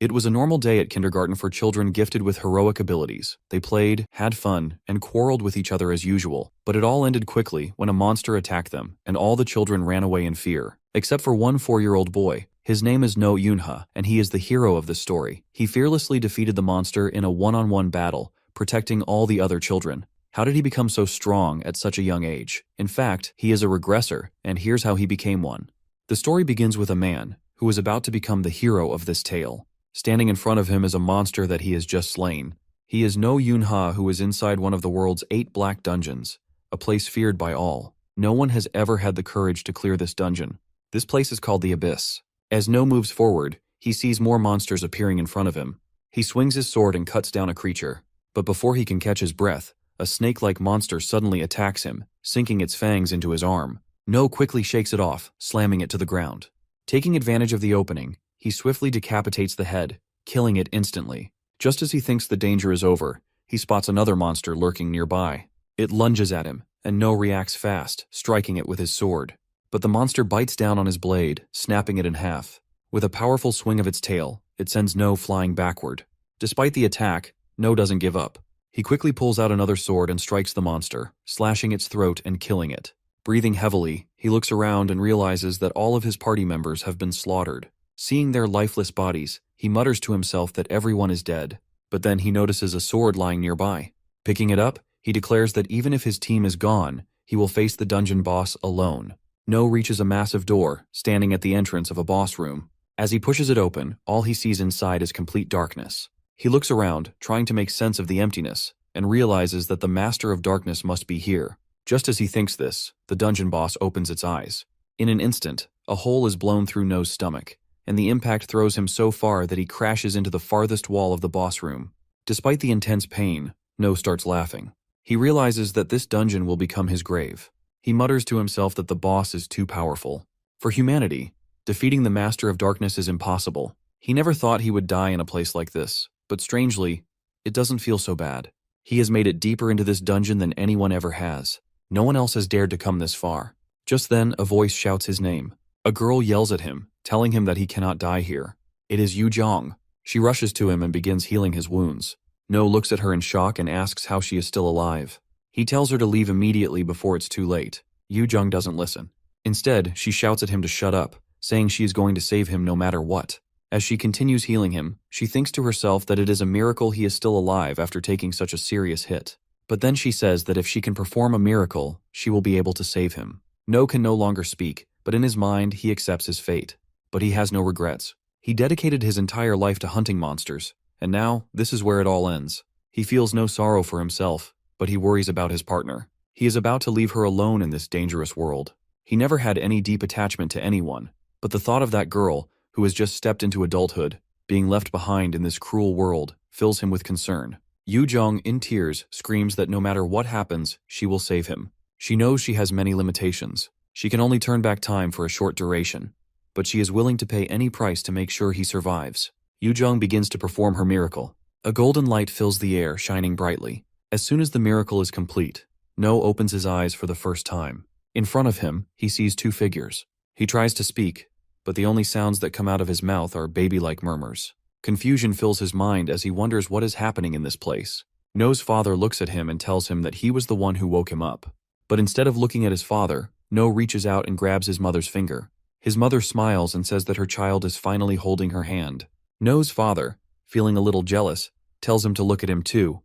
It was a normal day at kindergarten for children gifted with heroic abilities. They played, had fun, and quarreled with each other as usual, but it all ended quickly when a monster attacked them, and all the children ran away in fear. Except for one 4-year-old boy. His name is No Yunha, and he is the hero of this story. He fearlessly defeated the monster in a one-on-one battle, protecting all the other children. How did he become so strong at such a young age? In fact, he is a regressor, and here's how he became one. The story begins with a man who is about to become the hero of this tale. Standing in front of him is a monster that he has just slain. He is No Yunha, who is inside one of the world's 8 black dungeons, a place feared by all. No one has ever had the courage to clear this dungeon. This place is called the Abyss. As No moves forward, he sees more monsters appearing in front of him. He swings his sword and cuts down a creature. But before he can catch his breath, a snake-like monster suddenly attacks him, sinking its fangs into his arm. No quickly shakes it off, slamming it to the ground. Taking advantage of the opening, he swiftly decapitates the head, killing it instantly. Just as he thinks the danger is over, he spots another monster lurking nearby. It lunges at him, and No reacts fast, striking it with his sword. But the monster bites down on his blade, snapping it in half. With a powerful swing of its tail, it sends No flying backward. Despite the attack, No doesn't give up. He quickly pulls out another sword and strikes the monster, slashing its throat and killing it. Breathing heavily, he looks around and realizes that all of his party members have been slaughtered. Seeing their lifeless bodies, he mutters to himself that everyone is dead. But then he notices a sword lying nearby. Picking it up, he declares that even if his team is gone, he will face the dungeon boss alone. No reaches a massive door, standing at the entrance of a boss room. As he pushes it open, all he sees inside is complete darkness. He looks around, trying to make sense of the emptiness, and realizes that the Master of Darkness must be here. Just as he thinks this, the dungeon boss opens its eyes. In an instant, a hole is blown through No's stomach, and the impact throws him so far that he crashes into the farthest wall of the boss room. Despite the intense pain, No starts laughing. He realizes that this dungeon will become his grave. He mutters to himself that the boss is too powerful. For humanity, defeating the Master of Darkness is impossible. He never thought he would die in a place like this, but strangely, it doesn't feel so bad. He has made it deeper into this dungeon than anyone ever has. No one else has dared to come this far. Just then, a voice shouts his name. A girl yells at him, telling him that he cannot die here. It is Yu Zhong. She rushes to him and begins healing his wounds. No looks at her in shock and asks how she is still alive. He tells her to leave immediately before it's too late. Yu Zhong doesn't listen. Instead, she shouts at him to shut up, saying she is going to save him no matter what. As she continues healing him, she thinks to herself that it is a miracle he is still alive after taking such a serious hit. But then she says that if she can perform a miracle, she will be able to save him. No can no longer speak, but in his mind he accepts his fate. But he has no regrets. He dedicated his entire life to hunting monsters, and now this is where it all ends. He feels no sorrow for himself, but he worries about his partner. He is about to leave her alone in this dangerous world. He never had any deep attachment to anyone, but the thought of that girl, who has just stepped into adulthood, being left behind in this cruel world, fills him with concern. Yu Zhong, in tears, screams that no matter what happens, she will save him. She knows she has many limitations. She can only turn back time for a short duration, but she is willing to pay any price to make sure he survives. Yu Zhong begins to perform her miracle. A golden light fills the air, shining brightly. As soon as the miracle is complete, No opens his eyes for the first time. In front of him, he sees 2 figures. He tries to speak, but the only sounds that come out of his mouth are baby-like murmurs. Confusion fills his mind as he wonders what is happening in this place. No's father looks at him and tells him that he was the one who woke him up. But instead of looking at his father, No reaches out and grabs his mother's finger. His mother smiles and says that her child is finally holding her hand. No's father, feeling a little jealous, tells him to look at him too.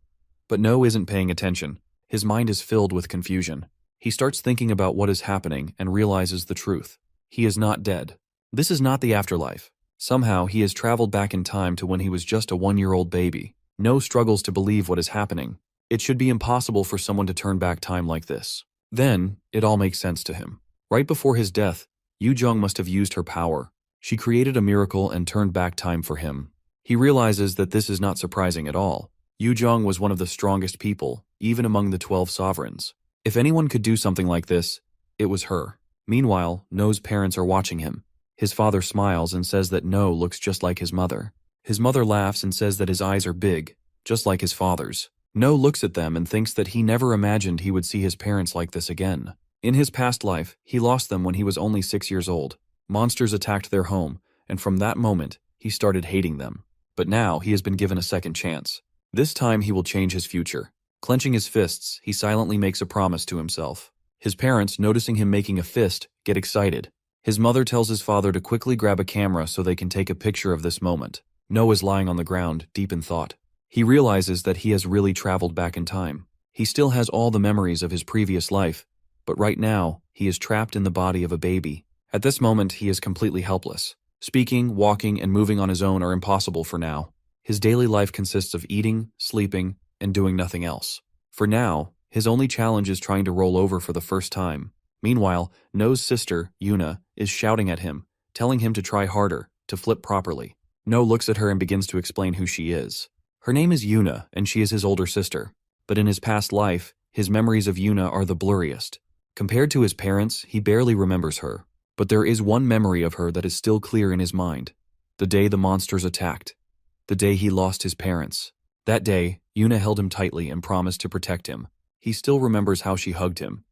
But No isn't paying attention. His mind is filled with confusion. He starts thinking about what is happening and realizes the truth. He is not dead. This is not the afterlife. Somehow, he has traveled back in time to when he was just a 1-year-old baby. No struggles to believe what is happening. It should be impossible for someone to turn back time like this. Then, it all makes sense to him. Right before his death, Yu Zhong must have used her power. She created a miracle and turned back time for him. He realizes that this is not surprising at all. Yu Zhong was one of the strongest people, even among the 12 sovereigns. If anyone could do something like this, it was her. Meanwhile, No's parents are watching him. His father smiles and says that No looks just like his mother. His mother laughs and says that his eyes are big, just like his father's. No looks at them and thinks that he never imagined he would see his parents like this again. In his past life, he lost them when he was only 6 years old. Monsters attacked their home, and from that moment, he started hating them. But now he has been given a second chance. This time he will change his future. Clenching his fists, he silently makes a promise to himself. His parents, noticing him making a fist, get excited. His mother tells his father to quickly grab a camera so they can take a picture of this moment. No is lying on the ground, deep in thought. He realizes that he has really traveled back in time. He still has all the memories of his previous life, but right now, he is trapped in the body of a baby. At this moment, he is completely helpless. Speaking, walking, and moving on his own are impossible for now. His daily life consists of eating, sleeping, and doing nothing else. For now, his only challenge is trying to roll over for the first time. Meanwhile, No's sister, Yuna, is shouting at him, telling him to try harder, to flip properly. No looks at her and begins to explain who she is. Her name is Yuna, and she is his older sister. But in his past life, his memories of Yuna are the blurriest. Compared to his parents, he barely remembers her. But there is one memory of her that is still clear in his mind. The day the monsters attacked. The day he lost his parents. That day, Yuna held him tightly and promised to protect him. He still remembers how she hugged him.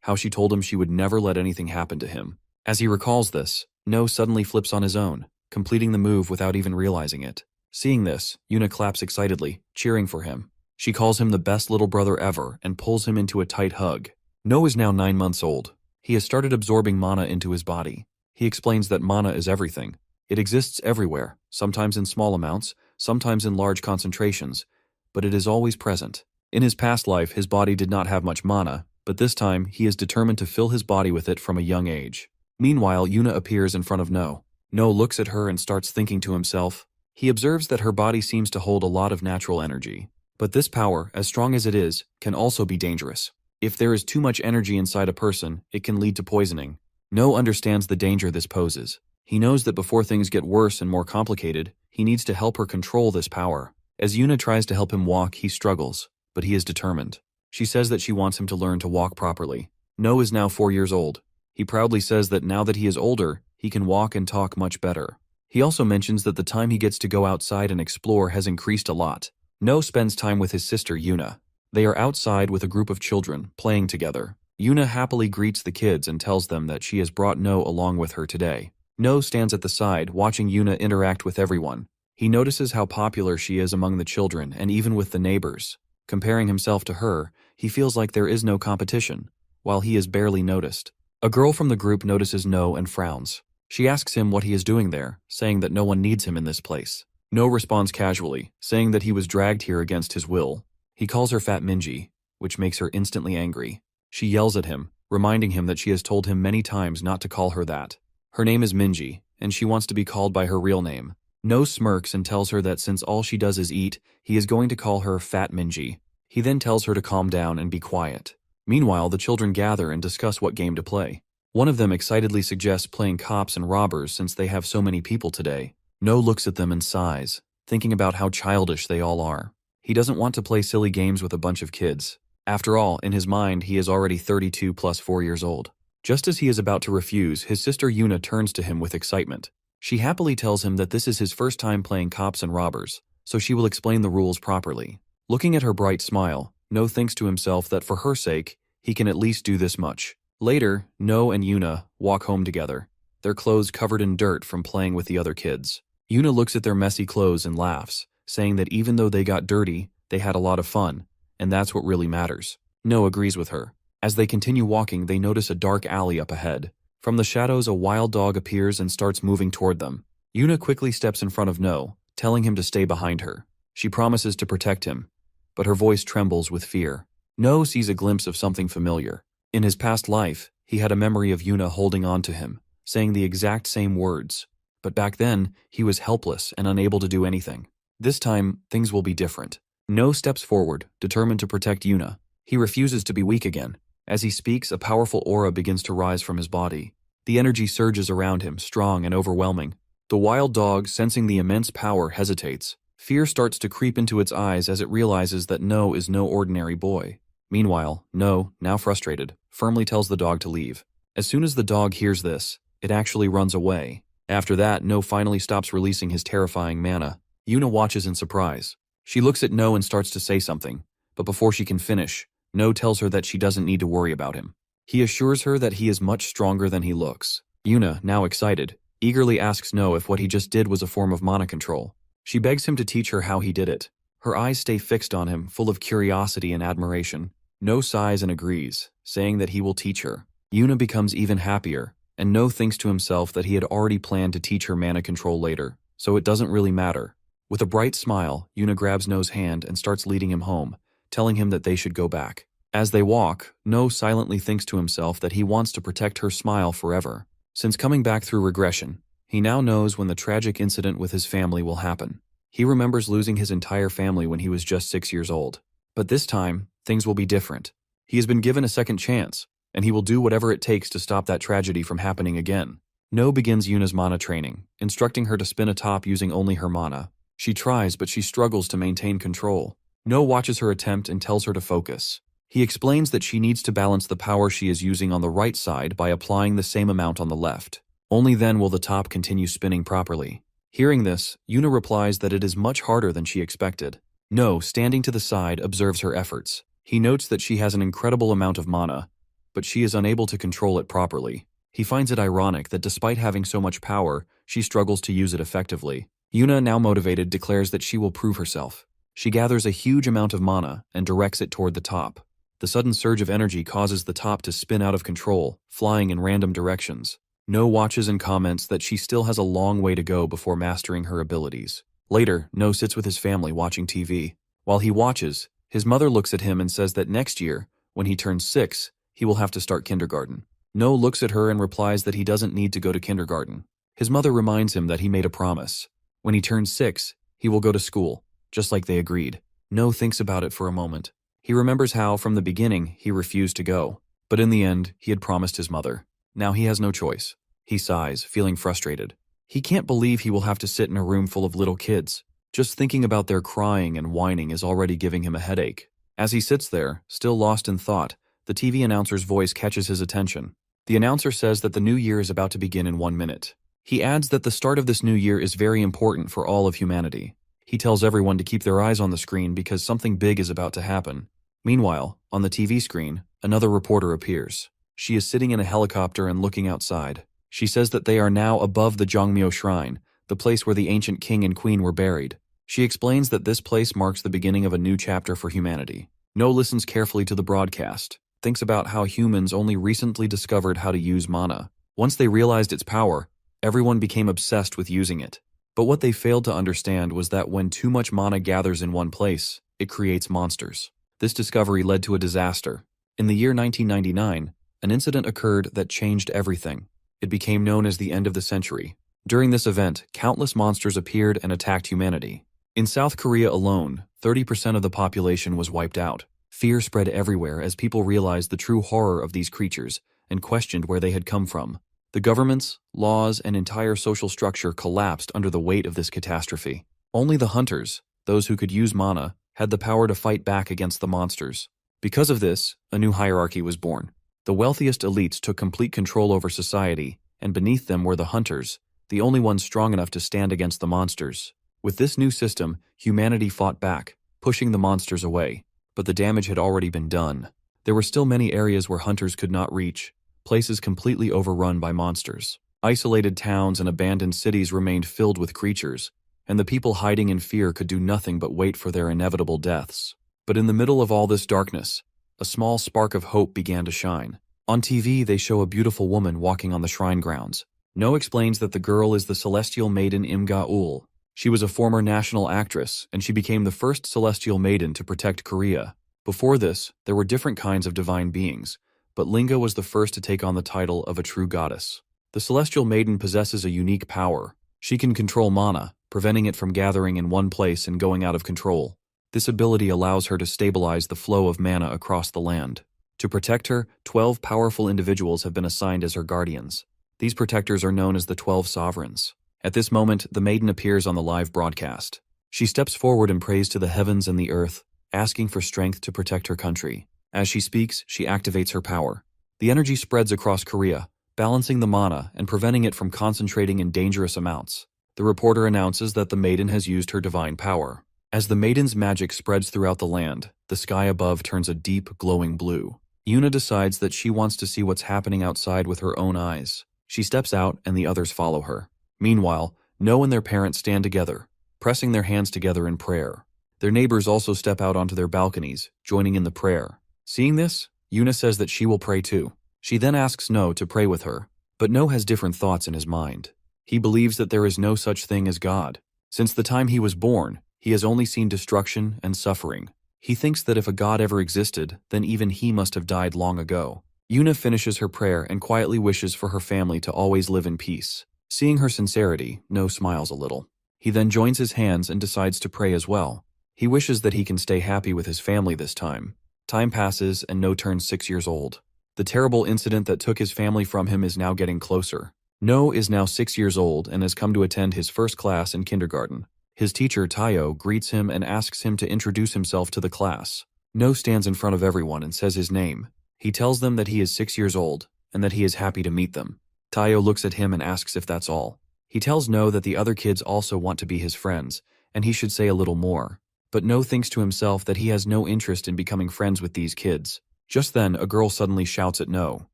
How she told him she would never let anything happen to him. As he recalls this, No suddenly flips on his own, completing the move without even realizing it. Seeing this, Yuna claps excitedly, cheering for him. She calls him the best little brother ever and pulls him into a tight hug. No is now 9 months old. He has started absorbing mana into his body. He explains that mana is everything. It exists everywhere, sometimes in small amounts, sometimes in large concentrations, but it is always present. In his past life, his body did not have much mana, but this time he is determined to fill his body with it from a young age. Meanwhile, Yuna appears in front of No. No looks at her and starts thinking to himself. He observes that her body seems to hold a lot of natural energy. But this power, as strong as it is, can also be dangerous. If there is too much energy inside a person, it can lead to poisoning. No understands the danger this poses. He knows that before things get worse and more complicated, he needs to help her control this power. As Yuna tries to help him walk, he struggles, but he is determined. She says that she wants him to learn to walk properly. No is now 4 years old. He proudly says that now that he is older, he can walk and talk much better. He also mentions that the time he gets to go outside and explore has increased a lot. No spends time with his sister Yuna. They are outside with a group of children, playing together. Yuna happily greets the kids and tells them that she has brought No along with her today. No stands at the side, watching Yuna interact with everyone. He notices how popular she is among the children and even with the neighbors. Comparing himself to her, he feels like there is no competition, while he is barely noticed. A girl from the group notices No and frowns. She asks him what he is doing there, saying that no one needs him in this place. No responds casually, saying that he was dragged here against his will. He calls her Fat Minji, which makes her instantly angry. She yells at him, reminding him that she has told him many times not to call her that. Her name is Minji, and she wants to be called by her real name. No smirks and tells her that since all she does is eat, he is going to call her Fat Minji. He then tells her to calm down and be quiet. Meanwhile, the children gather and discuss what game to play. One of them excitedly suggests playing cops and robbers since they have so many people today. No looks at them and sighs, thinking about how childish they all are. He doesn't want to play silly games with a bunch of kids. After all, in his mind, he is already 32 plus 4 years old. Just as he is about to refuse, his sister Yuna turns to him with excitement. She happily tells him that this is his first time playing cops and robbers, so she will explain the rules properly. Looking at her bright smile, No thinks to himself that for her sake, he can at least do this much. Later, No and Yuna walk home together, their clothes covered in dirt from playing with the other kids. Yuna looks at their messy clothes and laughs, saying that even though they got dirty, they had a lot of fun, and that's what really matters. No agrees with her. As they continue walking, they notice a dark alley up ahead. From the shadows, a wild dog appears and starts moving toward them. Yuna quickly steps in front of No, telling him to stay behind her. She promises to protect him, but her voice trembles with fear. No sees a glimpse of something familiar. In his past life, he had a memory of Yuna holding on to him, saying the exact same words. But back then, he was helpless and unable to do anything. This time, things will be different. No steps forward, determined to protect Yuna. He refuses to be weak again. As he speaks, a powerful aura begins to rise from his body. The energy surges around him, strong and overwhelming. The wild dog, sensing the immense power, hesitates. Fear starts to creep into its eyes as it realizes that No is no ordinary boy. Meanwhile, No, now frustrated, firmly tells the dog to leave. As soon as the dog hears this, it actually runs away. After that, No finally stops releasing his terrifying mana. Yuna watches in surprise. She looks at No and starts to say something, but before she can finish, No tells her that she doesn't need to worry about him. He assures her that he is much stronger than he looks. Yuna, now excited, eagerly asks No if what he just did was a form of mana control. She begs him to teach her how he did it. Her eyes stay fixed on him, full of curiosity and admiration. No sighs and agrees, saying that he will teach her. Yuna becomes even happier, and No thinks to himself that he had already planned to teach her mana control later, so it doesn't really matter. With a bright smile, Yuna grabs No's hand and starts leading him home, telling him that they should go back. As they walk, No silently thinks to himself that he wants to protect her smile forever. Since coming back through regression, he now knows when the tragic incident with his family will happen. He remembers losing his entire family when he was just 6 years old. But this time, things will be different. He has been given a second chance, and he will do whatever it takes to stop that tragedy from happening again. No begins Yuna's mana training, instructing her to spin a top using only her mana. She tries, but she struggles to maintain control. No watches her attempt and tells her to focus. He explains that she needs to balance the power she is using on the right side by applying the same amount on the left. Only then will the top continue spinning properly. Hearing this, Yuna replies that it is much harder than she expected. No, standing to the side, observes her efforts. He notes that she has an incredible amount of mana, but she is unable to control it properly. He finds it ironic that despite having so much power, she struggles to use it effectively. Yuna, now motivated, declares that she will prove herself. She gathers a huge amount of mana and directs it toward the top. The sudden surge of energy causes the top to spin out of control, flying in random directions. No watches and comments that she still has a long way to go before mastering her abilities. Later, No sits with his family watching TV. While he watches, his mother looks at him and says that next year, when he turns 6, he will have to start kindergarten. No looks at her and replies that he doesn't need to go to kindergarten. His mother reminds him that he made a promise. When he turns 6, he will go to school, just like they agreed. No thinks about it for a moment. He remembers how, from the beginning, he refused to go. But in the end, he had promised his mother. Now he has no choice. He sighs, feeling frustrated. He can't believe he will have to sit in a room full of little kids. Just thinking about their crying and whining is already giving him a headache. As he sits there, still lost in thought, the TV announcer's voice catches his attention. The announcer says that the new year is about to begin in 1 minute. He adds that the start of this new year is very important for all of humanity. He tells everyone to keep their eyes on the screen because something big is about to happen. Meanwhile, on the TV screen, another reporter appears. She is sitting in a helicopter and looking outside. She says that they are now above the Jongmyo Shrine, the place where the ancient king and queen were buried. She explains that this place marks the beginning of a new chapter for humanity. No listens carefully to the broadcast, thinks about how humans only recently discovered how to use mana. Once they realized its power, everyone became obsessed with using it. But what they failed to understand was that when too much mana gathers in one place, it creates monsters. This discovery led to a disaster. In the year 1999, an incident occurred that changed everything. It became known as the end of the century. During this event, countless monsters appeared and attacked humanity. In South Korea alone, 30% of the population was wiped out. Fear spread everywhere as people realized the true horror of these creatures and questioned where they had come from. The governments, laws, and entire social structure collapsed under the weight of this catastrophe. Only the hunters, those who could use mana, had the power to fight back against the monsters. Because of this, a new hierarchy was born. The wealthiest elites took complete control over society, and beneath them were the hunters, the only ones strong enough to stand against the monsters. With this new system, humanity fought back, pushing the monsters away. But the damage had already been done. There were still many areas where hunters could not reach, places completely overrun by monsters. Isolated towns and abandoned cities remained filled with creatures, and the people hiding in fear could do nothing but wait for their inevitable deaths. But in the middle of all this darkness, a small spark of hope began to shine. On TV, they show a beautiful woman walking on the shrine grounds. No explains that the girl is the celestial maiden Imga-ul. She was a former national actress, and she became the first celestial maiden to protect Korea. Before this, there were different kinds of divine beings, but Linga was the first to take on the title of a true goddess. The celestial maiden possesses a unique power. She can control mana, preventing it from gathering in one place and going out of control. This ability allows her to stabilize the flow of mana across the land. To protect her, 12 powerful individuals have been assigned as her guardians. These protectors are known as the 12 sovereigns. At this moment, the maiden appears on the live broadcast. She steps forward and prays to the heavens and the earth, asking for strength to protect her country. As she speaks, she activates her power. The energy spreads across Korea, balancing the mana and preventing it from concentrating in dangerous amounts. The reporter announces that the maiden has used her divine power. As the maiden's magic spreads throughout the land, the sky above turns a deep, glowing blue. Yuna decides that she wants to see what's happening outside with her own eyes. She steps out and the others follow her. Meanwhile, No and their parents stand together. pressing their hands together in prayer. Their neighbors also step out onto their balconies, joining in the prayer. Seeing this, Yuna says that she will pray too. She then asks No to pray with her, but No has different thoughts in his mind. He believes that there is no such thing as God. Since the time he was born, he has only seen destruction and suffering. He thinks that if a God ever existed, then even he must have died long ago. Yuna finishes her prayer and quietly wishes for her family to always live in peace. Seeing her sincerity, No smiles a little. He then joins his hands and decides to pray as well. He wishes that he can stay happy with his family this time. Time passes and No turns 6 years old. The terrible incident that took his family from him is now getting closer. No is now 6 years old and has come to attend his first class in kindergarten. His teacher, Tayo, greets him and asks him to introduce himself to the class. No stands in front of everyone and says his name. He tells them that he is 6 years old and that he is happy to meet them. Tayo looks at him and asks if that's all. He tells No that the other kids also want to be his friends, and he should say a little more. But No thinks to himself that he has no interest in becoming friends with these kids. Just then, a girl suddenly shouts at No.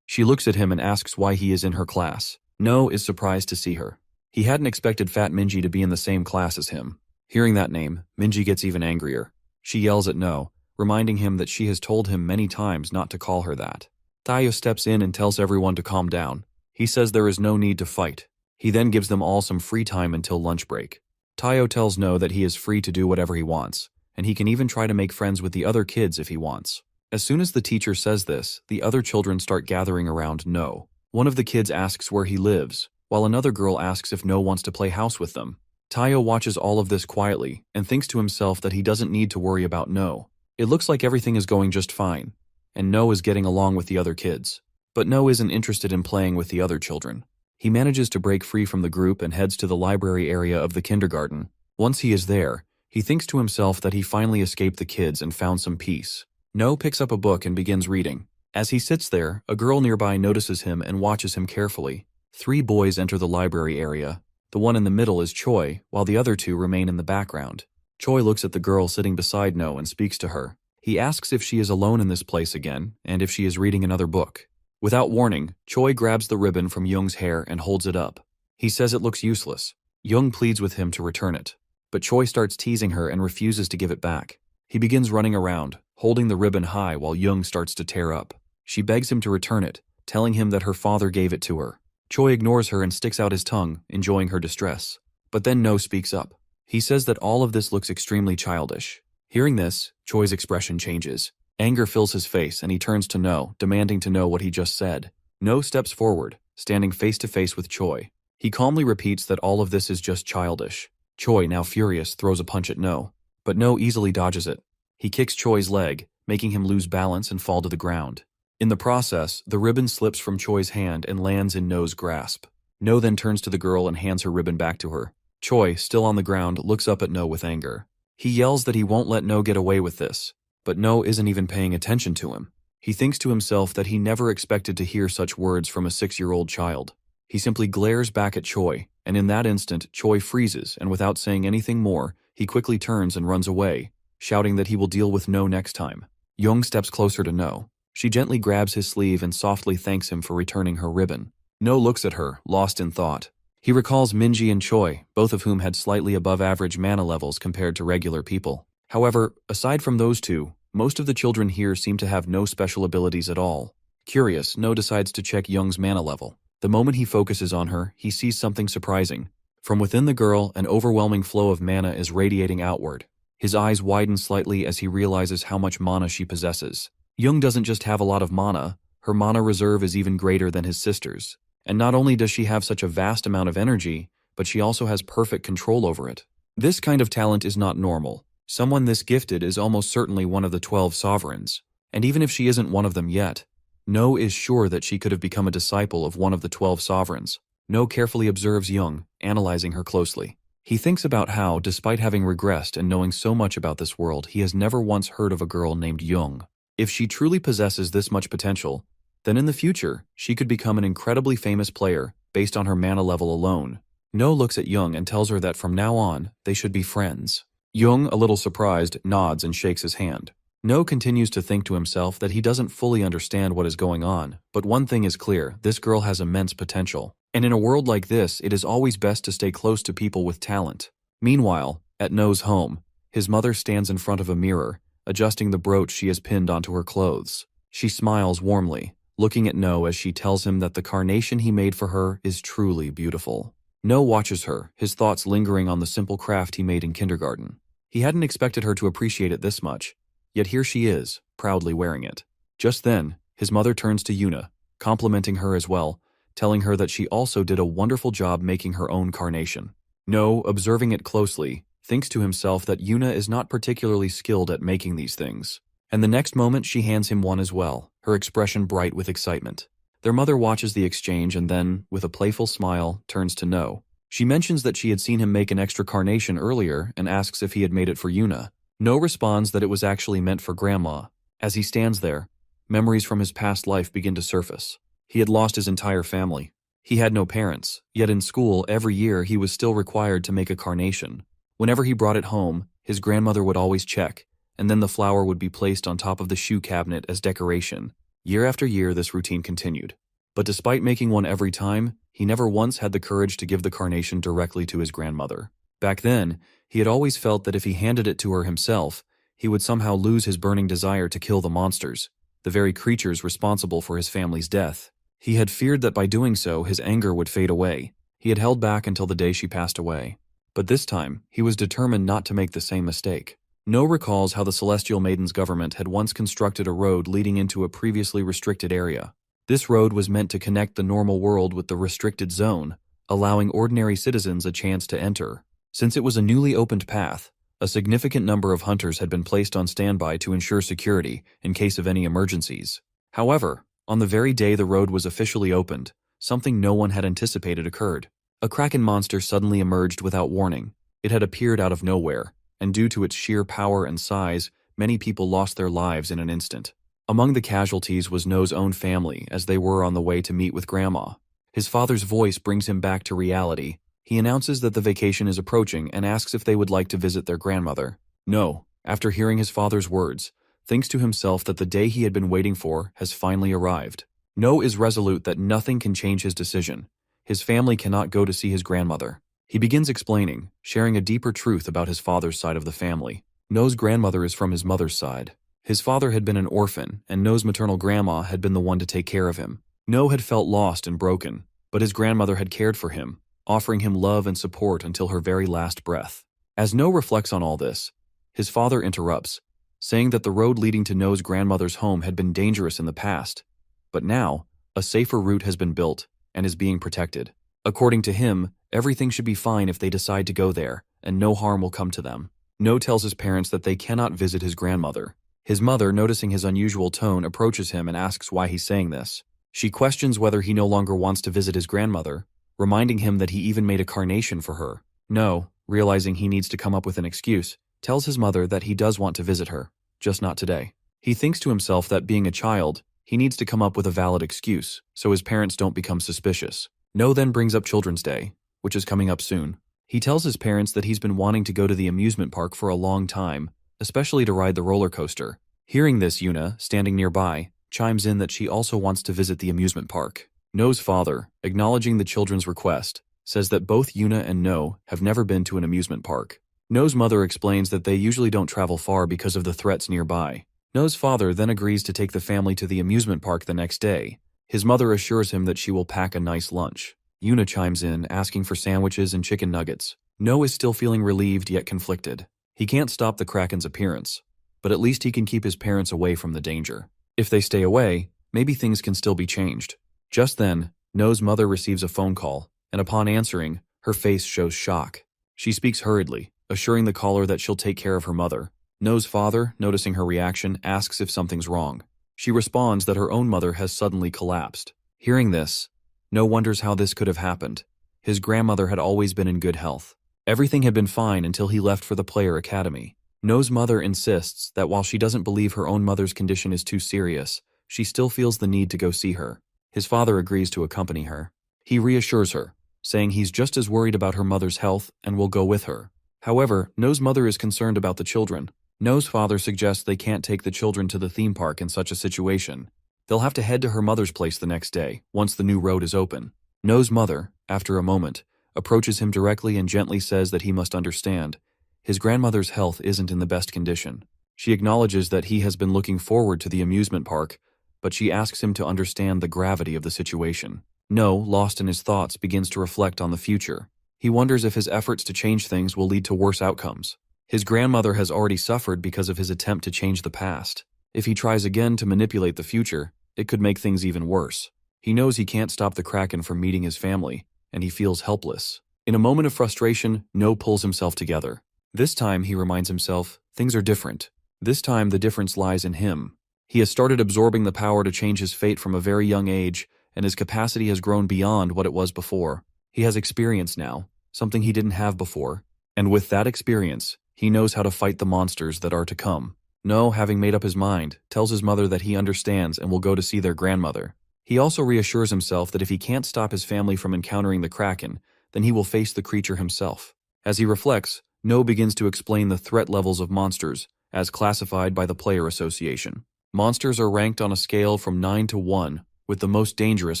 She looks at him and asks why he is in her class. No is surprised to see her. He hadn't expected Fat Minji to be in the same class as him. Hearing that name, Minji gets even angrier. She yells at No, reminding him that she has told him many times not to call her that. Tayo steps in and tells everyone to calm down. He says there is no need to fight. He then gives them all some free time until lunch break. Tayo tells No that he is free to do whatever he wants, and he can even try to make friends with the other kids if he wants. As soon as the teacher says this, the other children start gathering around No. One of the kids asks where he lives, while another girl asks if No wants to play house with them. Tayo watches all of this quietly and thinks to himself that he doesn't need to worry about No. It looks like everything is going just fine, and No is getting along with the other kids. But No isn't interested in playing with the other children. He manages to break free from the group and heads to the library area of the kindergarten. Once he is there, he thinks to himself that he finally escaped the kids and found some peace. No picks up a book and begins reading. As he sits there, a girl nearby notices him and watches him carefully. 3 boys enter the library area. The one in the middle is Choi, while the other 2 remain in the background. Choi looks at the girl sitting beside No and speaks to her. He asks if she is alone in this place again, and if she is reading another book. Without warning, Choi grabs the ribbon from Young's hair and holds it up. He says it looks useless. Young pleads with him to return it, but Choi starts teasing her and refuses to give it back. He begins running around, holding the ribbon high while Young starts to tear up. She begs him to return it, telling him that her father gave it to her. Choi ignores her and sticks out his tongue, enjoying her distress. But then No speaks up. He says that all of this looks extremely childish. Hearing this, Choi's expression changes. Anger fills his face and he turns to No, demanding to know what he just said. No steps forward, standing face to face with Choi. He calmly repeats that all of this is just childish. Choi, now furious, throws a punch at No, but No easily dodges it. He kicks Choi's leg, making him lose balance and fall to the ground. In the process, the ribbon slips from Choi's hand and lands in No's grasp. No then turns to the girl and hands her ribbon back to her. Choi, still on the ground, looks up at No with anger. He yells that he won't let No get away with this, but No isn't even paying attention to him. He thinks to himself that he never expected to hear such words from a 6-year-old child. He simply glares back at Choi, and in that instant, Choi freezes, and without saying anything more, he quickly turns and runs away, shouting that he will deal with No next time. Young steps closer to No. She gently grabs his sleeve and softly thanks him for returning her ribbon. No looks at her, lost in thought. He recalls Minji and Choi, both of whom had slightly above average mana levels compared to regular people. However, aside from those 2, most of the children here seem to have no special abilities at all. Curious, No decides to check Young's mana level. The moment he focuses on her, he sees something surprising. From within the girl, an overwhelming flow of mana is radiating outward. His eyes widen slightly as he realizes how much mana she possesses. Young doesn't just have a lot of mana, her mana reserve is even greater than his sister's. And not only does she have such a vast amount of energy, but she also has perfect control over it. This kind of talent is not normal. Someone this gifted is almost certainly one of the 12 sovereigns. And even if she isn't one of them yet, No is sure that she could have become a disciple of one of the 12 sovereigns. No carefully observes Young, analyzing her closely. He thinks about how, despite having regressed and knowing so much about this world, he has never once heard of a girl named Young. If she truly possesses this much potential, then in the future, she could become an incredibly famous player based on her mana level alone. No looks at Young and tells her that from now on, they should be friends. Young, a little surprised, nods and shakes his hand. No continues to think to himself that he doesn't fully understand what is going on, but one thing is clear, this girl has immense potential. And in a world like this, it is always best to stay close to people with talent. Meanwhile, At No's home, his mother stands in front of a mirror, adjusting the brooch she has pinned onto her clothes. She smiles warmly, looking at No as she tells him that the carnation he made for her is truly beautiful. No watches her, his thoughts lingering on the simple craft he made in kindergarten. He hadn't expected her to appreciate it this much, yet here she is, proudly wearing it. Just then, his mother turns to Yuna, complimenting her as well, telling her that she also did a wonderful job making her own carnation. No, observing it closely, thinks to himself that Yuna is not particularly skilled at making these things. And the next moment she hands him one as well, her expression bright with excitement. Their mother watches the exchange and then, with a playful smile, turns to No. She mentions that she had seen him make an extra carnation earlier and asks if he had made it for Yuna. No responds that it was actually meant for Grandma. As he stands there, memories from his past life begin to surface. He had lost his entire family. He had no parents, yet in school every year he was still required to make a carnation. Whenever he brought it home, his grandmother would always check, and then the flower would be placed on top of the shoe cabinet as decoration. Year after year this routine continued. But despite making one every time, he never once had the courage to give the carnation directly to his grandmother. Back then, he had always felt that if he handed it to her himself, he would somehow lose his burning desire to kill the monsters, the very creatures responsible for his family's death. He had feared that by doing so, his anger would fade away. He had held back until the day she passed away. But this time, he was determined not to make the same mistake. No recalls how the Celestial Maiden's government had once constructed a road leading into a previously restricted area. This road was meant to connect the normal world with the restricted zone, allowing ordinary citizens a chance to enter. Since it was a newly opened path, a significant number of hunters had been placed on standby to ensure security in case of any emergencies. However, on the very day the road was officially opened, something no one had anticipated occurred. A kraken monster suddenly emerged without warning. It had appeared out of nowhere, and due to its sheer power and size, many people lost their lives in an instant. Among the casualties was No's own family, as they were on the way to meet with Grandma. His father's voice brings him back to reality. He announces that the vacation is approaching and asks if they would like to visit their grandmother. No, after hearing his father's words, thinks to himself that the day he had been waiting for has finally arrived. No is resolute that nothing can change his decision. His family cannot go to see his grandmother. He begins explaining, sharing a deeper truth about his father's side of the family. No's grandmother is from his mother's side. His father had been an orphan, and No's maternal grandma had been the one to take care of him. No had felt lost and broken, but his grandmother had cared for him, offering him love and support until her very last breath. As No reflects on all this, his father interrupts, saying that the road leading to No's grandmother's home had been dangerous in the past, but now, a safer route has been built and is being protected. According to him, everything should be fine if they decide to go there, and no harm will come to them. No tells his parents that they cannot visit his grandmother. His mother, noticing his unusual tone, approaches him and asks why he's saying this. She questions whether he no longer wants to visit his grandmother, reminding him that he even made a carnation for her. No, realizing he needs to come up with an excuse, tells his mother that he does want to visit her, just not today. He thinks to himself that being a child, he needs to come up with a valid excuse, so his parents don't become suspicious. No then brings up Children's Day, which is coming up soon. He tells his parents that he's been wanting to go to the amusement park for a long time, especially to ride the roller coaster. Hearing this, Yuna, standing nearby, chimes in that she also wants to visit the amusement park. No's father, acknowledging the children's request, says that both Yuna and No have never been to an amusement park. No's mother explains that they usually don't travel far because of the threats nearby. No's father then agrees to take the family to the amusement park the next day. His mother assures him that she will pack a nice lunch. Yuna chimes in, asking for sandwiches and chicken nuggets. No is still feeling relieved yet conflicted. He can't stop the Kraken's appearance, but at least he can keep his parents away from the danger. If they stay away, maybe things can still be changed. Just then, No's mother receives a phone call, and upon answering, her face shows shock. She speaks hurriedly, assuring the caller that she'll take care of her mother. No's father, noticing her reaction, asks if something's wrong. She responds that her own mother has suddenly collapsed. Hearing this, No wonders how this could have happened. His grandmother had always been in good health. Everything had been fine until he left for the player academy. No's mother insists that while she doesn't believe her own mother's condition is too serious, she still feels the need to go see her. His father agrees to accompany her. He reassures her, saying he's just as worried about her mother's health and will go with her. However, No's mother is concerned about the children. No's father suggests they can't take the children to the theme park in such a situation. They'll have to head to her mother's place the next day, once the new road is open. No's mother, after a moment, approaches him directly and gently says that he must understand. His grandmother's health isn't in the best condition. She acknowledges that he has been looking forward to the amusement park, but she asks him to understand the gravity of the situation. No, lost in his thoughts, begins to reflect on the future. He wonders if his efforts to change things will lead to worse outcomes. His grandmother has already suffered because of his attempt to change the past. If he tries again to manipulate the future, it could make things even worse. He knows he can't stop the Kraken from meeting his family, and he feels helpless. In a moment of frustration, No pulls himself together. This time, he reminds himself, things are different. This time, the difference lies in him. He has started absorbing the power to change his fate from a very young age, and his capacity has grown beyond what it was before. He has experience now, something he didn't have before, and with that experience, he knows how to fight the monsters that are to come. No, having made up his mind, tells his mother that he understands and will go to see their grandmother. He also reassures himself that if he can't stop his family from encountering the Kraken, then he will face the creature himself. As he reflects, No begins to explain the threat levels of monsters, as classified by the Player Association. Monsters are ranked on a scale from 9 to 1, with the most dangerous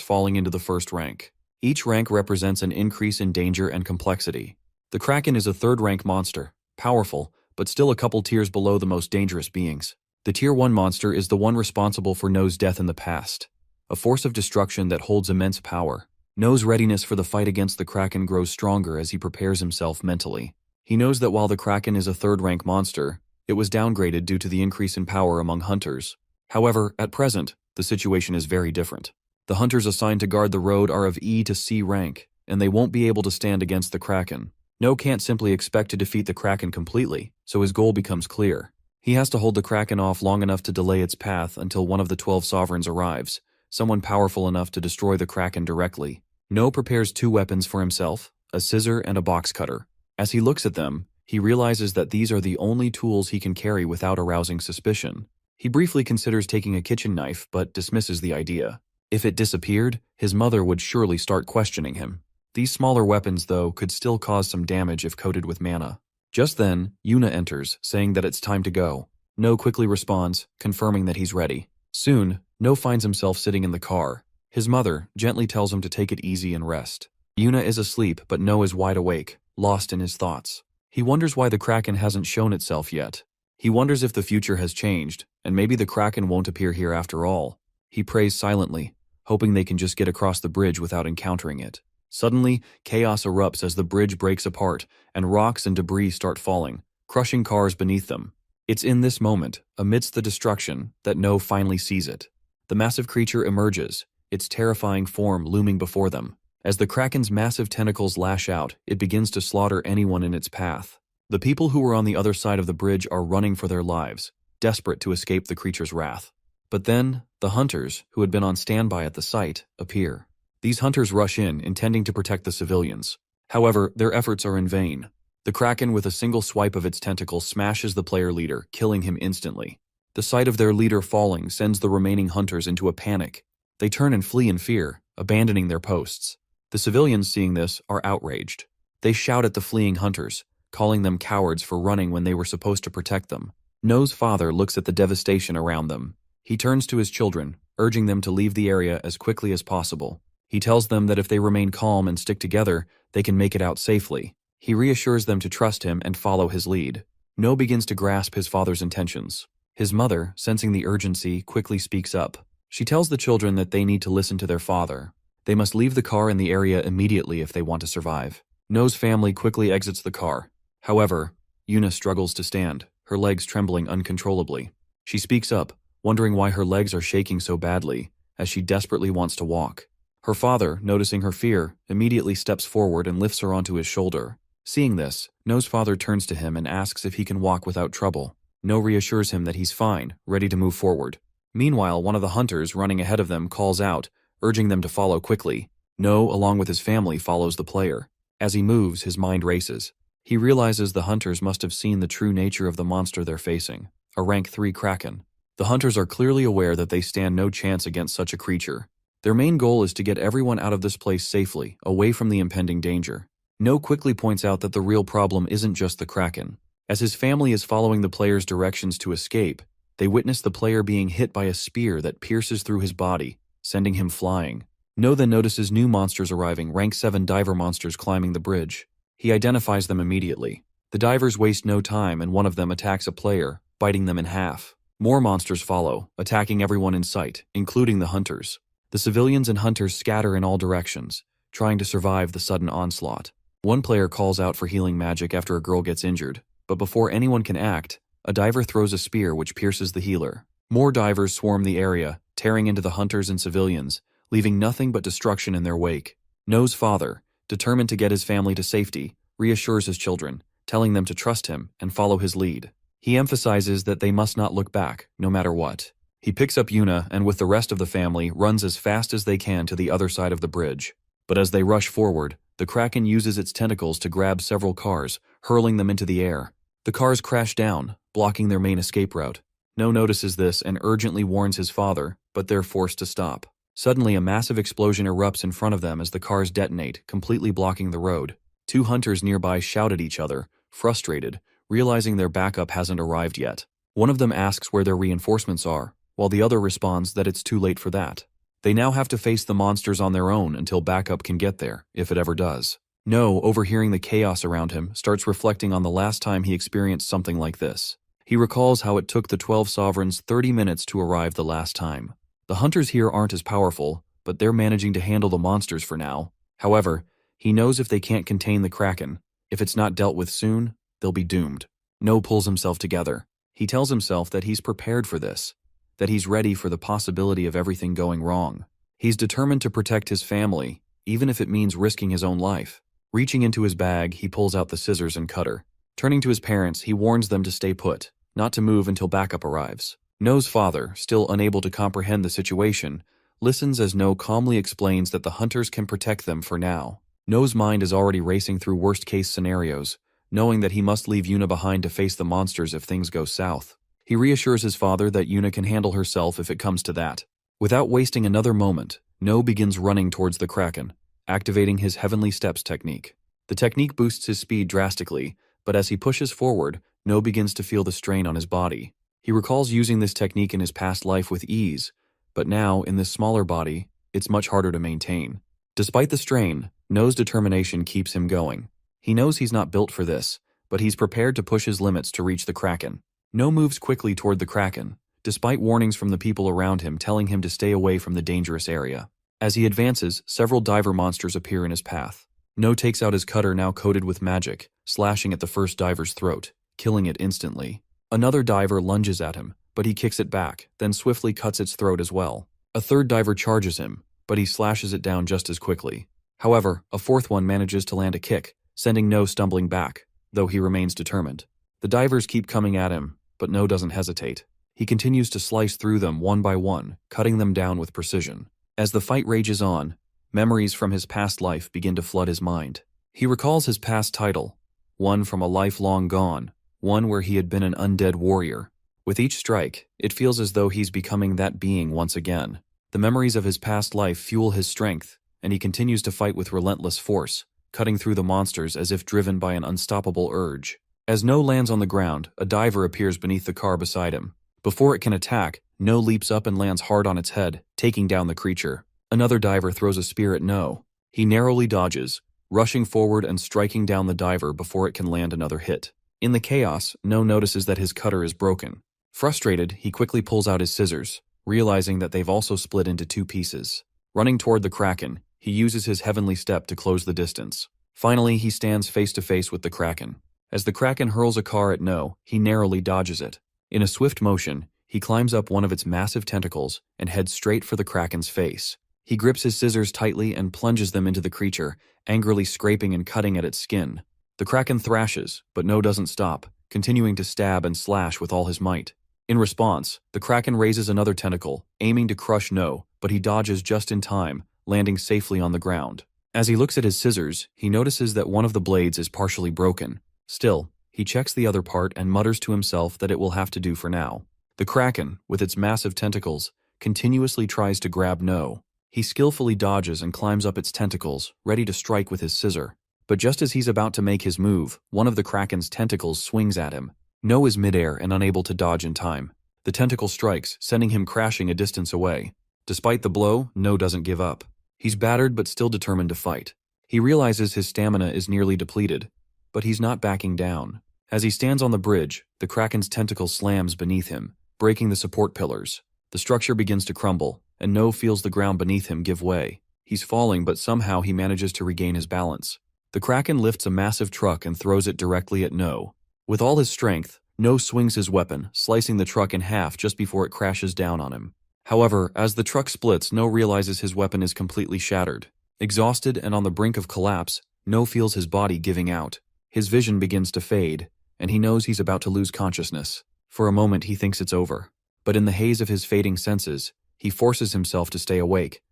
falling into the first rank. Each rank represents an increase in danger and complexity. The Kraken is a third-rank monster, powerful, but still a couple tiers below the most dangerous beings. The Tier 1 monster is the one responsible for No's death in the past, a force of destruction that holds immense power. No's readiness for the fight against the Kraken grows stronger as he prepares himself mentally. He knows that while the Kraken is a third-rank monster, it was downgraded due to the increase in power among hunters. However, at present, the situation is very different. The hunters assigned to guard the road are of E to C rank, and they won't be able to stand against the Kraken. No can't simply expect to defeat the Kraken completely, so his goal becomes clear. He has to hold the Kraken off long enough to delay its path until one of the 12 sovereigns arrives, someone powerful enough to destroy the Kraken directly. No prepares 2 weapons for himself, a scissor and a box cutter. As he looks at them, he realizes that these are the only tools he can carry without arousing suspicion. He briefly considers taking a kitchen knife, but dismisses the idea. If it disappeared, his mother would surely start questioning him. These smaller weapons, though, could still cause some damage if coated with mana. Just then, Yuna enters, saying that it's time to go. No quickly responds, confirming that he's ready. Soon, No finds himself sitting in the car. His mother gently tells him to take it easy and rest. Yuna is asleep, but No is wide awake, lost in his thoughts. He wonders why the Kraken hasn't shown itself yet. He wonders if the future has changed, and maybe the Kraken won't appear here after all. He prays silently, hoping they can just get across the bridge without encountering it. Suddenly, chaos erupts as the bridge breaks apart, and rocks and debris start falling, crushing cars beneath them. It's in this moment, amidst the destruction, that No finally sees it. The massive creature emerges, its terrifying form looming before them. As the Kraken's massive tentacles lash out, it begins to slaughter anyone in its path. The people who were on the other side of the bridge are running for their lives, desperate to escape the creature's wrath. But then, the hunters, who had been on standby at the site, appear. These hunters rush in, intending to protect the civilians. However, their efforts are in vain. The Kraken, with a single swipe of its tentacle, smashes the player leader, killing him instantly. The sight of their leader falling sends the remaining hunters into a panic. They turn and flee in fear, abandoning their posts. The civilians, seeing this, are outraged. They shout at the fleeing hunters, calling them cowards for running when they were supposed to protect them. No's father looks at the devastation around them. He turns to his children, urging them to leave the area as quickly as possible. He tells them that if they remain calm and stick together, they can make it out safely. He reassures them to trust him and follow his lead. No begins to grasp his father's intentions. His mother, sensing the urgency, quickly speaks up. She tells the children that they need to listen to their father. They must leave the car in the area immediately if they want to survive. No's family quickly exits the car. However, Yuna struggles to stand, her legs trembling uncontrollably. She speaks up, wondering why her legs are shaking so badly, as she desperately wants to walk. Her father, noticing her fear, immediately steps forward and lifts her onto his shoulder. Seeing this, No's father turns to him and asks if he can walk without trouble. No reassures him that he's fine, ready to move forward. Meanwhile, one of the hunters running ahead of them calls out, urging them to follow quickly. No, along with his family, follows the player. As he moves, his mind races. He realizes the hunters must have seen the true nature of the monster they're facing, a rank 3 Kraken. The hunters are clearly aware that they stand no chance against such a creature. Their main goal is to get everyone out of this place safely, away from the impending danger. No quickly points out that the real problem isn't just the Kraken. As his family is following the player's directions to escape, they witness the player being hit by a spear that pierces through his body, sending him flying. No then notices new monsters arriving, rank 7 diver monsters climbing the bridge. He identifies them immediately. The divers waste no time and one of them attacks a player, biting them in half. More monsters follow, attacking everyone in sight, including the hunters. The civilians and hunters scatter in all directions, trying to survive the sudden onslaught. One player calls out for healing magic after a girl gets injured, but before anyone can act, a diver throws a spear which pierces the healer. More divers swarm the area, tearing into the hunters and civilians, leaving nothing but destruction in their wake. No's father, determined to get his family to safety, reassures his children, telling them to trust him and follow his lead. He emphasizes that they must not look back, no matter what. He picks up Yuna and with the rest of the family runs as fast as they can to the other side of the bridge. But as they rush forward, the Kraken uses its tentacles to grab several cars, hurling them into the air. The cars crash down, blocking their main escape route. No notices this and urgently warns his father, but they're forced to stop. Suddenly, a massive explosion erupts in front of them as the cars detonate, completely blocking the road. Two hunters nearby shout at each other, frustrated, realizing their backup hasn't arrived yet. One of them asks where their reinforcements are, while the other responds that it's too late for that. They now have to face the monsters on their own until backup can get there, if it ever does. No, overhearing the chaos around him, starts reflecting on the last time he experienced something like this. He recalls how it took the 12 sovereigns 30 minutes to arrive the last time. The hunters here aren't as powerful, but they're managing to handle the monsters for now. However, he knows if they can't contain the Kraken, if it's not dealt with soon, they'll be doomed. No pulls himself together. He tells himself that he's prepared for this, that he's ready for the possibility of everything going wrong. He's determined to protect his family, even if it means risking his own life. Reaching into his bag, he pulls out the scissors and cutter. Turning to his parents, he warns them to stay put, not to move until backup arrives. No's father, still unable to comprehend the situation, listens as No calmly explains that the hunters can protect them for now. No's mind is already racing through worst-case scenarios, knowing that he must leave Yuna behind to face the monsters if things go south. He reassures his father that Yuna can handle herself if it comes to that. Without wasting another moment, No begins running towards the Kraken, activating his Heavenly Steps technique. The technique boosts his speed drastically, but as he pushes forward, No begins to feel the strain on his body. He recalls using this technique in his past life with ease, but now, in this smaller body, it's much harder to maintain. Despite the strain, No's determination keeps him going. He knows he's not built for this, but he's prepared to push his limits to reach the Kraken. No moves quickly toward the Kraken, despite warnings from the people around him telling him to stay away from the dangerous area. As he advances, several diver monsters appear in his path. No takes out his cutter now coated with magic, slashing at the first diver's throat, killing it instantly. Another diver lunges at him, but he kicks it back, then swiftly cuts its throat as well. A third diver charges him, but he slashes it down just as quickly. However, a fourth one manages to land a kick, sending No stumbling back, though he remains determined. The divers keep coming at him, but No doesn't hesitate. He continues to slice through them one by one, cutting them down with precision. As the fight rages on, memories from his past life begin to flood his mind. He recalls his past title, one from a life long gone, one where he had been an undead warrior. With each strike, it feels as though he's becoming that being once again. The memories of his past life fuel his strength, and he continues to fight with relentless force, cutting through the monsters as if driven by an unstoppable urge. As No lands on the ground, a diver appears beneath the car beside him. Before it can attack, No leaps up and lands hard on its head, taking down the creature. Another diver throws a spear at No. He narrowly dodges, rushing forward and striking down the diver before it can land another hit. In the chaos, No notices that his cutter is broken. Frustrated, he quickly pulls out his scissors, realizing that they've also split into two pieces. Running toward the Kraken, he uses his Heavenly Step to close the distance. Finally, he stands face to face with the Kraken. As the Kraken hurls a car at No, he narrowly dodges it. In a swift motion, he climbs up one of its massive tentacles and heads straight for the Kraken's face. He grips his scissors tightly and plunges them into the creature, angrily scraping and cutting at its skin. The Kraken thrashes, but No doesn't stop, continuing to stab and slash with all his might. In response, the Kraken raises another tentacle, aiming to crush No, but he dodges just in time, landing safely on the ground. As he looks at his scissors, he notices that one of the blades is partially broken. Still, he checks the other part and mutters to himself that it will have to do for now. The Kraken, with its massive tentacles, continuously tries to grab No. He skillfully dodges and climbs up its tentacles, ready to strike with his scissor. But just as he's about to make his move, one of the Kraken's tentacles swings at him. No is midair and unable to dodge in time. The tentacle strikes, sending him crashing a distance away. Despite the blow, No doesn't give up. He's battered but still determined to fight. He realizes his stamina is nearly depleted, but he's not backing down. As he stands on the bridge, the Kraken's tentacle slams beneath him, breaking the support pillars. The structure begins to crumble, and No feels the ground beneath him give way. He's falling, but somehow he manages to regain his balance. The Kraken lifts a massive truck and throws it directly at No. With all his strength, No swings his weapon, slicing the truck in half just before it crashes down on him. However, as the truck splits, No realizes his weapon is completely shattered. Exhausted and on the brink of collapse, No feels his body giving out. His vision begins to fade, and he knows he's about to lose consciousness. For a moment he thinks it's over. But in the haze of his fading senses, he forces himself to stay awake,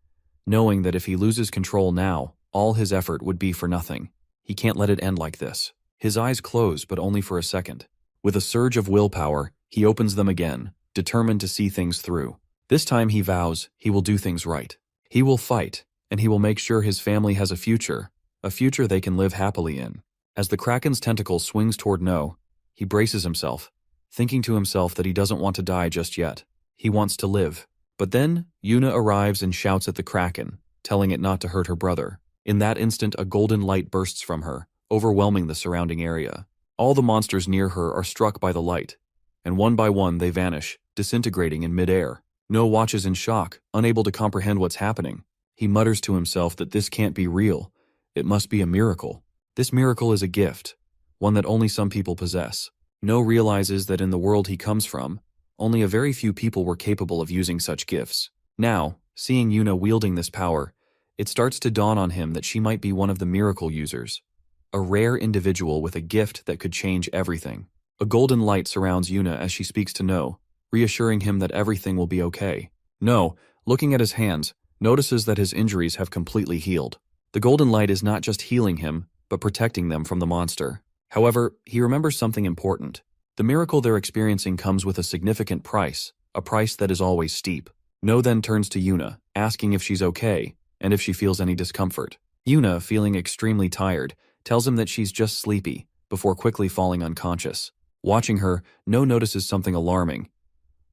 knowing that if he loses control now, all his effort would be for nothing. He can't let it end like this. His eyes close, but only for a second. With a surge of willpower, he opens them again, determined to see things through. This time he vows he will do things right. He will fight, and he will make sure his family has a future they can live happily in. As the Kraken's tentacle swings toward No, he braces himself, thinking to himself that he doesn't want to die just yet. He wants to live. But then, Yuna arrives and shouts at the Kraken, telling it not to hurt her brother. In that instant, a golden light bursts from her, overwhelming the surrounding area. All the monsters near her are struck by the light, and one by one they vanish, disintegrating in midair. No watches in shock, unable to comprehend what's happening. He mutters to himself that this can't be real. It must be a miracle. This miracle is a gift, one that only some people possess. No realizes that in the world he comes from, only a very few people were capable of using such gifts. Now, seeing Yuna wielding this power, it starts to dawn on him that she might be one of the miracle users. A rare individual with a gift that could change everything. A golden light surrounds Yuna as she speaks to No, reassuring him that everything will be okay. No, looking at his hands, notices that his injuries have completely healed. The golden light is not just healing him, but protecting them from the monster. However, he remembers something important. The miracle they're experiencing comes with a significant price, a price that is always steep. No then turns to Yuna, asking if she's okay, and if she feels any discomfort. Yuna, feeling extremely tired, tells him that she's just sleepy, before quickly falling unconscious. Watching her, No notices something alarming.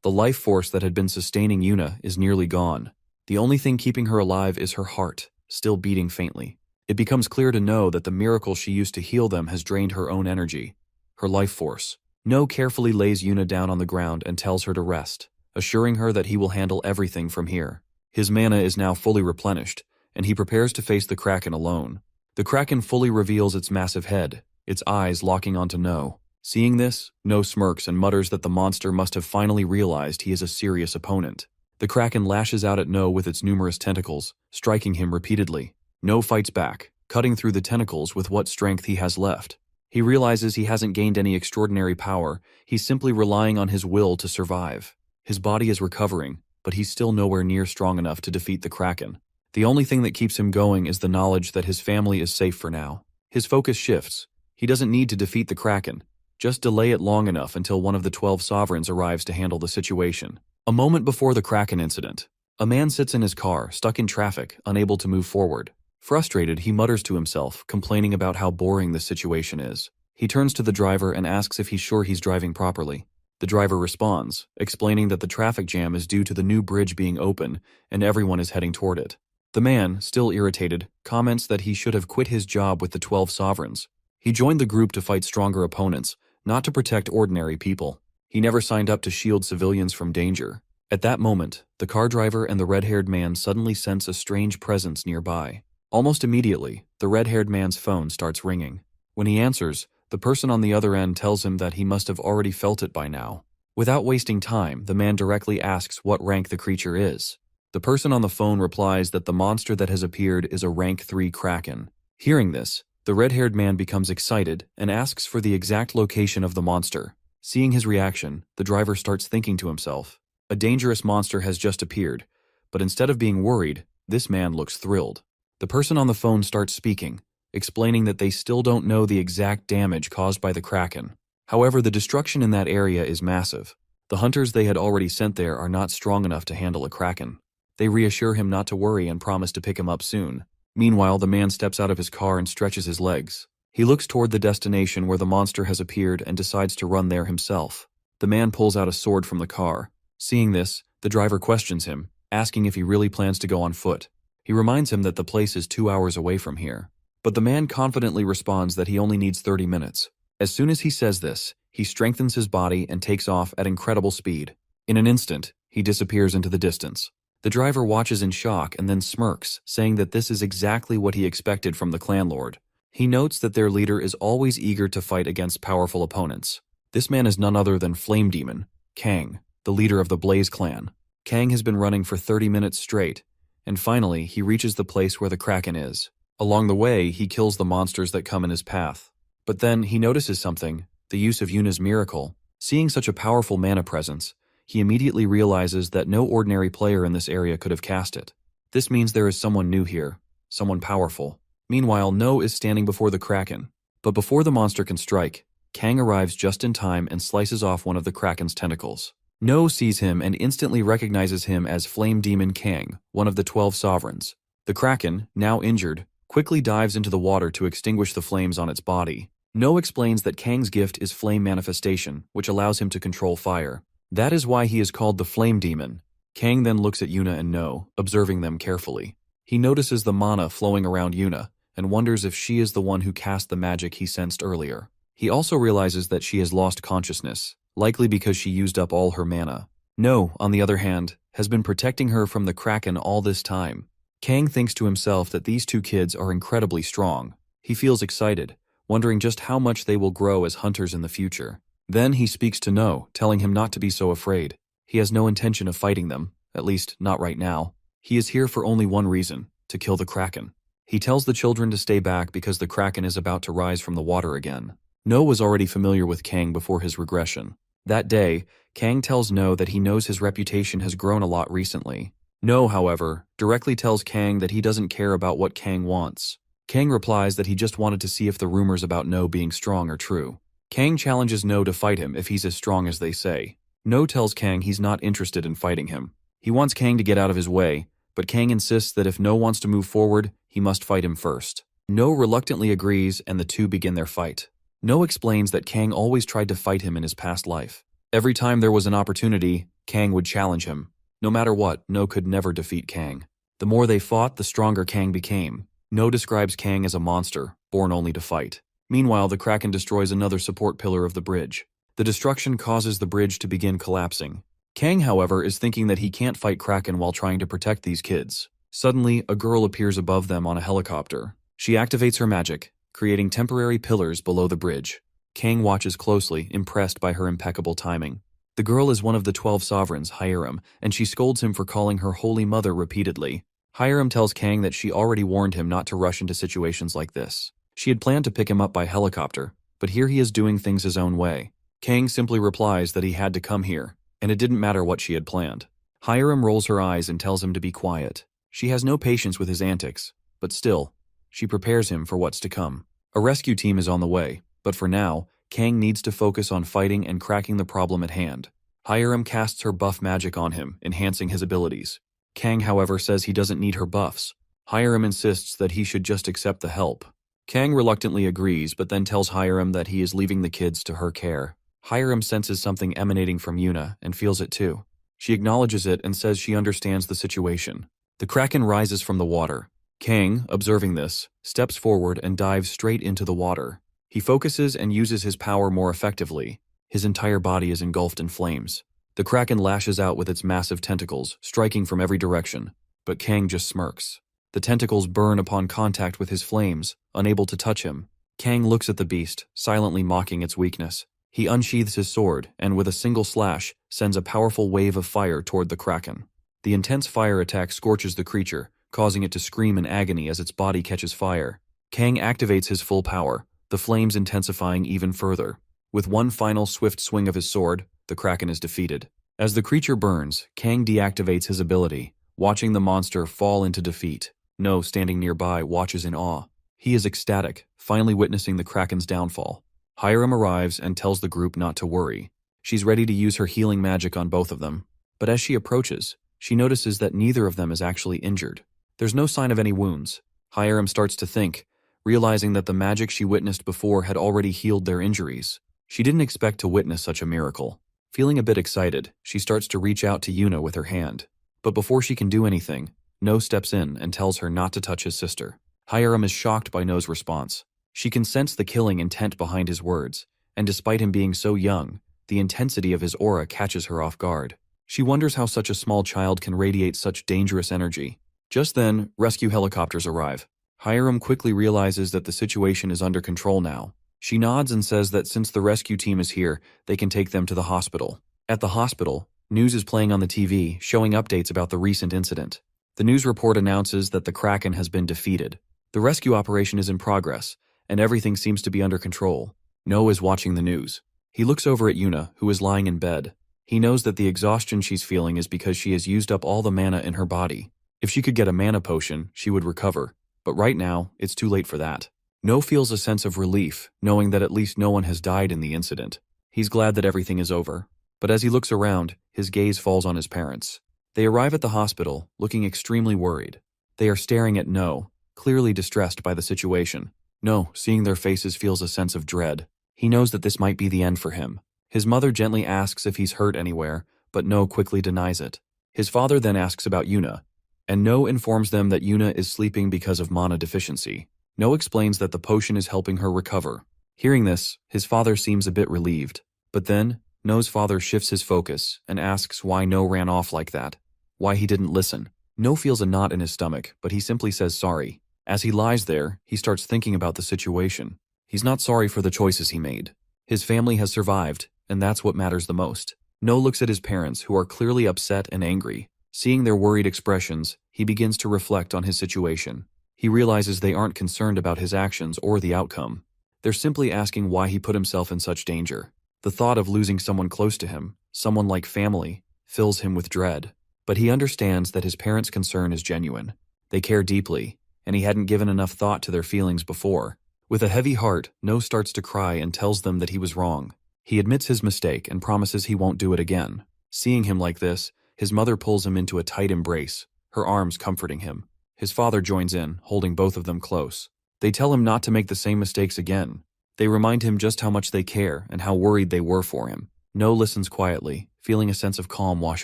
The life force that had been sustaining Yuna is nearly gone. The only thing keeping her alive is her heart, still beating faintly. It becomes clear to No that the miracle she used to heal them has drained her own energy, her life force. No carefully lays Yuna down on the ground and tells her to rest, assuring her that he will handle everything from here. His mana is now fully replenished, and he prepares to face the Kraken alone. The Kraken fully reveals its massive head, its eyes locking onto No. Seeing this, No smirks and mutters that the monster must have finally realized he is a serious opponent. The Kraken lashes out at No with its numerous tentacles, striking him repeatedly. No fights back, cutting through the tentacles with what strength he has left. He realizes he hasn't gained any extraordinary power, he's simply relying on his will to survive. His body is recovering, but he's still nowhere near strong enough to defeat the Kraken. The only thing that keeps him going is the knowledge that his family is safe for now. His focus shifts. He doesn't need to defeat the Kraken. Just delay it long enough until one of the 12 sovereigns arrives to handle the situation. A moment before the Kraken incident, a man sits in his car, stuck in traffic, unable to move forward. Frustrated, he mutters to himself, complaining about how boring this situation is. He turns to the driver and asks if he's sure he's driving properly. The driver responds, explaining that the traffic jam is due to the new bridge being open and everyone is heading toward it. The man, still irritated, comments that he should have quit his job with the 12 sovereigns. He joined the group to fight stronger opponents, not to protect ordinary people. He never signed up to shield civilians from danger. At that moment, the car driver and the red-haired man suddenly sense a strange presence nearby. Almost immediately, the red-haired man's phone starts ringing. When he answers, the person on the other end tells him that he must have already felt it by now. Without wasting time, the man directly asks what rank the creature is. The person on the phone replies that the monster that has appeared is a rank 3 Kraken. Hearing this, the red-haired man becomes excited and asks for the exact location of the monster. Seeing his reaction, the driver starts thinking to himself, a dangerous monster has just appeared, but instead of being worried, this man looks thrilled. The person on the phone starts speaking, explaining that they still don't know the exact damage caused by the Kraken. However, the destruction in that area is massive. The hunters they had already sent there are not strong enough to handle a Kraken. They reassure him not to worry and promise to pick him up soon. Meanwhile, the man steps out of his car and stretches his legs. He looks toward the destination where the monster has appeared and decides to run there himself. The man pulls out a sword from the car. Seeing this, the driver questions him, asking if he really plans to go on foot. He reminds him that the place is 2 hours away from here. But the man confidently responds that he only needs 30 minutes. As soon as he says this, he strengthens his body and takes off at incredible speed. In an instant, he disappears into the distance. The driver watches in shock and then smirks, saying that this is exactly what he expected from the clan lord. He notes that their leader is always eager to fight against powerful opponents. This man is none other than Flame Demon, Kang, the leader of the Blaze clan. Kang has been running for 30 minutes straight, and finally he reaches the place where the Kraken is. Along the way, he kills the monsters that come in his path. But then he notices something, the use of Yuna's miracle. Seeing such a powerful mana presence, he immediately realizes that no ordinary player in this area could have cast it. This means there is someone new here, someone powerful. Meanwhile, No is standing before the Kraken. But before the monster can strike, Kang arrives just in time and slices off one of the Kraken's tentacles. No sees him and instantly recognizes him as Flame Demon Kang, one of the 12 sovereigns. The Kraken, now injured, quickly dives into the water to extinguish the flames on its body. No explains that Kang's gift is flame manifestation, which allows him to control fire. That is why he is called the Flame Demon. Kang then looks at Yuna and No, observing them carefully. He notices the mana flowing around Yuna, and wonders if she is the one who cast the magic he sensed earlier. He also realizes that she has lost consciousness, likely because she used up all her mana. No, on the other hand, has been protecting her from the Kraken all this time. Kang thinks to himself that these two kids are incredibly strong. He feels excited, wondering just how much they will grow as hunters in the future. Then he speaks to No, telling him not to be so afraid. He has no intention of fighting them, at least not right now. He is here for only one reason, to kill the Kraken. He tells the children to stay back because the Kraken is about to rise from the water again. No was already familiar with Kang before his regression. That day, Kang tells No that he knows his reputation has grown a lot recently. No, however, directly tells Kang that he doesn't care about what Kang wants. Kang replies that he just wanted to see if the rumors about No being strong are true. Kang challenges No to fight him if he's as strong as they say. No tells Kang he's not interested in fighting him. He wants Kang to get out of his way, but Kang insists that if No wants to move forward, he must fight him first. No reluctantly agrees and the two begin their fight. No explains that Kang always tried to fight him in his past life. Every time there was an opportunity, Kang would challenge him. No matter what, No could never defeat Kang. The more they fought, the stronger Kang became. No describes Kang as a monster, born only to fight. Meanwhile, the Kraken destroys another support pillar of the bridge. The destruction causes the bridge to begin collapsing. Kang, however, is thinking that he can't fight Kraken while trying to protect these kids. Suddenly, a girl appears above them on a helicopter. She activates her magic, creating temporary pillars below the bridge. Kang watches closely, impressed by her impeccable timing. The girl is one of the 12 sovereigns, Hiram, and she scolds him for calling her Holy Mother repeatedly. Hiram tells Kang that she already warned him not to rush into situations like this. She had planned to pick him up by helicopter, but here he is doing things his own way. Kang simply replies that he had to come here, and it didn't matter what she had planned. Hiram rolls her eyes and tells him to be quiet. She has no patience with his antics, but still, she prepares him for what's to come. A rescue team is on the way, but for now, Kang needs to focus on fighting and cracking the problem at hand. Hiram casts her buff magic on him, enhancing his abilities. Kang, however, says he doesn't need her buffs. Hiram insists that he should just accept the help. Kang reluctantly agrees, but then tells Hiram that he is leaving the kids to her care. Hiram senses something emanating from Yuna and feels it too. She acknowledges it and says she understands the situation. The Kraken rises from the water. Kang, observing this, steps forward and dives straight into the water. He focuses and uses his power more effectively. His entire body is engulfed in flames. The Kraken lashes out with its massive tentacles, striking from every direction, but Kang just smirks. The tentacles burn upon contact with his flames, unable to touch him. Kang looks at the beast, silently mocking its weakness. He unsheathes his sword, and with a single slash, sends a powerful wave of fire toward the Kraken. The intense fire attack scorches the creature, causing it to scream in agony as its body catches fire. Kang activates his full power, the flames intensifying even further. With one final swift swing of his sword, the Kraken is defeated. As the creature burns, Kang deactivates his ability, watching the monster fall into defeat. No, standing nearby, watches in awe. He is ecstatic, finally witnessing the Kraken's downfall. Hiram arrives and tells the group not to worry. She's ready to use her healing magic on both of them. But as she approaches, she notices that neither of them is actually injured. There's no sign of any wounds. Hiram starts to think, realizing that the magic she witnessed before had already healed their injuries. She didn't expect to witness such a miracle. Feeling a bit excited, she starts to reach out to Yuna with her hand. But before she can do anything, No steps in and tells her not to touch his sister. Hiram is shocked by No's response. She can sense the killing intent behind his words, and despite him being so young, the intensity of his aura catches her off guard. She wonders how such a small child can radiate such dangerous energy. Just then, rescue helicopters arrive. Hiram quickly realizes that the situation is under control now. She nods and says that since the rescue team is here, they can take them to the hospital. At the hospital, news is playing on the TV, showing updates about the recent incident. The news report announces that the Kraken has been defeated. The rescue operation is in progress, and everything seems to be under control. No is watching the news. He looks over at Yuna, who is lying in bed. He knows that the exhaustion she's feeling is because she has used up all the mana in her body. If she could get a mana potion, she would recover. But right now, it's too late for that. No feels a sense of relief, knowing that at least no one has died in the incident. He's glad that everything is over. But as he looks around, his gaze falls on his parents. They arrive at the hospital, looking extremely worried. They are staring at No, clearly distressed by the situation. No, seeing their faces, feels a sense of dread. He knows that this might be the end for him. His mother gently asks if he's hurt anywhere, but No quickly denies it. His father then asks about Yuna, and No informs them that Yuna is sleeping because of mana deficiency. No explains that the potion is helping her recover. Hearing this, his father seems a bit relieved. But then, No's father shifts his focus and asks why No ran off like that. Why he didn't listen. No feels a knot in his stomach, but he simply says sorry. As he lies there, he starts thinking about the situation. He's not sorry for the choices he made. His family has survived, and that's what matters the most. No looks at his parents, who are clearly upset and angry. Seeing their worried expressions, he begins to reflect on his situation. He realizes they aren't concerned about his actions or the outcome. They're simply asking why he put himself in such danger. The thought of losing someone close to him, someone like family, fills him with dread. But he understands that his parents' concern is genuine. They care deeply, and he hadn't given enough thought to their feelings before. With a heavy heart, No starts to cry and tells them that he was wrong. He admits his mistake and promises he won't do it again. Seeing him like this, his mother pulls him into a tight embrace, her arms comforting him. His father joins in, holding both of them close. They tell him not to make the same mistakes again. They remind him just how much they care and how worried they were for him. No listens quietly, feeling a sense of calm wash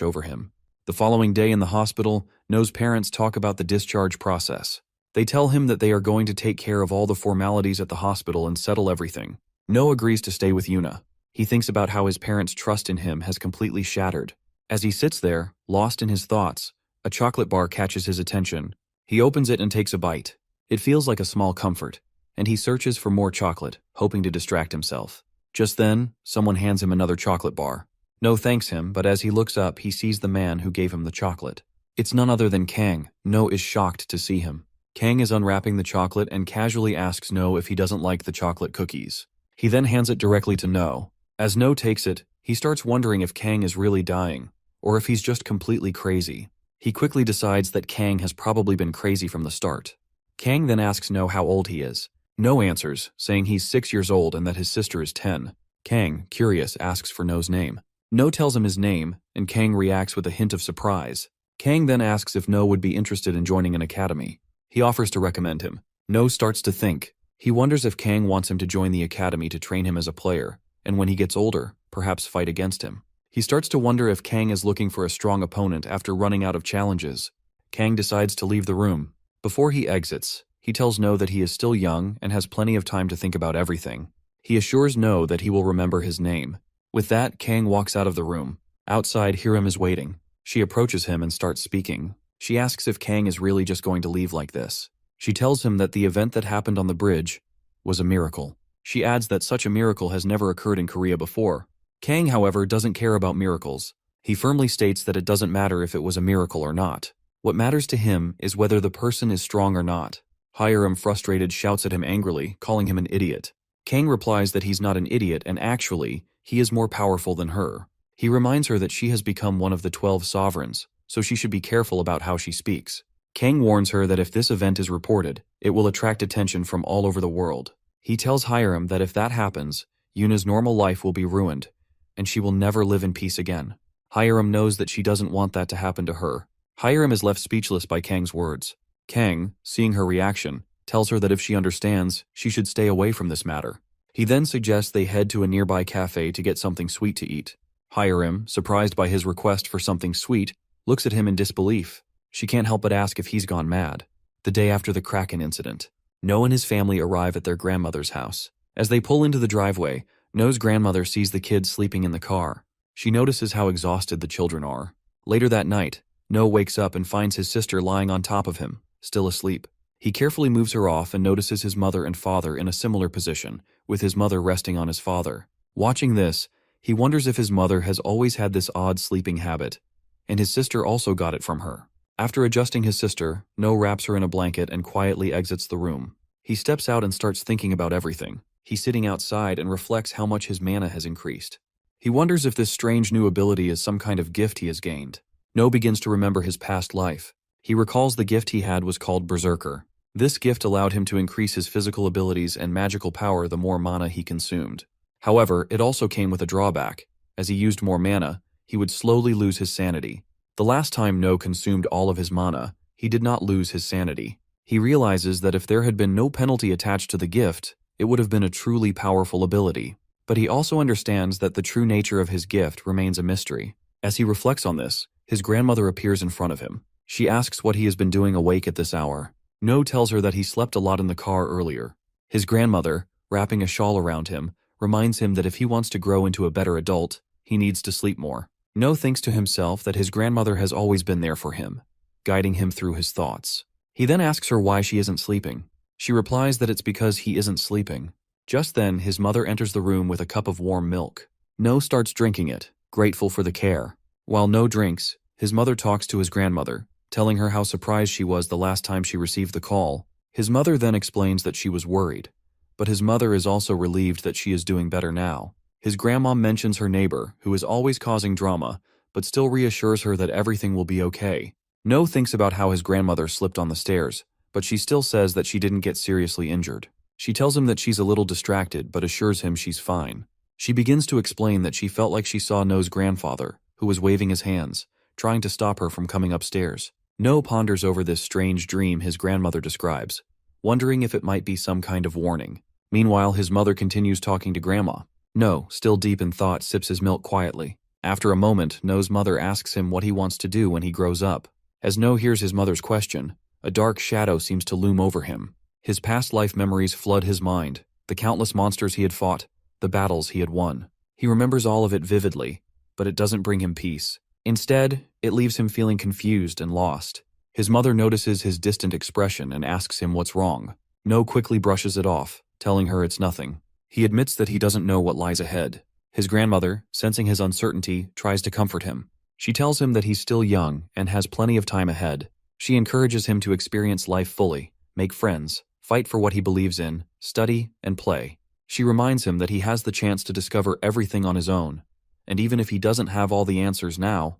over him. The following day in the hospital, No's parents talk about the discharge process. They tell him that they are going to take care of all the formalities at the hospital and settle everything. No agrees to stay with Yuna. He thinks about how his parents' trust in him has completely shattered. As he sits there, lost in his thoughts, a chocolate bar catches his attention. He opens it and takes a bite. It feels like a small comfort, and he searches for more chocolate, hoping to distract himself. Just then, someone hands him another chocolate bar. No thanks him, but as he looks up, he sees the man who gave him the chocolate. It's none other than Kang. No is shocked to see him. Kang is unwrapping the chocolate and casually asks No if he doesn't like the chocolate cookies. He then hands it directly to No. As No takes it, he starts wondering if Kang is really dying, or if he's just completely crazy. He quickly decides that Kang has probably been crazy from the start. Kang then asks No how old he is. No answers, saying he's 6 years old and that his sister is 10. Kang, curious, asks for No's name. No tells him his name, and Kang reacts with a hint of surprise. Kang then asks if No would be interested in joining an academy. He offers to recommend him. No starts to think. He wonders if Kang wants him to join the academy to train him as a player, and when he gets older, perhaps fight against him. He starts to wonder if Kang is looking for a strong opponent after running out of challenges. Kang decides to leave the room. Before he exits, he tells No that he is still young and has plenty of time to think about everything. He assures No that he will remember his name. With that, Kang walks out of the room. Outside, Hiram is waiting. She approaches him and starts speaking. She asks if Kang is really just going to leave like this. She tells him that the event that happened on the bridge was a miracle. She adds that such a miracle has never occurred in Korea before. Kang, however, doesn't care about miracles. He firmly states that it doesn't matter if it was a miracle or not. What matters to him is whether the person is strong or not. Hiram, frustrated, shouts at him angrily, calling him an idiot. Kang replies that he's not an idiot and actually, he is more powerful than her. He reminds her that she has become one of the 12 sovereigns, so she should be careful about how she speaks. Kang warns her that if this event is reported, it will attract attention from all over the world. He tells Hiram that if that happens, Yuna's normal life will be ruined, and she will never live in peace again. Hiram knows that she doesn't want that to happen to her. Hiram is left speechless by Kang's words. Kang, seeing her reaction, tells her that if she understands, she should stay away from this matter. He then suggests they head to a nearby cafe to get something sweet to eat. Hiram, surprised by his request for something sweet, looks at him in disbelief. She can't help but ask if he's gone mad. the day after the Kraken incident. No and his family arrive at their grandmother's house. As they pull into the driveway, No's grandmother sees the kids sleeping in the car. She notices how exhausted the children are. Later that night, No wakes up and finds his sister lying on top of him, still asleep. He carefully moves her off and notices his mother and father in a similar position, with his mother resting on his father. Watching this, he wonders if his mother has always had this odd sleeping habit, and his sister also got it from her. After adjusting his sister, No wraps her in a blanket and quietly exits the room. He steps out and starts thinking about everything. He's sitting outside and reflects how much his mana has increased. He wonders if this strange new ability is some kind of gift he has gained. No begins to remember his past life. He recalls the gift he had was called Berserker. This gift allowed him to increase his physical abilities and magical power the more mana he consumed. However, it also came with a drawback. As he used more mana, he would slowly lose his sanity. The last time No consumed all of his mana, he did not lose his sanity. He realizes that if there had been no penalty attached to the gift, it would have been a truly powerful ability. But he also understands that the true nature of his gift remains a mystery. As he reflects on this, his grandmother appears in front of him. She asks what he has been doing awake at this hour. No tells her that he slept a lot in the car earlier. His grandmother, wrapping a shawl around him, reminds him that if he wants to grow into a better adult, he needs to sleep more. No thinks to himself that his grandmother has always been there for him, guiding him through his thoughts. He then asks her why she isn't sleeping. She replies that it's because he isn't sleeping. Just then, his mother enters the room with a cup of warm milk. No starts drinking it, grateful for the care. While No drinks, his mother talks to his grandmother, telling her how surprised she was the last time she received the call. His mother then explains that she was worried, but his mother is also relieved that she is doing better now. His grandma mentions her neighbor, who is always causing drama, but still reassures her that everything will be okay. No thinks about how his grandmother slipped on the stairs, but she still says that she didn't get seriously injured. She tells him that she's a little distracted, but assures him she's fine. She begins to explain that she felt like she saw No's grandfather, who was waving his hands, trying to stop her from coming upstairs. No ponders over this strange dream his grandmother describes, wondering if it might be some kind of warning. Meanwhile, his mother continues talking to Grandma. No, still deep in thought, sips his milk quietly. After a moment, No's mother asks him what he wants to do when he grows up. As No hears his mother's question, a dark shadow seems to loom over him. His past life memories flood his mind, the countless monsters he had fought, the battles he had won. He remembers all of it vividly, but it doesn't bring him peace. Instead, it leaves him feeling confused and lost. His mother notices his distant expression and asks him what's wrong. No quickly brushes it off, telling her it's nothing. He admits that he doesn't know what lies ahead. His grandmother, sensing his uncertainty, tries to comfort him. She tells him that he's still young and has plenty of time ahead. She encourages him to experience life fully, make friends, fight for what he believes in, study, and play. She reminds him that he has the chance to discover everything on his own, and even if he doesn't have all the answers now,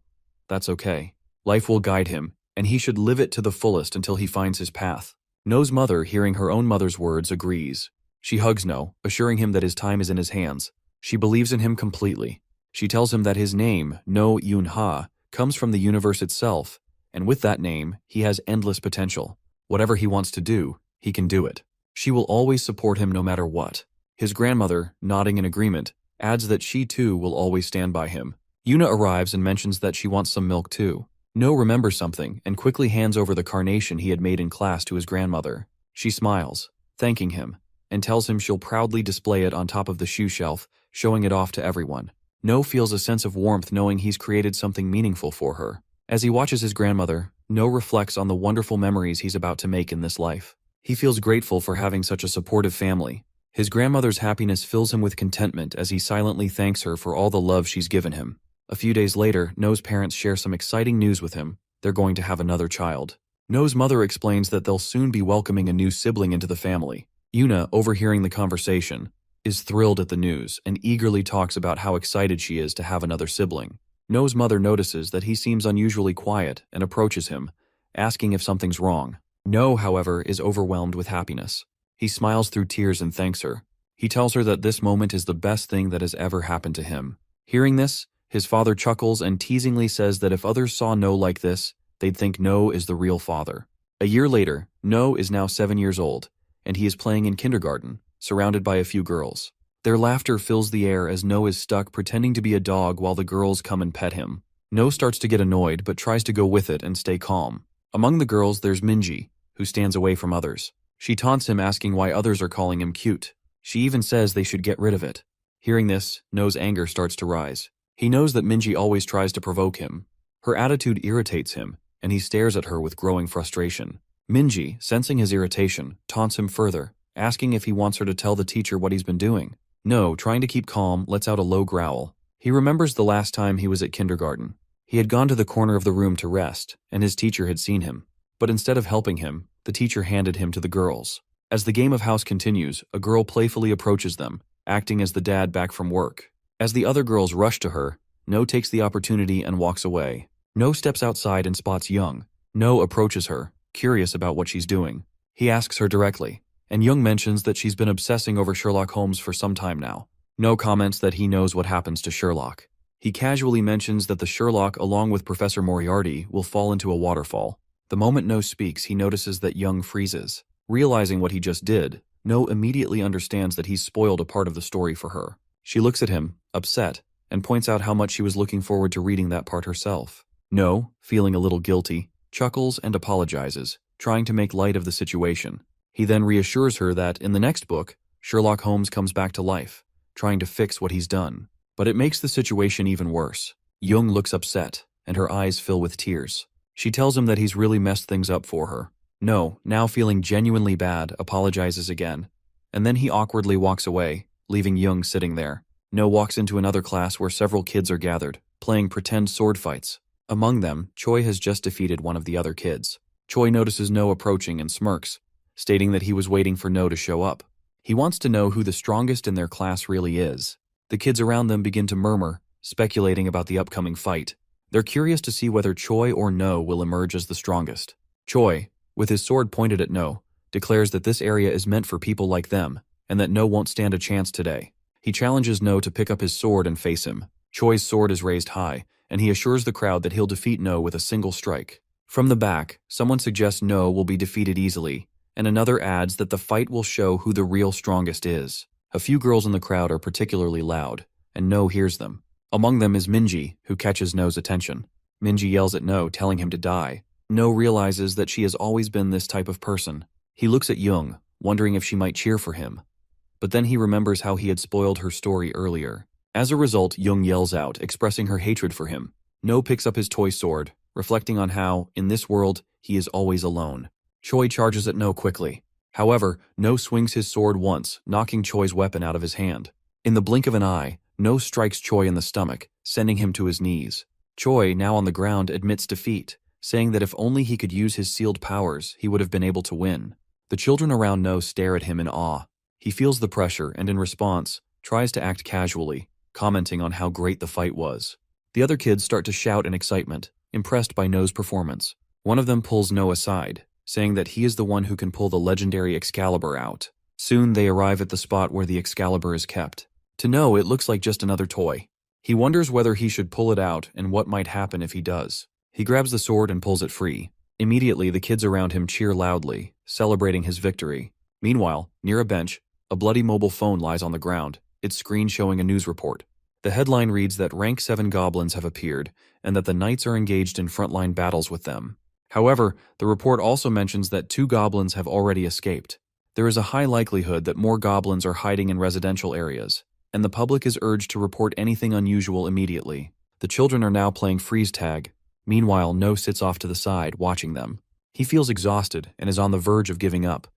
that's okay. Life will guide him, and he should live it to the fullest until he finds his path. No's mother, hearing her own mother's words, agrees. She hugs No, assuring him that his time is in his hands. She believes in him completely. She tells him that his name, No Yun-ha, comes from the universe itself, and with that name, he has endless potential. Whatever he wants to do, he can do it. She will always support him no matter what. His grandmother, nodding in agreement, adds that she too will always stand by him. Yuna arrives and mentions that she wants some milk too. No remembers something and quickly hands over the carnation he had made in class to his grandmother. She smiles, thanking him, and tells him she'll proudly display it on top of the shoe shelf, showing it off to everyone. No feels a sense of warmth knowing he's created something meaningful for her. As he watches his grandmother, No reflects on the wonderful memories he's about to make in this life. He feels grateful for having such a supportive family. His grandmother's happiness fills him with contentment as he silently thanks her for all the love she's given him. A few days later, No's parents share some exciting news with him. They're going to have another child. No's mother explains that they'll soon be welcoming a new sibling into the family. Yuna, overhearing the conversation, is thrilled at the news and eagerly talks about how excited she is to have another sibling. No's mother notices that he seems unusually quiet and approaches him, asking if something's wrong. No, however, is overwhelmed with happiness. He smiles through tears and thanks her. He tells her that this moment is the best thing that has ever happened to him. Hearing this, his father chuckles and teasingly says that if others saw No like this, they'd think No is the real father. A year later, No is now 7 years old, and he is playing in kindergarten, surrounded by a few girls. Their laughter fills the air as No is stuck pretending to be a dog while the girls come and pet him. No starts to get annoyed but tries to go with it and stay calm. Among the girls, there's Minji, who stands away from others. She taunts him, asking why others are calling him cute. She even says they should get rid of it. Hearing this, No's anger starts to rise. He knows that Minji always tries to provoke him. Her attitude irritates him, and he stares at her with growing frustration. Minji, sensing his irritation, taunts him further, asking if he wants her to tell the teacher what he's been doing. No, trying to keep calm, lets out a low growl. He remembers the last time he was at kindergarten. He had gone to the corner of the room to rest, and his teacher had seen him. But instead of helping him, the teacher handed him to the girls. As the game of house continues, a girl playfully approaches them, acting as the dad back from work. As the other girls rush to her, No takes the opportunity and walks away. No steps outside and spots Young. No approaches her, curious about what she's doing. He asks her directly, and Young mentions that she's been obsessing over Sherlock Holmes for some time now. No comments that he knows what happens to Sherlock. He casually mentions that the Sherlock, along with Professor Moriarty, will fall into a waterfall. The moment No speaks, he notices that Young freezes. Realizing what he just did, No immediately understands that he's spoiled a part of the story for her. She looks at him, upset, and points out how much she was looking forward to reading that part herself. No, feeling a little guilty, chuckles and apologizes, trying to make light of the situation. He then reassures her that, in the next book, Sherlock Holmes comes back to life, trying to fix what he's done. But it makes the situation even worse. Young looks upset, and her eyes fill with tears. She tells him that he's really messed things up for her. No, now feeling genuinely bad, apologizes again. And then he awkwardly walks away, leaving Young sitting there. No walks into another class where several kids are gathered, playing pretend sword fights. Among them, Choi has just defeated one of the other kids. Choi notices No approaching and smirks, stating that he was waiting for No to show up. He wants to know who the strongest in their class really is. The kids around them begin to murmur, speculating about the upcoming fight. They're curious to see whether Choi or No will emerge as the strongest. Choi, with his sword pointed at No, declares that this area is meant for people like them, and that No won't stand a chance today. He challenges No to pick up his sword and face him. Choi's sword is raised high, and he assures the crowd that he'll defeat No with a single strike. From the back, someone suggests No will be defeated easily, and another adds that the fight will show who the real strongest is. A few girls in the crowd are particularly loud, and No hears them. Among them is Minji, who catches No's attention. Minji yells at No, telling him to die. No realizes that she has always been this type of person. He looks at Young, wondering if she might cheer for him. But then he remembers how he had spoiled her story earlier. As a result, Young yells out, expressing her hatred for him. No picks up his toy sword, reflecting on how, in this world, he is always alone. Choi charges at No quickly. However, No swings his sword once, knocking Choi's weapon out of his hand. In the blink of an eye, No strikes Choi in the stomach, sending him to his knees. Choi, now on the ground, admits defeat, saying that if only he could use his sealed powers, he would have been able to win. The children around No stare at him in awe. He feels the pressure and, in response, tries to act casually, commenting on how great the fight was. The other kids start to shout in excitement, impressed by No's performance. One of them pulls No aside, saying that he is the one who can pull the legendary Excalibur out. Soon they arrive at the spot where the Excalibur is kept. To No, it looks like just another toy. He wonders whether he should pull it out and what might happen if he does. He grabs the sword and pulls it free. Immediately, the kids around him cheer loudly, celebrating his victory. Meanwhile, near a bench, a bloody mobile phone lies on the ground, its screen showing a news report. The headline reads that Rank 7 goblins have appeared, and that the knights are engaged in frontline battles with them. However, the report also mentions that 2 goblins have already escaped. There is a high likelihood that more goblins are hiding in residential areas, and the public is urged to report anything unusual immediately. The children are now playing freeze tag. Meanwhile, No sits off to the side, watching them. He feels exhausted and is on the verge of giving up,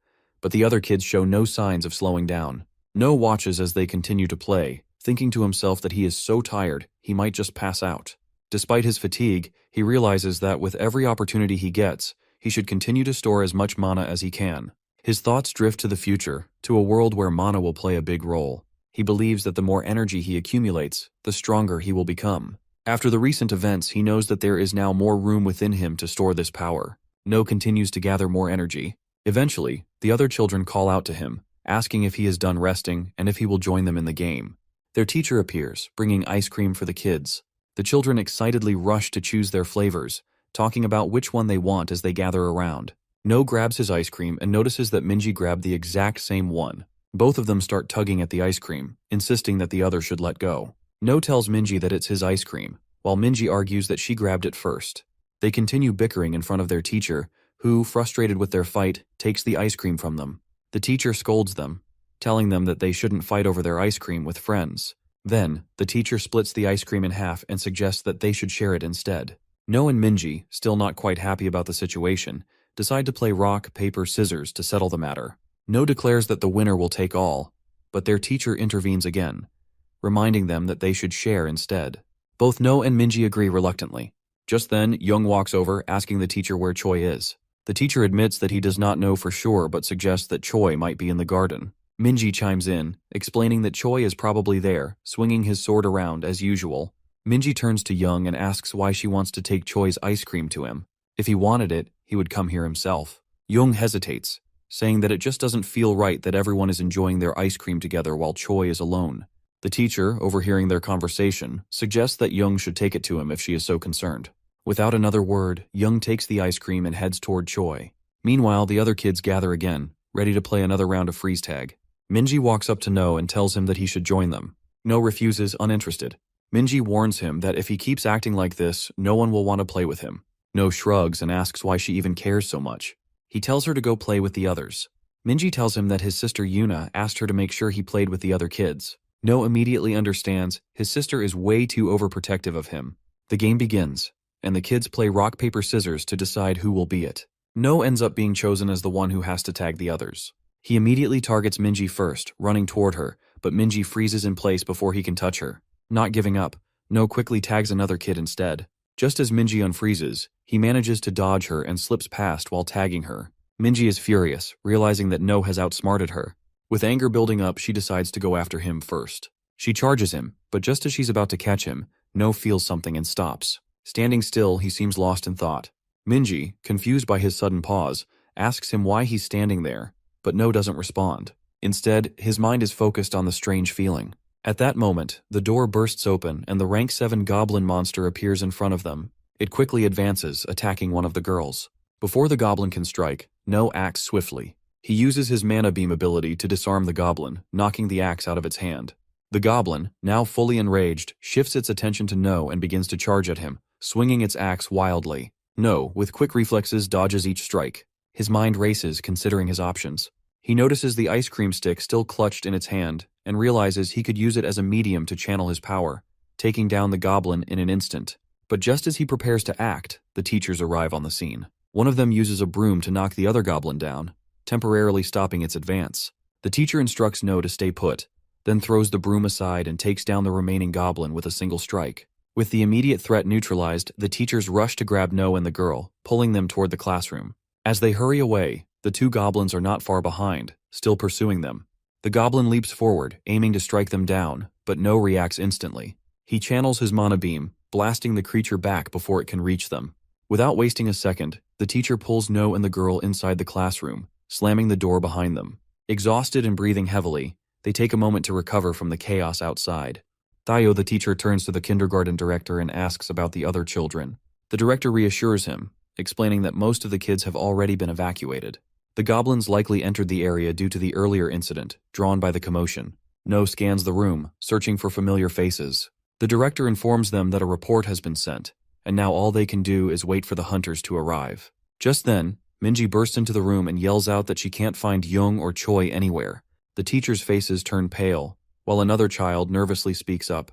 but the other kids show no signs of slowing down. No watches as they continue to play, thinking to himself that he is so tired he might just pass out. Despite his fatigue, he realizes that with every opportunity he gets, he should continue to store as much mana as he can. His thoughts drift to the future, to a world where mana will play a big role. He believes that the more energy he accumulates, the stronger he will become. After the recent events, he knows that there is now more room within him to store this power. No continues to gather more energy. Eventually, the other children call out to him, asking if he is done resting and if he will join them in the game. Their teacher appears, bringing ice cream for the kids. The children excitedly rush to choose their flavors, talking about which one they want as they gather around. No grabs his ice cream and notices that Minji grabbed the exact same one. Both of them start tugging at the ice cream, insisting that the other should let go. No tells Minji that it's his ice cream, while Minji argues that she grabbed it first. They continue bickering in front of their teacher, who, frustrated with their fight, takes the ice cream from them. The teacher scolds them, telling them that they shouldn't fight over their ice cream with friends. Then, the teacher splits the ice cream in half and suggests that they should share it instead. No and Minji, still not quite happy about the situation, decide to play rock, paper, scissors to settle the matter. No declares that the winner will take all, but their teacher intervenes again, reminding them that they should share instead. Both No and Minji agree reluctantly. Just then, Young walks over, asking the teacher where Choi is. The teacher admits that he does not know for sure but suggests that Choi might be in the garden. Minji chimes in, explaining that Choi is probably there, swinging his sword around as usual. Minji turns to Young and asks why she wants to take Choi's ice cream to him. If he wanted it, he would come here himself. Young hesitates, saying that it just doesn't feel right that everyone is enjoying their ice cream together while Choi is alone. The teacher, overhearing their conversation, suggests that Young should take it to him if she is so concerned. Without another word, Young takes the ice cream and heads toward Choi. Meanwhile, the other kids gather again, ready to play another round of freeze tag. Minji walks up to No and tells him that he should join them. No refuses, uninterested. Minji warns him that if he keeps acting like this, no one will want to play with him. No shrugs and asks why she even cares so much. He tells her to go play with the others. Minji tells him that his sister Yuna asked her to make sure he played with the other kids. No immediately understands his sister is way too overprotective of him. The game begins, and the kids play rock, paper, scissors to decide who will be it. No ends up being chosen as the one who has to tag the others. He immediately targets Minji first, running toward her, but Minji freezes in place before he can touch her. Not giving up, No quickly tags another kid instead. Just as Minji unfreezes, he manages to dodge her and slips past while tagging her. Minji is furious, realizing that No has outsmarted her. With anger building up, she decides to go after him first. She charges him, but just as she's about to catch him, No feels something and stops. Standing still, he seems lost in thought. Minji, confused by his sudden pause, asks him why he's standing there, but No doesn't respond. Instead, his mind is focused on the strange feeling. At that moment, the door bursts open and the rank 7 goblin monster appears in front of them. It quickly advances, attacking one of the girls. Before the goblin can strike, No acts swiftly. He uses his mana beam ability to disarm the goblin, knocking the axe out of its hand. The goblin, now fully enraged, shifts its attention to No and begins to charge at him, swinging its axe wildly. No, with quick reflexes, dodges each strike. His mind races, considering his options. He notices the ice cream stick still clutched in its hand and realizes he could use it as a medium to channel his power, taking down the goblin in an instant. But just as he prepares to act, the teachers arrive on the scene. One of them uses a broom to knock the other goblin down, temporarily stopping its advance. The teacher instructs No to stay put, then throws the broom aside and takes down the remaining goblin with a single strike. With the immediate threat neutralized, the teachers rush to grab No and the girl, pulling them toward the classroom. As they hurry away, the 2 goblins are not far behind, still pursuing them. The goblin leaps forward, aiming to strike them down, but No reacts instantly. He channels his mana beam, blasting the creature back before it can reach them. Without wasting a second, the teacher pulls No and the girl inside the classroom, slamming the door behind them. Exhausted and breathing heavily, they take a moment to recover from the chaos outside. Tayo, the teacher, turns to the kindergarten director and asks about the other children. The director reassures him, explaining that most of the kids have already been evacuated. The goblins likely entered the area due to the earlier incident, drawn by the commotion. No scans the room, searching for familiar faces. The director informs them that a report has been sent, and now all they can do is wait for the hunters to arrive. Just then, Minji bursts into the room and yells out that she can't find Young or Choi anywhere. The teachers' faces turn pale, while another child nervously speaks up,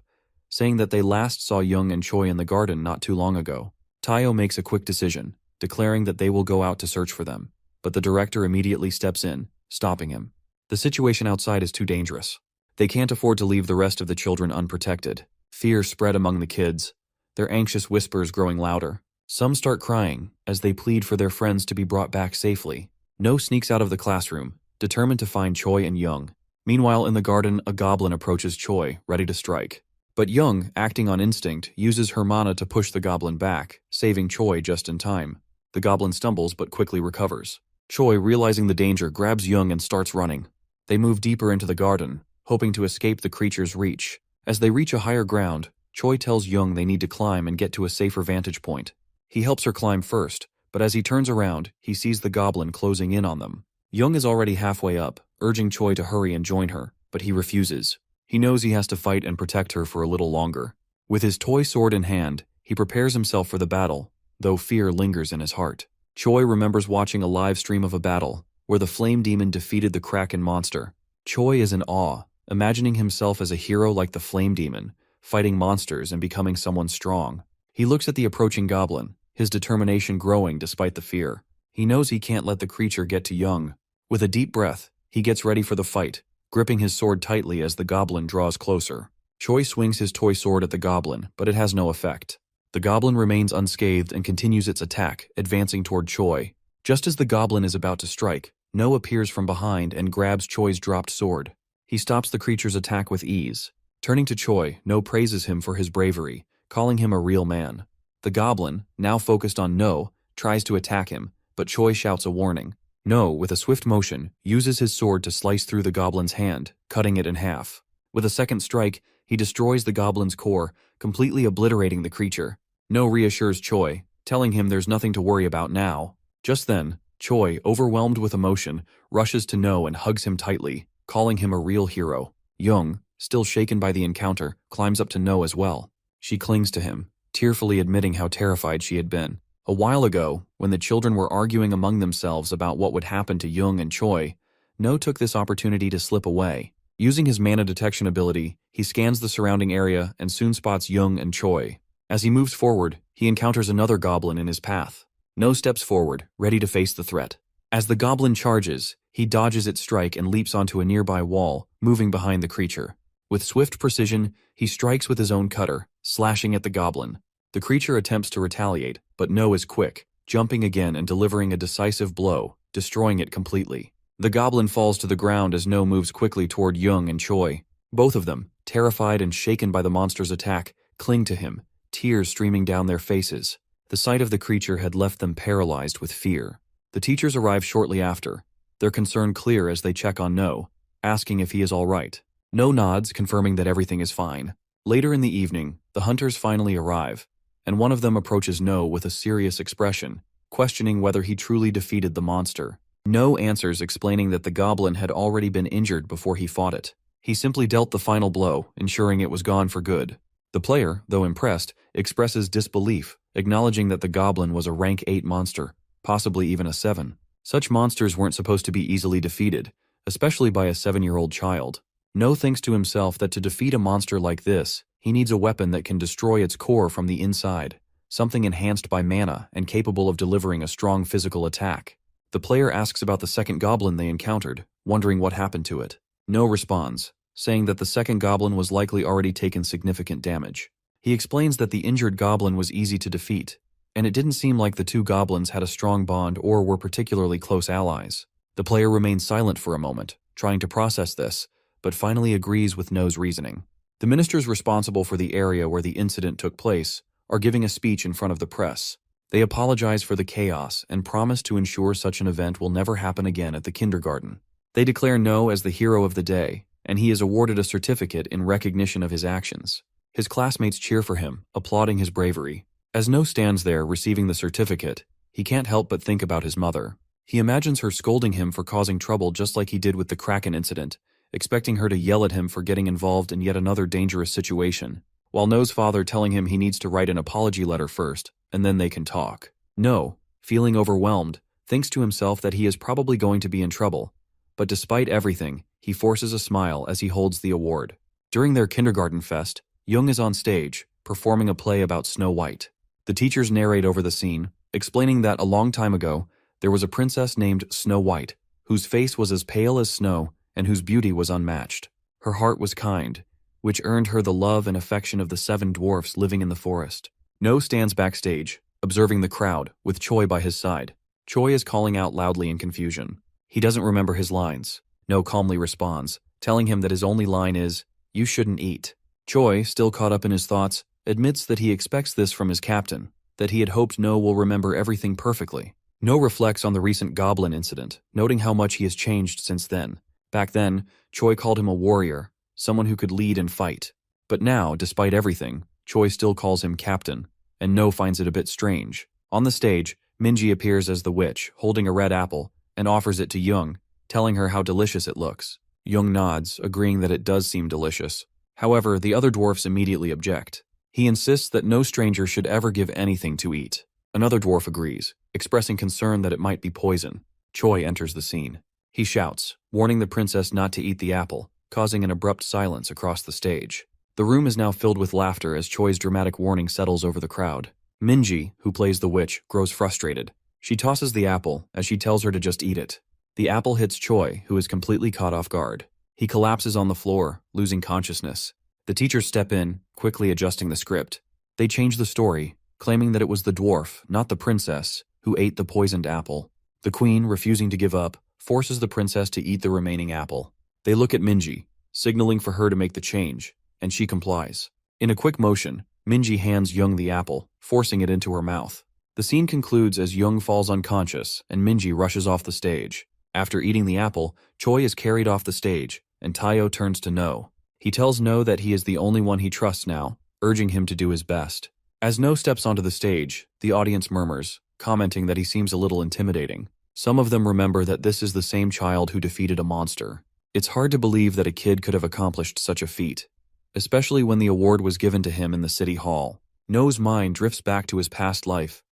saying that they last saw Young and Choi in the garden not too long ago. Tayo makes a quick decision, declaring that they will go out to search for them, but the director immediately steps in, stopping him. The situation outside is too dangerous. They can't afford to leave the rest of the children unprotected. Fear spread among the kids, their anxious whispers growing louder. Some start crying as they plead for their friends to be brought back safely. No sneaks out of the classroom, determined to find Choi and Young. Meanwhile, in the garden, a goblin approaches Choi, ready to strike. But Young, acting on instinct, uses her mana to push the goblin back, saving Choi just in time. The goblin stumbles but quickly recovers. Choi, realizing the danger, grabs Young and starts running. They move deeper into the garden, hoping to escape the creature's reach. As they reach a higher ground, Choi tells Young they need to climb and get to a safer vantage point. He helps her climb first, but as he turns around, he sees the goblin closing in on them. Young is already halfway up, urging Choi to hurry and join her, but he refuses. He knows he has to fight and protect her for a little longer. With his toy sword in hand, he prepares himself for the battle, though fear lingers in his heart. Choi remembers watching a live stream of a battle where the flame demon defeated the Kraken monster. Choi is in awe, imagining himself as a hero like the flame demon, fighting monsters and becoming someone strong. He looks at the approaching goblin, his determination growing despite the fear. He knows he can't let the creature get to Young. With a deep breath, he gets ready for the fight, gripping his sword tightly as the goblin draws closer. Choi swings his toy sword at the goblin, but it has no effect. The goblin remains unscathed and continues its attack, advancing toward Choi. Just as the goblin is about to strike, No appears from behind and grabs Choi's dropped sword. He stops the creature's attack with ease. Turning to Choi, No praises him for his bravery, calling him a real man. The goblin, now focused on No, tries to attack him, but Choi shouts a warning. No, with a swift motion, uses his sword to slice through the goblin's hand, cutting it in half. With a second strike, he destroys the goblin's core, completely obliterating the creature. No reassures Choi, telling him there's nothing to worry about now. Just then, Choi, overwhelmed with emotion, rushes to No and hugs him tightly, calling him a real hero. Young, still shaken by the encounter, climbs up to No as well. She clings to him, tearfully admitting how terrified she had been. A while ago, when the children were arguing among themselves about what would happen to Young and Choi, No took this opportunity to slip away. Using his mana detection ability, he scans the surrounding area and soon spots Young and Choi. As he moves forward, he encounters another goblin in his path. No steps forward, ready to face the threat. As the goblin charges, he dodges its strike and leaps onto a nearby wall, moving behind the creature. With swift precision, he strikes with his own cutter, slashing at the goblin. The creature attempts to retaliate, but No is quick, jumping again and delivering a decisive blow, destroying it completely. The goblin falls to the ground as No moves quickly toward Young and Choi. Both of them, terrified and shaken by the monster's attack, cling to him, tears streaming down their faces. The sight of the creature had left them paralyzed with fear. The teachers arrive shortly after, their concern clear as they check on No, asking if he is all right. No nods, confirming that everything is fine. Later in the evening, the hunters finally arrive, and one of them approaches No with a serious expression, questioning whether he truly defeated the monster. No answers, explaining that the goblin had already been injured before he fought it. He simply dealt the final blow, ensuring it was gone for good. The player, though impressed, expresses disbelief, acknowledging that the goblin was a rank 8 monster, possibly even a 7. Such monsters weren't supposed to be easily defeated, especially by a 7-year-old child. No thinks to himself that to defeat a monster like this, he needs a weapon that can destroy its core from the inside, something enhanced by mana and capable of delivering a strong physical attack. The player asks about the second goblin they encountered, wondering what happened to it. No responds, saying that the second goblin was likely already taken significant damage. He explains that the injured goblin was easy to defeat, and it didn't seem like the two goblins had a strong bond or were particularly close allies. The player remains silent for a moment, trying to process this, but finally agrees with No's reasoning. The ministers responsible for the area where the incident took place are giving a speech in front of the press. They apologize for the chaos and promise to ensure such an event will never happen again at the kindergarten. They declare No as the hero of the day, and he is awarded a certificate in recognition of his actions. His classmates cheer for him, applauding his bravery. As No stands there receiving the certificate, he can't help but think about his mother. He imagines her scolding him for causing trouble just like he did with the Kraken incident, expecting her to yell at him for getting involved in yet another dangerous situation, while No's father telling him he needs to write an apology letter first, and then they can talk. No, feeling overwhelmed, thinks to himself that he is probably going to be in trouble, but despite everything, he forces a smile as he holds the award. During their kindergarten fest, Young is on stage, performing a play about Snow White. The teachers narrate over the scene, explaining that a long time ago, there was a princess named Snow White, whose face was as pale as snow and whose beauty was unmatched. Her heart was kind, which earned her the love and affection of the 7 dwarfs living in the forest. No stands backstage, observing the crowd, with Choi by his side. Choi is calling out loudly in confusion. He doesn't remember his lines. No calmly responds, telling him that his only line is, "You shouldn't eat." Choi, still caught up in his thoughts, admits that he expects this from his captain, that he had hoped No will remember everything perfectly. No reflects on the recent goblin incident, noting how much he has changed since then. Back then, Choi called him a warrior, someone who could lead and fight. But now, despite everything, Choi still calls him captain, and No finds it a bit strange. On the stage, Minji appears as the witch, holding a red apple, and offers it to Young, telling her how delicious it looks. Young nods, agreeing that it does seem delicious. However, the other dwarfs immediately object. He insists that no stranger should ever give anything to eat. Another dwarf agrees, expressing concern that it might be poison. Choi enters the scene. He shouts, warning the princess not to eat the apple, causing an abrupt silence across the stage. The room is now filled with laughter as Choi's dramatic warning settles over the crowd. Minji, who plays the witch, grows frustrated. She tosses the apple as she tells her to just eat it. The apple hits Choi, who is completely caught off guard. He collapses on the floor, losing consciousness. The teachers step in, quickly adjusting the script. They change the story, claiming that it was the dwarf, not the princess, who ate the poisoned apple. The queen, refusing to give up, forces the princess to eat the remaining apple. They look at Minji, signaling for her to make the change, and she complies. In a quick motion, Minji hands Young the apple, forcing it into her mouth. The scene concludes as Young falls unconscious and Minji rushes off the stage. After eating the apple, Choi is carried off the stage, and Tayo turns to No. He tells No that he is the only one he trusts now, urging him to do his best. As No steps onto the stage, the audience murmurs, commenting that he seems a little intimidating. Some of them remember that this is the same child who defeated a monster. It's hard to believe that a kid could have accomplished such a feat, especially when the award was given to him in the city hall. No's mind drifts back to his past life,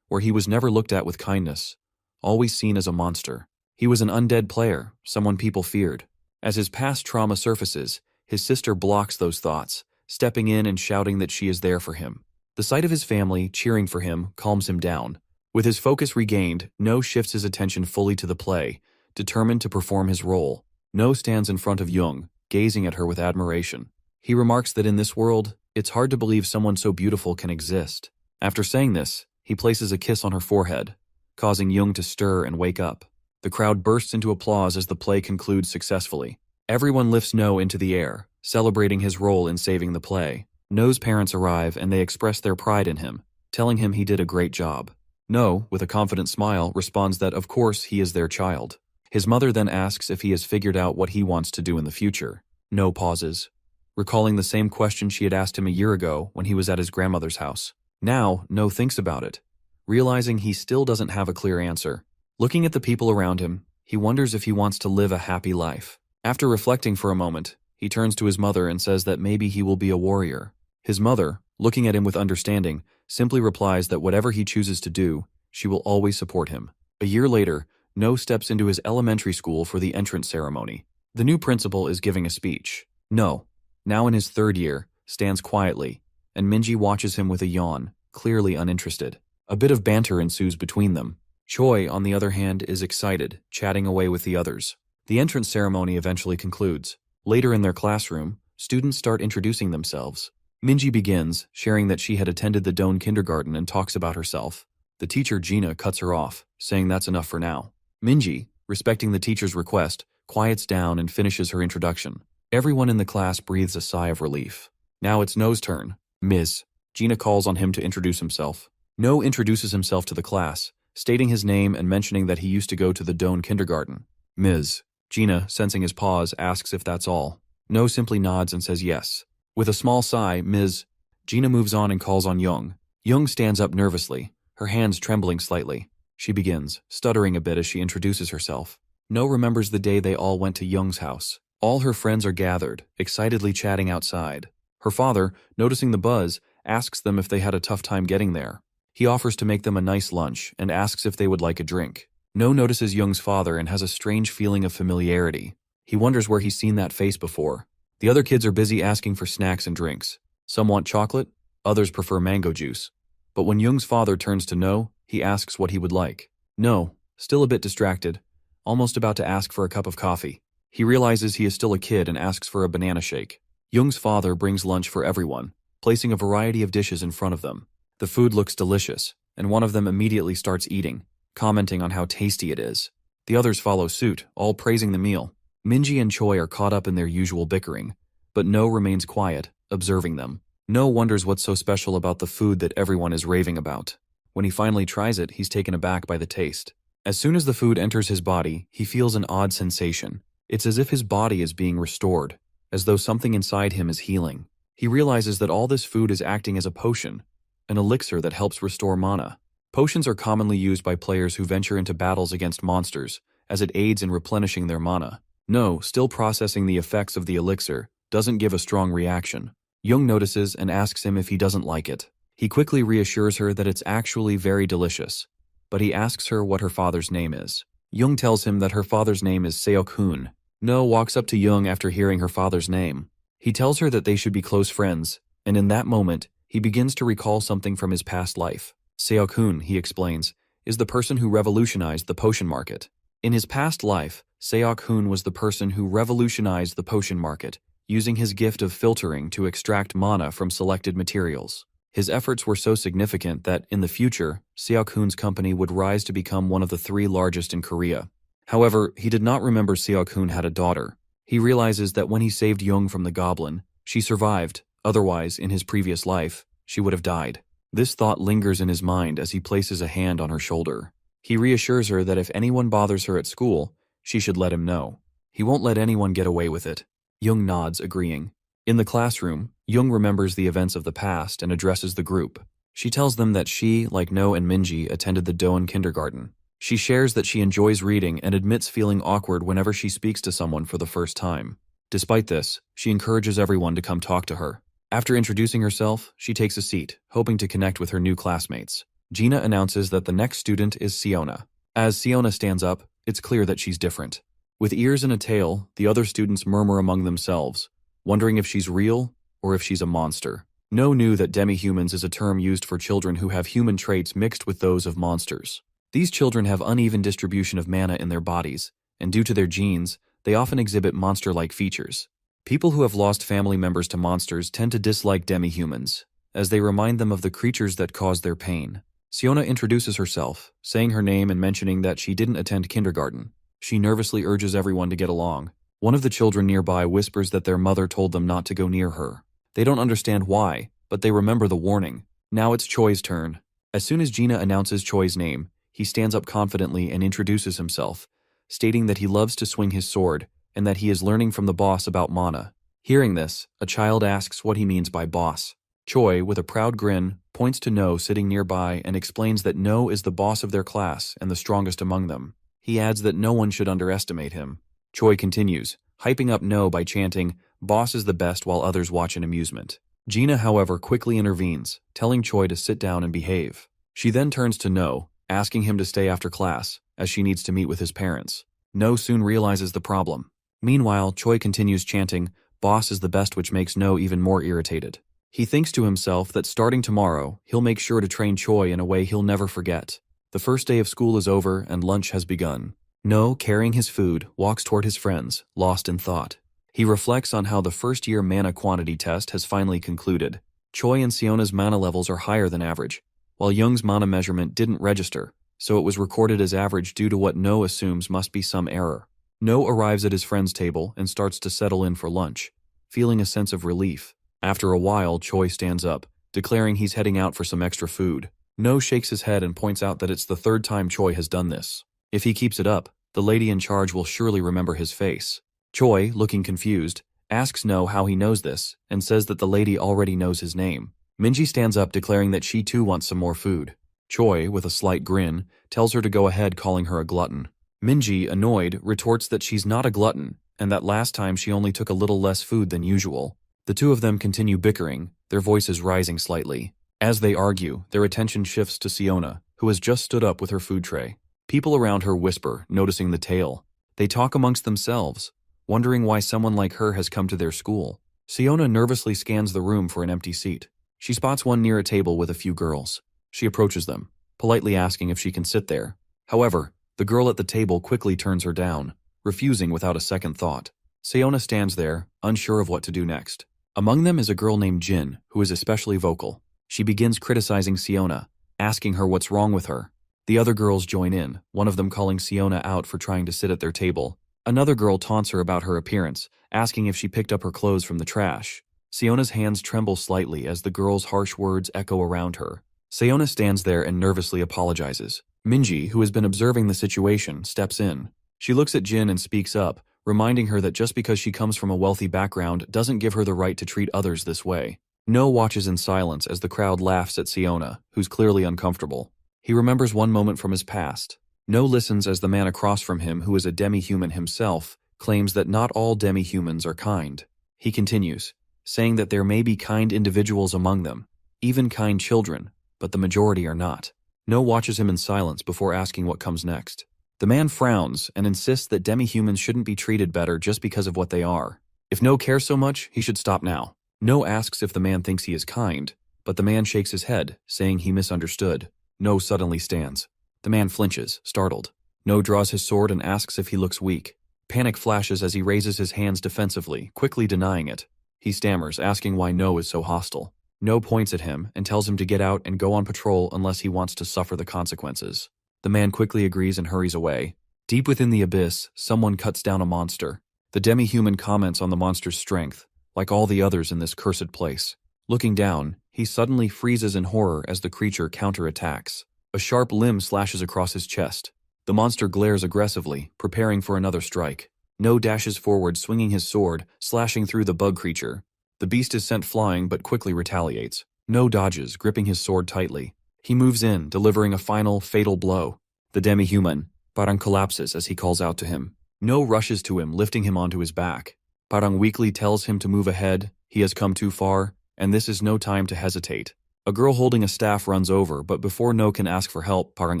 where he was never looked at with kindness, always seen as a monster. He was an undead player, someone people feared. As his past trauma surfaces, his sister blocks those thoughts, stepping in and shouting that she is there for him. The sight of his family cheering for him calms him down. With his focus regained, No shifts his attention fully to the play, determined to perform his role. No stands in front of Young, gazing at her with admiration. He remarks that in this world, it's hard to believe someone so beautiful can exist. After saying this, he places a kiss on her forehead, causing Young to stir and wake up. The crowd bursts into applause as the play concludes successfully. Everyone lifts No into the air, celebrating his role in saving the play. No's parents arrive and they express their pride in him, telling him he did a great job. No, with a confident smile, responds that of course he is their child. His mother then asks if he has figured out what he wants to do in the future. No pauses, recalling the same question she had asked him a year ago when he was at his grandmother's house. Now, No thinks about it, realizing he still doesn't have a clear answer. Looking at the people around him, he wonders if he wants to live a happy life. After reflecting for a moment, he turns to his mother and says that maybe he will be a warrior. His mother, looking at him with understanding, simply replies that whatever he chooses to do, she will always support him. A year later, No steps into his elementary school for the entrance ceremony. The new principal is giving a speech. No, now in his third year, stands quietly, and Minji watches him with a yawn, clearly uninterested. A bit of banter ensues between them. Choi, on the other hand, is excited, chatting away with the others. The entrance ceremony eventually concludes. Later in their classroom, students start introducing themselves. Minji begins, sharing that she had attended the Doan kindergarten and talks about herself. The teacher, Gina, cuts her off, saying that's enough for now. Minji, respecting the teacher's request, quiets down and finishes her introduction. Everyone in the class breathes a sigh of relief. Now it's No's turn. Ms. Gina calls on him to introduce himself. No introduces himself to the class, stating his name and mentioning that he used to go to the Doan kindergarten. Ms. Gina, sensing his pause, asks if that's all. No simply nods and says yes. With a small sigh, Ms. Gina moves on and calls on Young. Young stands up nervously, her hands trembling slightly. She begins, stuttering a bit as she introduces herself. No remembers the day they all went to Young's house. All her friends are gathered, excitedly chatting outside. Her father, noticing the buzz, asks them if they had a tough time getting there. He offers to make them a nice lunch and asks if they would like a drink. No notices Young's father and has a strange feeling of familiarity. He wonders where he's seen that face before. The other kids are busy asking for snacks and drinks. Some want chocolate, others prefer mango juice. But when Young's father turns to No, he asks what he would like. No, still a bit distracted, almost about to ask for a cup of coffee. He realizes he is still a kid and asks for a banana shake. Young's father brings lunch for everyone, placing a variety of dishes in front of them. The food looks delicious, and one of them immediately starts eating, commenting on how tasty it is. The others follow suit, all praising the meal. Minji and Choi are caught up in their usual bickering, but No remains quiet, observing them. No wonders what's so special about the food that everyone is raving about. When he finally tries it, he's taken aback by the taste. As soon as the food enters his body, he feels an odd sensation. It's as if his body is being restored, as though something inside him is healing. He realizes that all this food is acting as a potion, an elixir that helps restore mana. Potions are commonly used by players who venture into battles against monsters, as it aids in replenishing their mana. No, still processing the effects of the elixir, doesn't give a strong reaction. Young notices and asks him if he doesn't like it. He quickly reassures her that it's actually very delicious, but he asks her what her father's name is. Jung tells him that her father's name is Seok-hoon. No walks up to Jung after hearing her father's name. He tells her that they should be close friends, and in that moment, he begins to recall something from his past life. Seok-hoon, he explains, is the person who revolutionized the potion market. In his past life, Seok-hoon was the person who revolutionized the potion market, using his gift of filtering to extract mana from selected materials. His efforts were so significant that, in the future, Seok-hoon's company would rise to become one of the 3 largest in Korea. However, he did not remember Seok-hoon had a daughter. He realizes that when he saved Jung from the goblin, she survived. Otherwise, in his previous life, she would have died. This thought lingers in his mind as he places a hand on her shoulder. He reassures her that if anyone bothers her at school, she should let him know. He won't let anyone get away with it. Jung nods, agreeing. In the classroom, Jung remembers the events of the past and addresses the group. She tells them that she, like No and Minji, attended the Doan kindergarten. She shares that she enjoys reading and admits feeling awkward whenever she speaks to someone for the first time. Despite this, she encourages everyone to come talk to her. After introducing herself, she takes a seat, hoping to connect with her new classmates. Gina announces that the next student is Siona. As Siona stands up, it's clear that she's different. With ears and a tail, the other students murmur among themselves, wondering if she's real or if she's a monster. No knew that demi-humans is a term used for children who have human traits mixed with those of monsters. These children have uneven distribution of mana in their bodies, and due to their genes, they often exhibit monster-like features. People who have lost family members to monsters tend to dislike demi-humans, as they remind them of the creatures that cause their pain. Siona introduces herself, saying her name and mentioning that she didn't attend kindergarten. She nervously urges everyone to get along. One of the children nearby whispers that their mother told them not to go near her. They don't understand why, but they remember the warning. Now it's Choi's turn. As soon as Gina announces Choi's name, he stands up confidently and introduces himself, stating that he loves to swing his sword and that he is learning from the boss about mana. Hearing this, a child asks what he means by boss. Choi, with a proud grin, points to No sitting nearby and explains that No is the boss of their class and the strongest among them. He adds that no one should underestimate him. Choi continues, hyping up No by chanting, "Boss is the best," while others watch in amusement. Gina, however, quickly intervenes, telling Choi to sit down and behave. She then turns to No, asking him to stay after class, as she needs to meet with his parents. No soon realizes the problem. Meanwhile, Choi continues chanting, "Boss is the best," which makes No even more irritated. He thinks to himself that starting tomorrow, he'll make sure to train Choi in a way he'll never forget. The first day of school is over and lunch has begun. No, carrying his food, walks toward his friends, lost in thought. He reflects on how the first-year mana quantity test has finally concluded. Choi and Siona's mana levels are higher than average, while Jung's mana measurement didn't register, so it was recorded as average due to what No assumes must be some error. No arrives at his friend's table and starts to settle in for lunch, feeling a sense of relief. After a while, Choi stands up, declaring he's heading out for some extra food. No shakes his head and points out that it's the 3rd time Choi has done this. If he keeps it up, the lady in charge will surely remember his face. Choi, looking confused, asks No how he knows this, and says that the lady already knows his name. Minji stands up, declaring that she too wants some more food. Choi, with a slight grin, tells her to go ahead, calling her a glutton. Minji, annoyed, retorts that she's not a glutton, and that last time she only took a little less food than usual. The two of them continue bickering, their voices rising slightly. As they argue, their attention shifts to Siona, who has just stood up with her food tray. People around her whisper, noticing the tale. They talk amongst themselves, wondering why someone like her has come to their school. Siona nervously scans the room for an empty seat. She spots one near a table with a few girls. She approaches them, politely asking if she can sit there. However, the girl at the table quickly turns her down, refusing without a second thought. Siona stands there, unsure of what to do next. Among them is a girl named Jin, who is especially vocal. She begins criticizing Siona, asking her what's wrong with her. The other girls join in, one of them calling Siona out for trying to sit at their table. Another girl taunts her about her appearance, asking if she picked up her clothes from the trash. Siona's hands tremble slightly as the girl's harsh words echo around her. Siona stands there and nervously apologizes. Minji, who has been observing the situation, steps in. She looks at Jin and speaks up, reminding her that just because she comes from a wealthy background doesn't give her the right to treat others this way. No watches in silence as the crowd laughs at Siona, who's clearly uncomfortable. He remembers one moment from his past. No listens as the man across from him, who is a demi-human himself, claims that not all demi-humans are kind. He continues, saying that there may be kind individuals among them, even kind children, but the majority are not. No watches him in silence before asking what comes next. The man frowns and insists that demi-humans shouldn't be treated better just because of what they are. If No cares so much, he should stop now. No asks if the man thinks he is kind, but the man shakes his head, saying he misunderstood. No suddenly stands. The man flinches, startled. No draws his sword and asks if he looks weak. Panic flashes as he raises his hands defensively, quickly denying it. He stammers, asking why No is so hostile. No points at him and tells him to get out and go on patrol unless he wants to suffer the consequences. The man quickly agrees and hurries away. Deep within the abyss, someone cuts down a monster. The demi-human comments on the monster's strength, like all the others in this cursed place. Looking down, he suddenly freezes in horror as the creature counterattacks. A sharp limb slashes across his chest. The monster glares aggressively, preparing for another strike. No dashes forward, swinging his sword, slashing through the bug creature. The beast is sent flying but quickly retaliates. No dodges, gripping his sword tightly. He moves in, delivering a final, fatal blow. The demi-human, Parang, collapses as he calls out to him. No rushes to him, lifting him onto his back. Parang weakly tells him to move ahead. He has come too far, and this is no time to hesitate. A girl holding a staff runs over, but before No can ask for help, Parang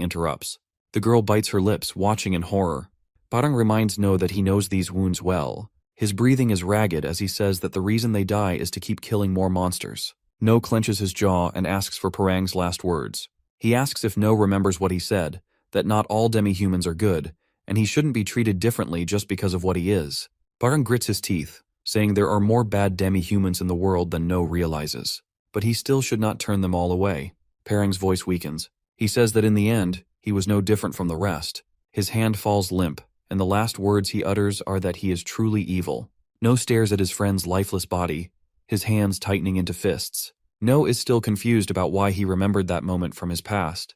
interrupts. The girl bites her lips, watching in horror. Parang reminds No that he knows these wounds well. His breathing is ragged as he says that the reason they die is to keep killing more monsters. No clenches his jaw and asks for Parang's last words. He asks if No remembers what he said, that not all demi-humans are good, and he shouldn't be treated differently just because of what he is. Parang grits his teeth, saying there are more bad demi-humans in the world than No realizes. But he still should not turn them all away. Parang's voice weakens. He says that in the end, he was no different from the rest. His hand falls limp, and the last words he utters are that he is truly evil. No stares at his friend's lifeless body, his hands tightening into fists. No is still confused about why he remembered that moment from his past,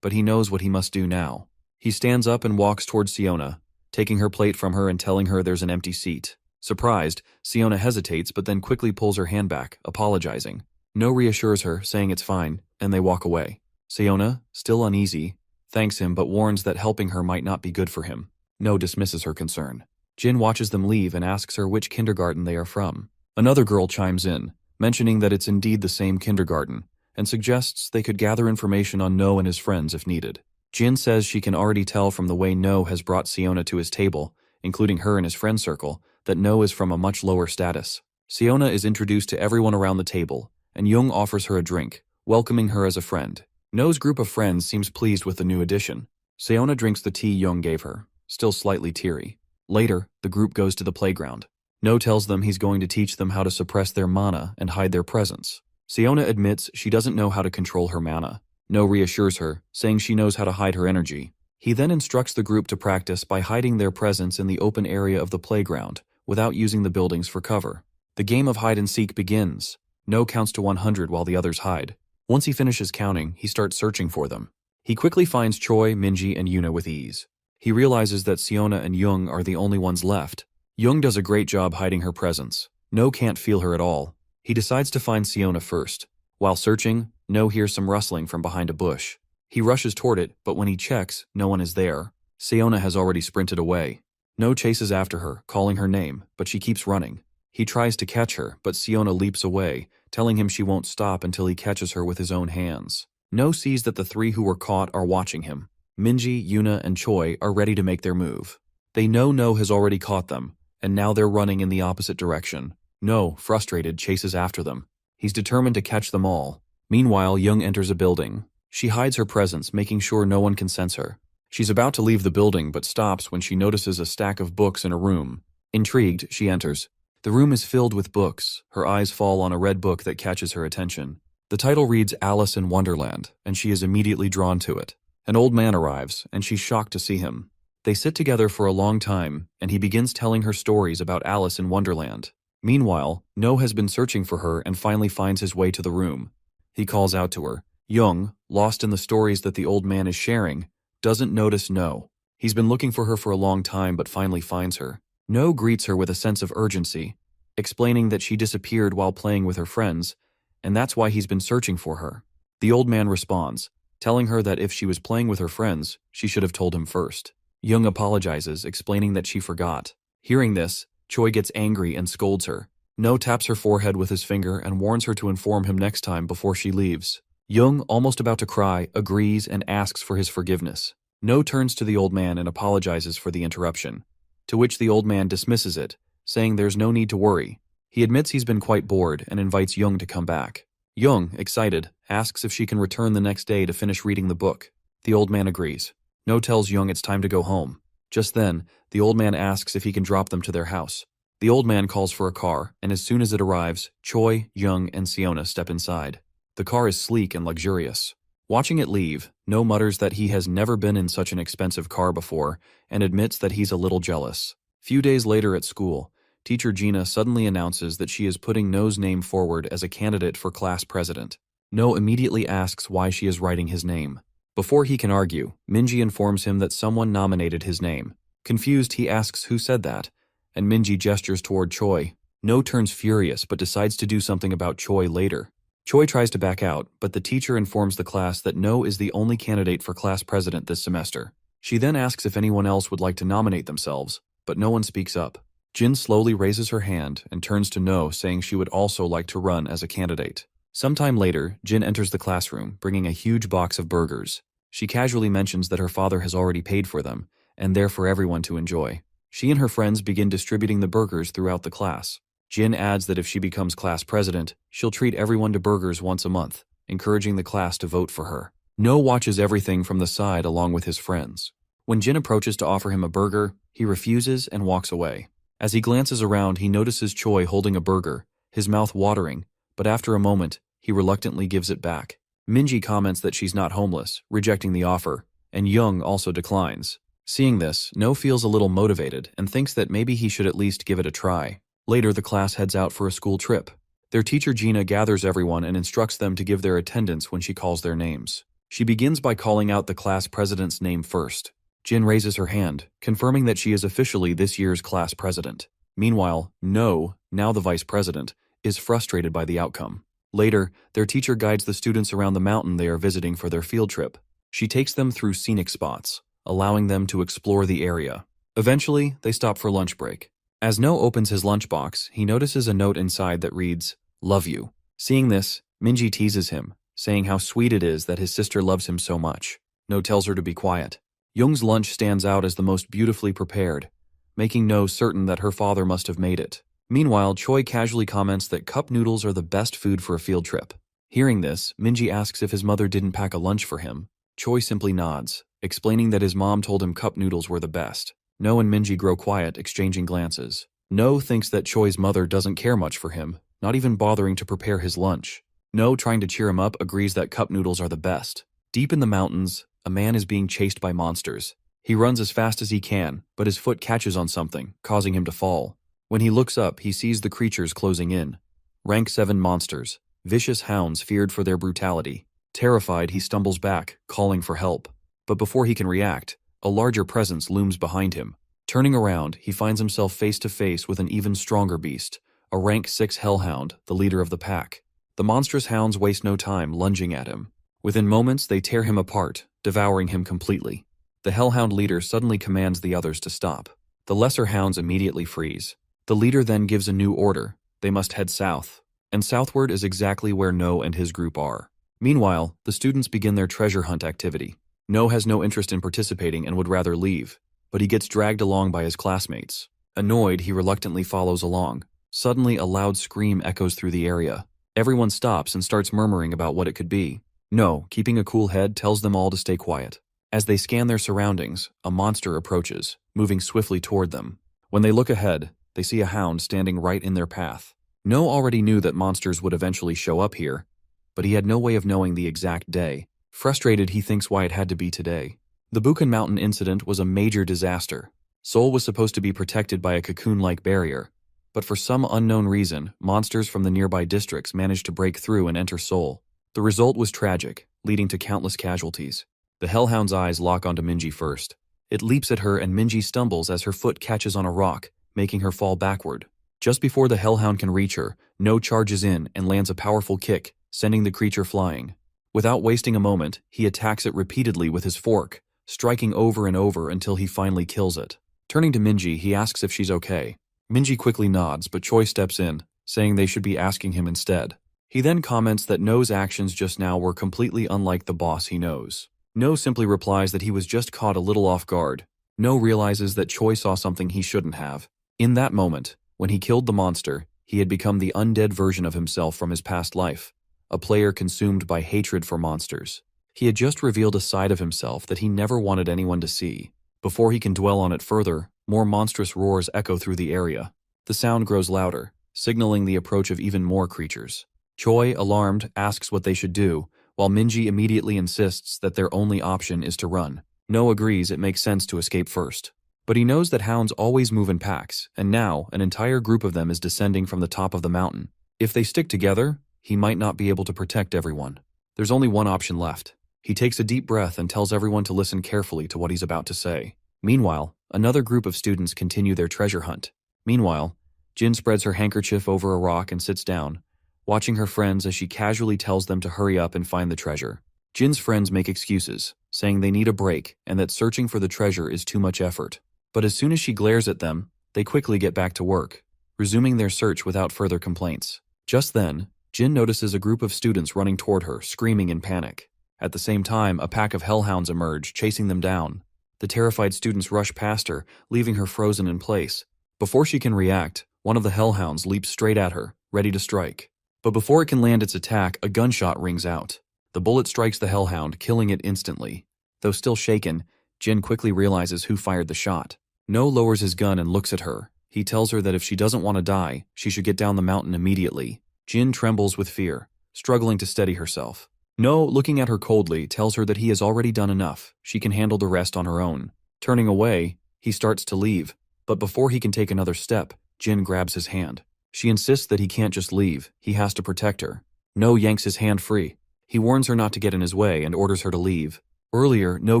but he knows what he must do now. He stands up and walks towards Siona, taking her plate from her and telling her there's an empty seat. Surprised, Siona hesitates but then quickly pulls her hand back, apologizing. No reassures her, saying it's fine, and they walk away. Siona, still uneasy, thanks him but warns that helping her might not be good for him. No dismisses her concern. Jin watches them leave and asks her which kindergarten they are from. Another girl chimes in, mentioning that it's indeed the same kindergarten, and suggests they could gather information on No and his friends if needed. Jin says she can already tell from the way No has brought Siona to his table, including her and his friend circle, that No is from a much lower status. Siona is introduced to everyone around the table, and Jung offers her a drink, welcoming her as a friend. No's group of friends seems pleased with the new addition. Siona drinks the tea Jung gave her, still slightly teary. Later, the group goes to the playground. No tells them he's going to teach them how to suppress their mana and hide their presence. Siona admits she doesn't know how to control her mana. No reassures her, saying she knows how to hide her energy. He then instructs the group to practice by hiding their presence in the open area of the playground, without using the buildings for cover. The game of hide-and-seek begins. No counts to 100 while the others hide. Once he finishes counting, he starts searching for them. He quickly finds Choi, Minji, and Yuna with ease. He realizes that Siona and Jung are the only ones left. Jung does a great job hiding her presence. No can't feel her at all. He decides to find Siona first. While searching, No hears some rustling from behind a bush. He rushes toward it, but when he checks, no one is there. Siona has already sprinted away. No chases after her, calling her name, but she keeps running. He tries to catch her, but Siona leaps away, telling him she won't stop until he catches her with his own hands. No sees that the three who were caught are watching him. Minji, Yuna, and Choi are ready to make their move. They know No has already caught them, and now they're running in the opposite direction. No, frustrated, chases after them. He's determined to catch them all. Meanwhile, Jung enters a building. She hides her presence, making sure no one can sense her. She's about to leave the building, but stops when she notices a stack of books in a room. Intrigued, she enters. The room is filled with books. Her eyes fall on a red book that catches her attention. The title reads Alice in Wonderland, and she is immediately drawn to it. An old man arrives, and she's shocked to see him. They sit together for a long time, and he begins telling her stories about Alice in Wonderland. Meanwhile, No has been searching for her and finally finds his way to the room. He calls out to her. Jung, lost in the stories that the old man is sharing, doesn't notice No. He's been looking for her for a long time but finally finds her. No greets her with a sense of urgency, explaining that she disappeared while playing with her friends, and that's why he's been searching for her. The old man responds, telling her that if she was playing with her friends, she should have told him first. Jung apologizes, explaining that she forgot. Hearing this, Choi gets angry and scolds her. No taps her forehead with his finger and warns her to inform him next time before she leaves. Jung, almost about to cry, agrees and asks for his forgiveness. No turns to the old man and apologizes for the interruption, to which the old man dismisses it, saying there's no need to worry. He admits he's been quite bored and invites Jung to come back. Jung, excited, asks if she can return the next day to finish reading the book. The old man agrees. No tells Jung it's time to go home. Just then, the old man asks if he can drop them to their house. The old man calls for a car, and as soon as it arrives, Choi, Jung, and Siona step inside. The car is sleek and luxurious. Watching it leave, No mutters that he has never been in such an expensive car before and admits that he's a little jealous. Few days later at school, teacher Gina suddenly announces that she is putting No's name forward as a candidate for class president. No immediately asks why she is writing his name. Before he can argue, Minji informs him that someone nominated his name. Confused, he asks who said that, and Minji gestures toward Choi. No turns furious but decides to do something about Choi later. Choi tries to back out, but the teacher informs the class that No is the only candidate for class president this semester. She then asks if anyone else would like to nominate themselves, but no one speaks up. Jin slowly raises her hand and turns to No, saying she would also like to run as a candidate. Sometime later, Jin enters the classroom, bringing a huge box of burgers. She casually mentions that her father has already paid for them, and they're for everyone to enjoy. She and her friends begin distributing the burgers throughout the class. Jin adds that if she becomes class president, she'll treat everyone to burgers once a month, encouraging the class to vote for her. No watches everything from the side along with his friends. When Jin approaches to offer him a burger, he refuses and walks away. As he glances around, he notices Choi holding a burger, his mouth watering, but after a moment, he reluctantly gives it back. Minji comments that she's not homeless, rejecting the offer, and Jung also declines. Seeing this, No feels a little motivated and thinks that maybe he should at least give it a try. Later, the class heads out for a school trip. Their teacher Gina gathers everyone and instructs them to give their attendance when she calls their names. She begins by calling out the class president's name first. Jin raises her hand, confirming that she is officially this year's class president. Meanwhile, No, now the vice president, is frustrated by the outcome. Later, their teacher guides the students around the mountain they are visiting for their field trip. She takes them through scenic spots, allowing them to explore the area. Eventually, they stop for lunch break. As No opens his lunchbox, he notices a note inside that reads, "Love you." Seeing this, Minji teases him, saying how sweet it is that his sister loves him so much. No tells her to be quiet. Jung's lunch stands out as the most beautifully prepared, making No certain that her father must have made it. Meanwhile, Choi casually comments that cup noodles are the best food for a field trip. Hearing this, Minji asks if his mother didn't pack a lunch for him. Choi simply nods, explaining that his mom told him cup noodles were the best. No and Minji grow quiet, exchanging glances. No thinks that Choi's mother doesn't care much for him, not even bothering to prepare his lunch. No, trying to cheer him up, agrees that cup noodles are the best. Deep in the mountains, a man is being chased by monsters. He runs as fast as he can, but his foot catches on something, causing him to fall. When he looks up, he sees the creatures closing in. Rank 7 monsters, vicious hounds feared for their brutality. Terrified, he stumbles back, calling for help. But before he can react, a larger presence looms behind him. Turning around, he finds himself face to face with an even stronger beast, a rank 6 hellhound, the leader of the pack. The monstrous hounds waste no time lunging at him. Within moments, they tear him apart, devouring him completely. The hellhound leader suddenly commands the others to stop. The lesser hounds immediately freeze. The leader then gives a new order. They must head south. And southward is exactly where No and his group are. Meanwhile, the students begin their treasure hunt activity. No has no interest in participating and would rather leave, but he gets dragged along by his classmates. Annoyed, he reluctantly follows along. Suddenly, a loud scream echoes through the area. Everyone stops and starts murmuring about what it could be. No, keeping a cool head, tells them all to stay quiet. As they scan their surroundings, a monster approaches, moving swiftly toward them. When they look ahead, they see a hound standing right in their path. No already knew that monsters would eventually show up here, but he had no way of knowing the exact day. Frustrated, he thinks why it had to be today. The Bukan Mountain incident was a major disaster. Seoul was supposed to be protected by a cocoon-like barrier, but for some unknown reason, monsters from the nearby districts managed to break through and enter Seoul. The result was tragic, leading to countless casualties. The hellhound's eyes lock onto Minji first. It leaps at her and Minji stumbles as her foot catches on a rock, making her fall backward. Just before the hellhound can reach her, No charges in and lands a powerful kick, sending the creature flying. Without wasting a moment, he attacks it repeatedly with his fork, striking over and over until he finally kills it. Turning to Minji, he asks if she's okay. Minji quickly nods, but Choi steps in, saying they should be asking him instead. He then comments that No's actions just now were completely unlike the boss he knows. No simply replies that he was just caught a little off guard. No realizes that Choi saw something he shouldn't have. In that moment, when he killed the monster, he had become the undead version of himself from his past life, a player consumed by hatred for monsters. He had just revealed a side of himself that he never wanted anyone to see. Before he can dwell on it further, more monstrous roars echo through the area. The sound grows louder, signaling the approach of even more creatures. Choi, alarmed, asks what they should do, while Minji immediately insists that their only option is to run. No agrees it makes sense to escape first. But he knows that hounds always move in packs, and now an entire group of them is descending from the top of the mountain. If they stick together, he might not be able to protect everyone. There's only one option left. He takes a deep breath and tells everyone to listen carefully to what he's about to say. Meanwhile, another group of students continue their treasure hunt. Meanwhile, Jin spreads her handkerchief over a rock and sits down, watching her friends as she casually tells them to hurry up and find the treasure. Jin's friends make excuses, saying they need a break and that searching for the treasure is too much effort. But as soon as she glares at them, they quickly get back to work, resuming their search without further complaints. Just then, Jin notices a group of students running toward her, screaming in panic. At the same time, a pack of hellhounds emerge, chasing them down. The terrified students rush past her, leaving her frozen in place. Before she can react, one of the hellhounds leaps straight at her, ready to strike. But before it can land its attack, a gunshot rings out. The bullet strikes the hellhound, killing it instantly. Though still shaken, Jin quickly realizes who fired the shot. No lowers his gun and looks at her. He tells her that if she doesn't want to die, she should get down the mountain immediately. Jin trembles with fear, struggling to steady herself. No, looking at her coldly, tells her that he has already done enough. She can handle the rest on her own. Turning away, he starts to leave. But before he can take another step, Jin grabs his hand. She insists that he can't just leave. He has to protect her. No yanks his hand free. He warns her not to get in his way and orders her to leave. Earlier, No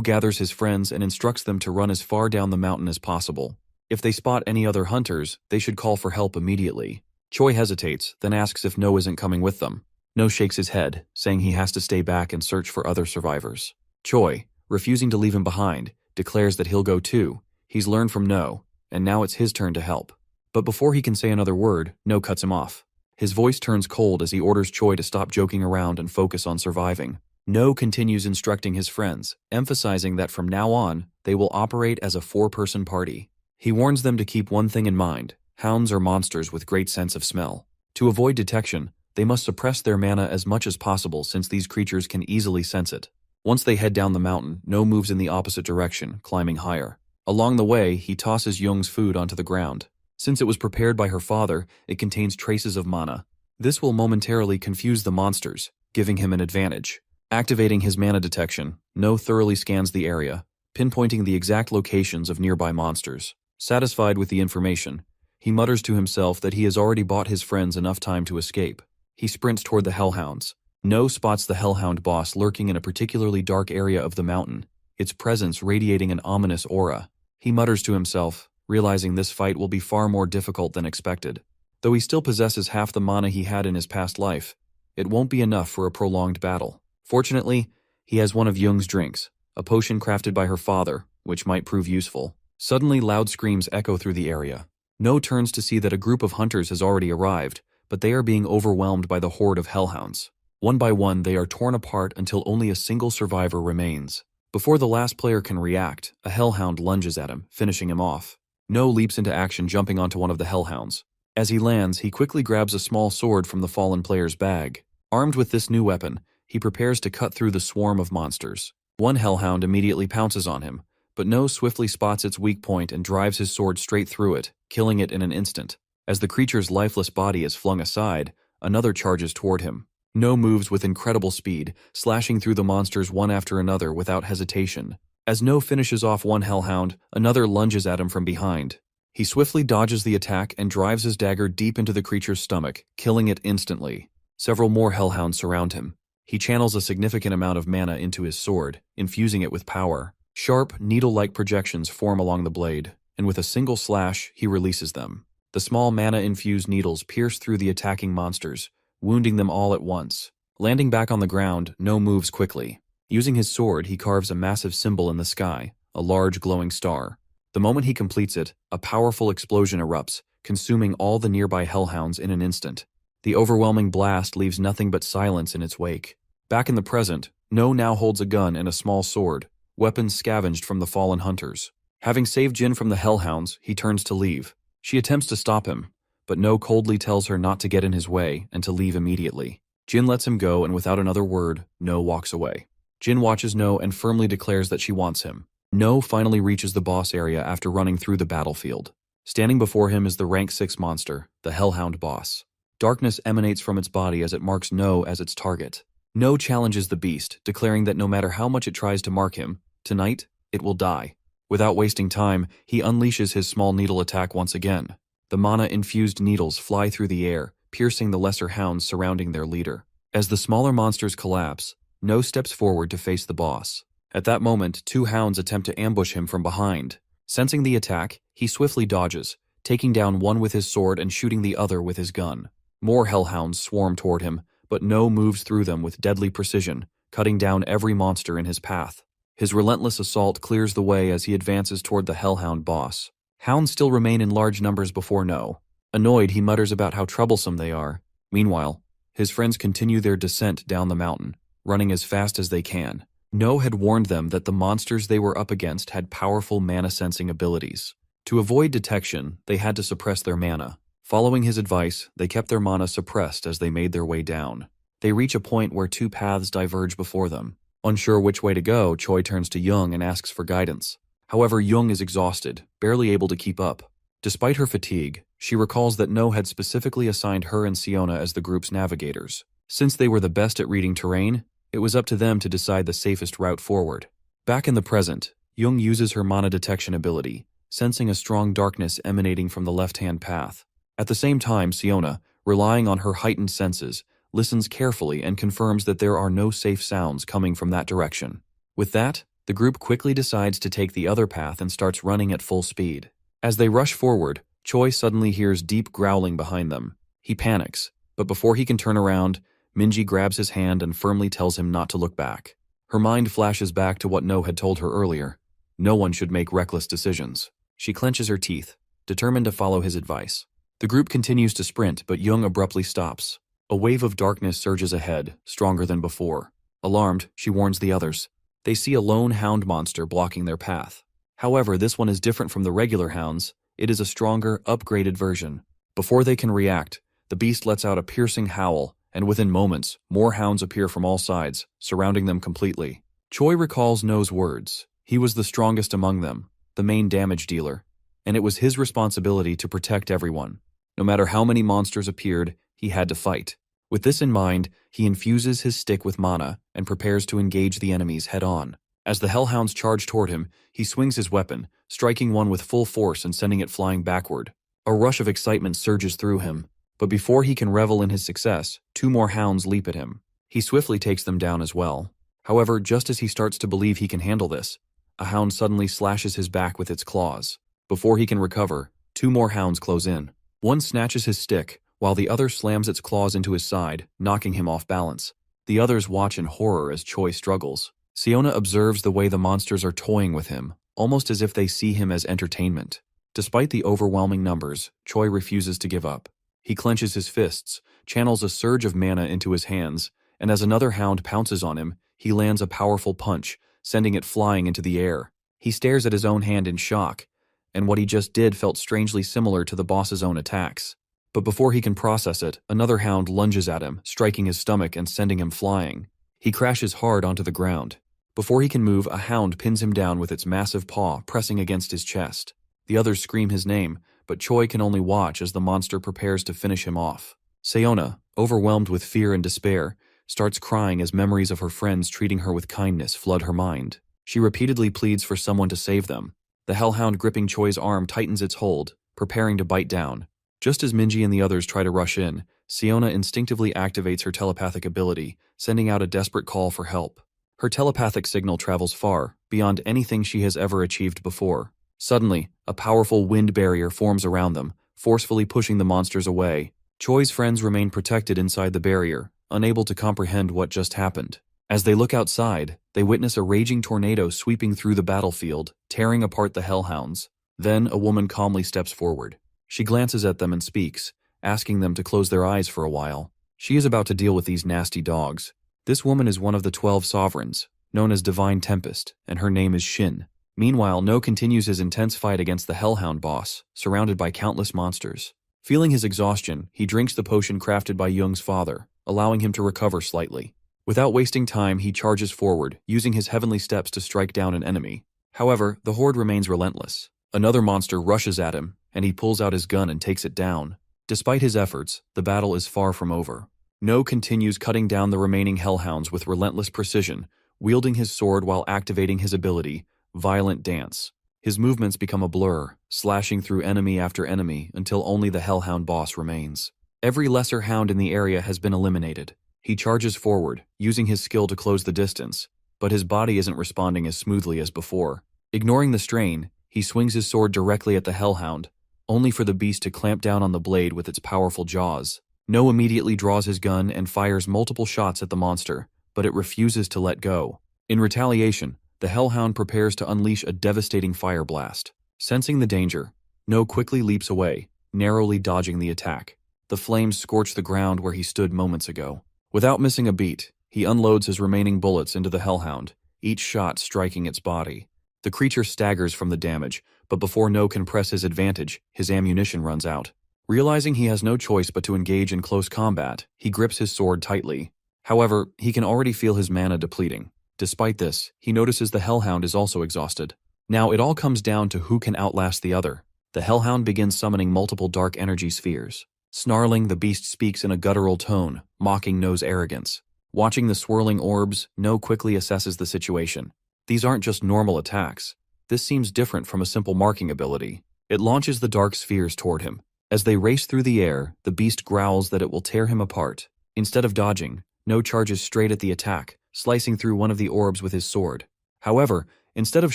gathers his friends and instructs them to run as far down the mountain as possible. If they spot any other hunters, they should call for help immediately. Choi hesitates, then asks if No isn't coming with them. No shakes his head, saying he has to stay back and search for other survivors. Choi, refusing to leave him behind, declares that he'll go too. He's learned from No, and now it's his turn to help. But before he can say another word, No cuts him off. His voice turns cold as he orders Choi to stop joking around and focus on surviving. No continues instructing his friends, emphasizing that from now on, they will operate as a 4-person party. He warns them to keep one thing in mind: hounds are monsters with great sense of smell. To avoid detection, they must suppress their mana as much as possible since these creatures can easily sense it. Once they head down the mountain, No moves in the opposite direction, climbing higher. Along the way, he tosses Young's food onto the ground. Since it was prepared by her father, it contains traces of mana. This will momentarily confuse the monsters, giving him an advantage. Activating his mana detection, No thoroughly scans the area, pinpointing the exact locations of nearby monsters. Satisfied with the information, he mutters to himself that he has already bought his friends enough time to escape. He sprints toward the hellhounds. No spots the hellhound boss lurking in a particularly dark area of the mountain, its presence radiating an ominous aura. He mutters to himself, realizing this fight will be far more difficult than expected. Though he still possesses half the mana he had in his past life, it won't be enough for a prolonged battle. Fortunately, he has one of Young's drinks, a potion crafted by her father, which might prove useful. Suddenly, loud screams echo through the area. No turns to see that a group of hunters has already arrived, but they are being overwhelmed by the horde of hellhounds. One by one, they are torn apart until only a single survivor remains. Before the last player can react, a hellhound lunges at him, finishing him off. No leaps into action, jumping onto one of the hellhounds. As he lands, he quickly grabs a small sword from the fallen player's bag. Armed with this new weapon, he prepares to cut through the swarm of monsters. One hellhound immediately pounces on him, but No swiftly spots its weak point and drives his sword straight through it, killing it in an instant. As the creature's lifeless body is flung aside, another charges toward him. No moves with incredible speed, slashing through the monsters one after another without hesitation. As No finishes off one hellhound, another lunges at him from behind. He swiftly dodges the attack and drives his dagger deep into the creature's stomach, killing it instantly. Several more hellhounds surround him. He channels a significant amount of mana into his sword, infusing it with power. Sharp, needle-like projections form along the blade, and with a single slash, he releases them. The small mana-infused needles pierce through the attacking monsters, wounding them all at once. Landing back on the ground, No moves quickly. Using his sword, he carves a massive symbol in the sky, a large glowing star. The moment he completes it, a powerful explosion erupts, consuming all the nearby hellhounds in an instant. The overwhelming blast leaves nothing but silence in its wake. Back in the present, No now holds a gun and a small sword, weapons scavenged from the fallen hunters. Having saved Jin from the hellhounds, he turns to leave. She attempts to stop him, but No coldly tells her not to get in his way and to leave immediately. Jin lets him go, and without another word, No walks away. Jin watches No and firmly declares that she wants him. No finally reaches the boss area after running through the battlefield. Standing before him is the rank 6 monster, the Hellhound boss. Darkness emanates from its body as it marks No as its target. No challenges the beast, declaring that no matter how much it tries to mark him, tonight, it will die. Without wasting time, he unleashes his small needle attack once again. The mana-infused needles fly through the air, piercing the lesser hounds surrounding their leader. As the smaller monsters collapse, No steps forward to face the boss. At that moment, 2 hounds attempt to ambush him from behind. Sensing the attack, he swiftly dodges, taking down one with his sword and shooting the other with his gun. More hellhounds swarm toward him, but No moves through them with deadly precision, cutting down every monster in his path. His relentless assault clears the way as he advances toward the hellhound boss. Hounds still remain in large numbers before No. Annoyed, he mutters about how troublesome they are. Meanwhile, his friends continue their descent down the mountain, running as fast as they can. No had warned them that the monsters they were up against had powerful mana-sensing abilities. To avoid detection, they had to suppress their mana. Following his advice, they kept their mana suppressed as they made their way down. They reach a point where 2 paths diverge before them. Unsure which way to go, Choi turns to Young and asks for guidance. However, Young is exhausted, barely able to keep up. Despite her fatigue, she recalls that No had specifically assigned her and Siona as the group's navigators. Since they were the best at reading terrain, it was up to them to decide the safest route forward. Back in the present, Young uses her mana detection ability, sensing a strong darkness emanating from the left-hand path. At the same time, Siona, relying on her heightened senses, listens carefully and confirms that there are no safe sounds coming from that direction. With that, the group quickly decides to take the other path and starts running at full speed. As they rush forward, Choi suddenly hears deep growling behind them. He panics, but before he can turn around, Minji grabs his hand and firmly tells him not to look back. Her mind flashes back to what No had told her earlier. No one should make reckless decisions. She clenches her teeth, determined to follow his advice. The group continues to sprint, but Young abruptly stops. A wave of darkness surges ahead, stronger than before. Alarmed, she warns the others. They see a lone hound monster blocking their path. However, this one is different from the regular hounds. It is a stronger, upgraded version. Before they can react, the beast lets out a piercing howl, and within moments, more hounds appear from all sides, surrounding them completely. Choi recalls No's words. He was the strongest among them, the main damage dealer, and it was his responsibility to protect everyone. No matter how many monsters appeared, he had to fight. With this in mind, he infuses his stick with mana and prepares to engage the enemies head-on. As the hellhounds charge toward him, he swings his weapon, striking one with full force and sending it flying backward. A rush of excitement surges through him, but before he can revel in his success, 2 more hounds leap at him. He swiftly takes them down as well. However, just as he starts to believe he can handle this, a hound suddenly slashes his back with its claws. Before he can recover, 2 more hounds close in. One snatches his stick, while the other slams its claws into his side, knocking him off balance. The others watch in horror as Choi struggles. Siona observes the way the monsters are toying with him, almost as if they see him as entertainment. Despite the overwhelming numbers, Choi refuses to give up. He clenches his fists, channels a surge of mana into his hands, and as another hound pounces on him, he lands a powerful punch, sending it flying into the air. He stares at his own hand in shock, and what he just did felt strangely similar to the boss's own attacks. But before he can process it, another hound lunges at him, striking his stomach and sending him flying. He crashes hard onto the ground. Before he can move, a hound pins him down with its massive paw pressing against his chest. The others scream his name, but Choi can only watch as the monster prepares to finish him off. Siona, overwhelmed with fear and despair, starts crying as memories of her friends treating her with kindness flood her mind. She repeatedly pleads for someone to save them. The hellhound gripping Choi's arm tightens its hold, preparing to bite down. Just as Minji and the others try to rush in, Siona instinctively activates her telepathic ability, sending out a desperate call for help. Her telepathic signal travels far, beyond anything she has ever achieved before. Suddenly, a powerful wind barrier forms around them, forcefully pushing the monsters away. Choi's friends remain protected inside the barrier, unable to comprehend what just happened. As they look outside, they witness a raging tornado sweeping through the battlefield, tearing apart the hellhounds. Then a woman calmly steps forward. She glances at them and speaks, asking them to close their eyes for a while. She is about to deal with these nasty dogs. This woman is one of the 12 sovereigns, known as Divine Tempest, and her name is Shin. Meanwhile, No continues his intense fight against the Hellhound boss, surrounded by countless monsters. Feeling his exhaustion, he drinks the potion crafted by Young's father, allowing him to recover slightly. Without wasting time, he charges forward, using his heavenly steps to strike down an enemy. However, the horde remains relentless. Another monster rushes at him, and he pulls out his gun and takes it down. Despite his efforts, the battle is far from over. No continues cutting down the remaining hellhounds with relentless precision, wielding his sword while activating his ability, Violent Dance. His movements become a blur, slashing through enemy after enemy until only the hellhound boss remains. Every lesser hound in the area has been eliminated. He charges forward, using his skill to close the distance, but his body isn't responding as smoothly as before. Ignoring the strain, he swings his sword directly at the hellhound, only for the beast to clamp down on the blade with its powerful jaws. No immediately draws his gun and fires multiple shots at the monster, but it refuses to let go. In retaliation, the hellhound prepares to unleash a devastating fire blast. Sensing the danger, No quickly leaps away, narrowly dodging the attack. The flames scorch the ground where he stood moments ago. Without missing a beat, he unloads his remaining bullets into the hellhound, each shot striking its body. The creature staggers from the damage, but before No can press his advantage, his ammunition runs out. Realizing he has no choice but to engage in close combat, he grips his sword tightly. However, he can already feel his mana depleting. Despite this, he notices the hellhound is also exhausted. Now it all comes down to who can outlast the other. The hellhound begins summoning multiple dark energy spheres. Snarling, the beast speaks in a guttural tone, mocking No's arrogance. Watching the swirling orbs, No quickly assesses the situation. These aren't just normal attacks. This seems different from a simple marking ability. It launches the dark spheres toward him. As they race through the air, the beast growls that it will tear him apart. Instead of dodging, No charges straight at the attack, slicing through one of the orbs with his sword. However, instead of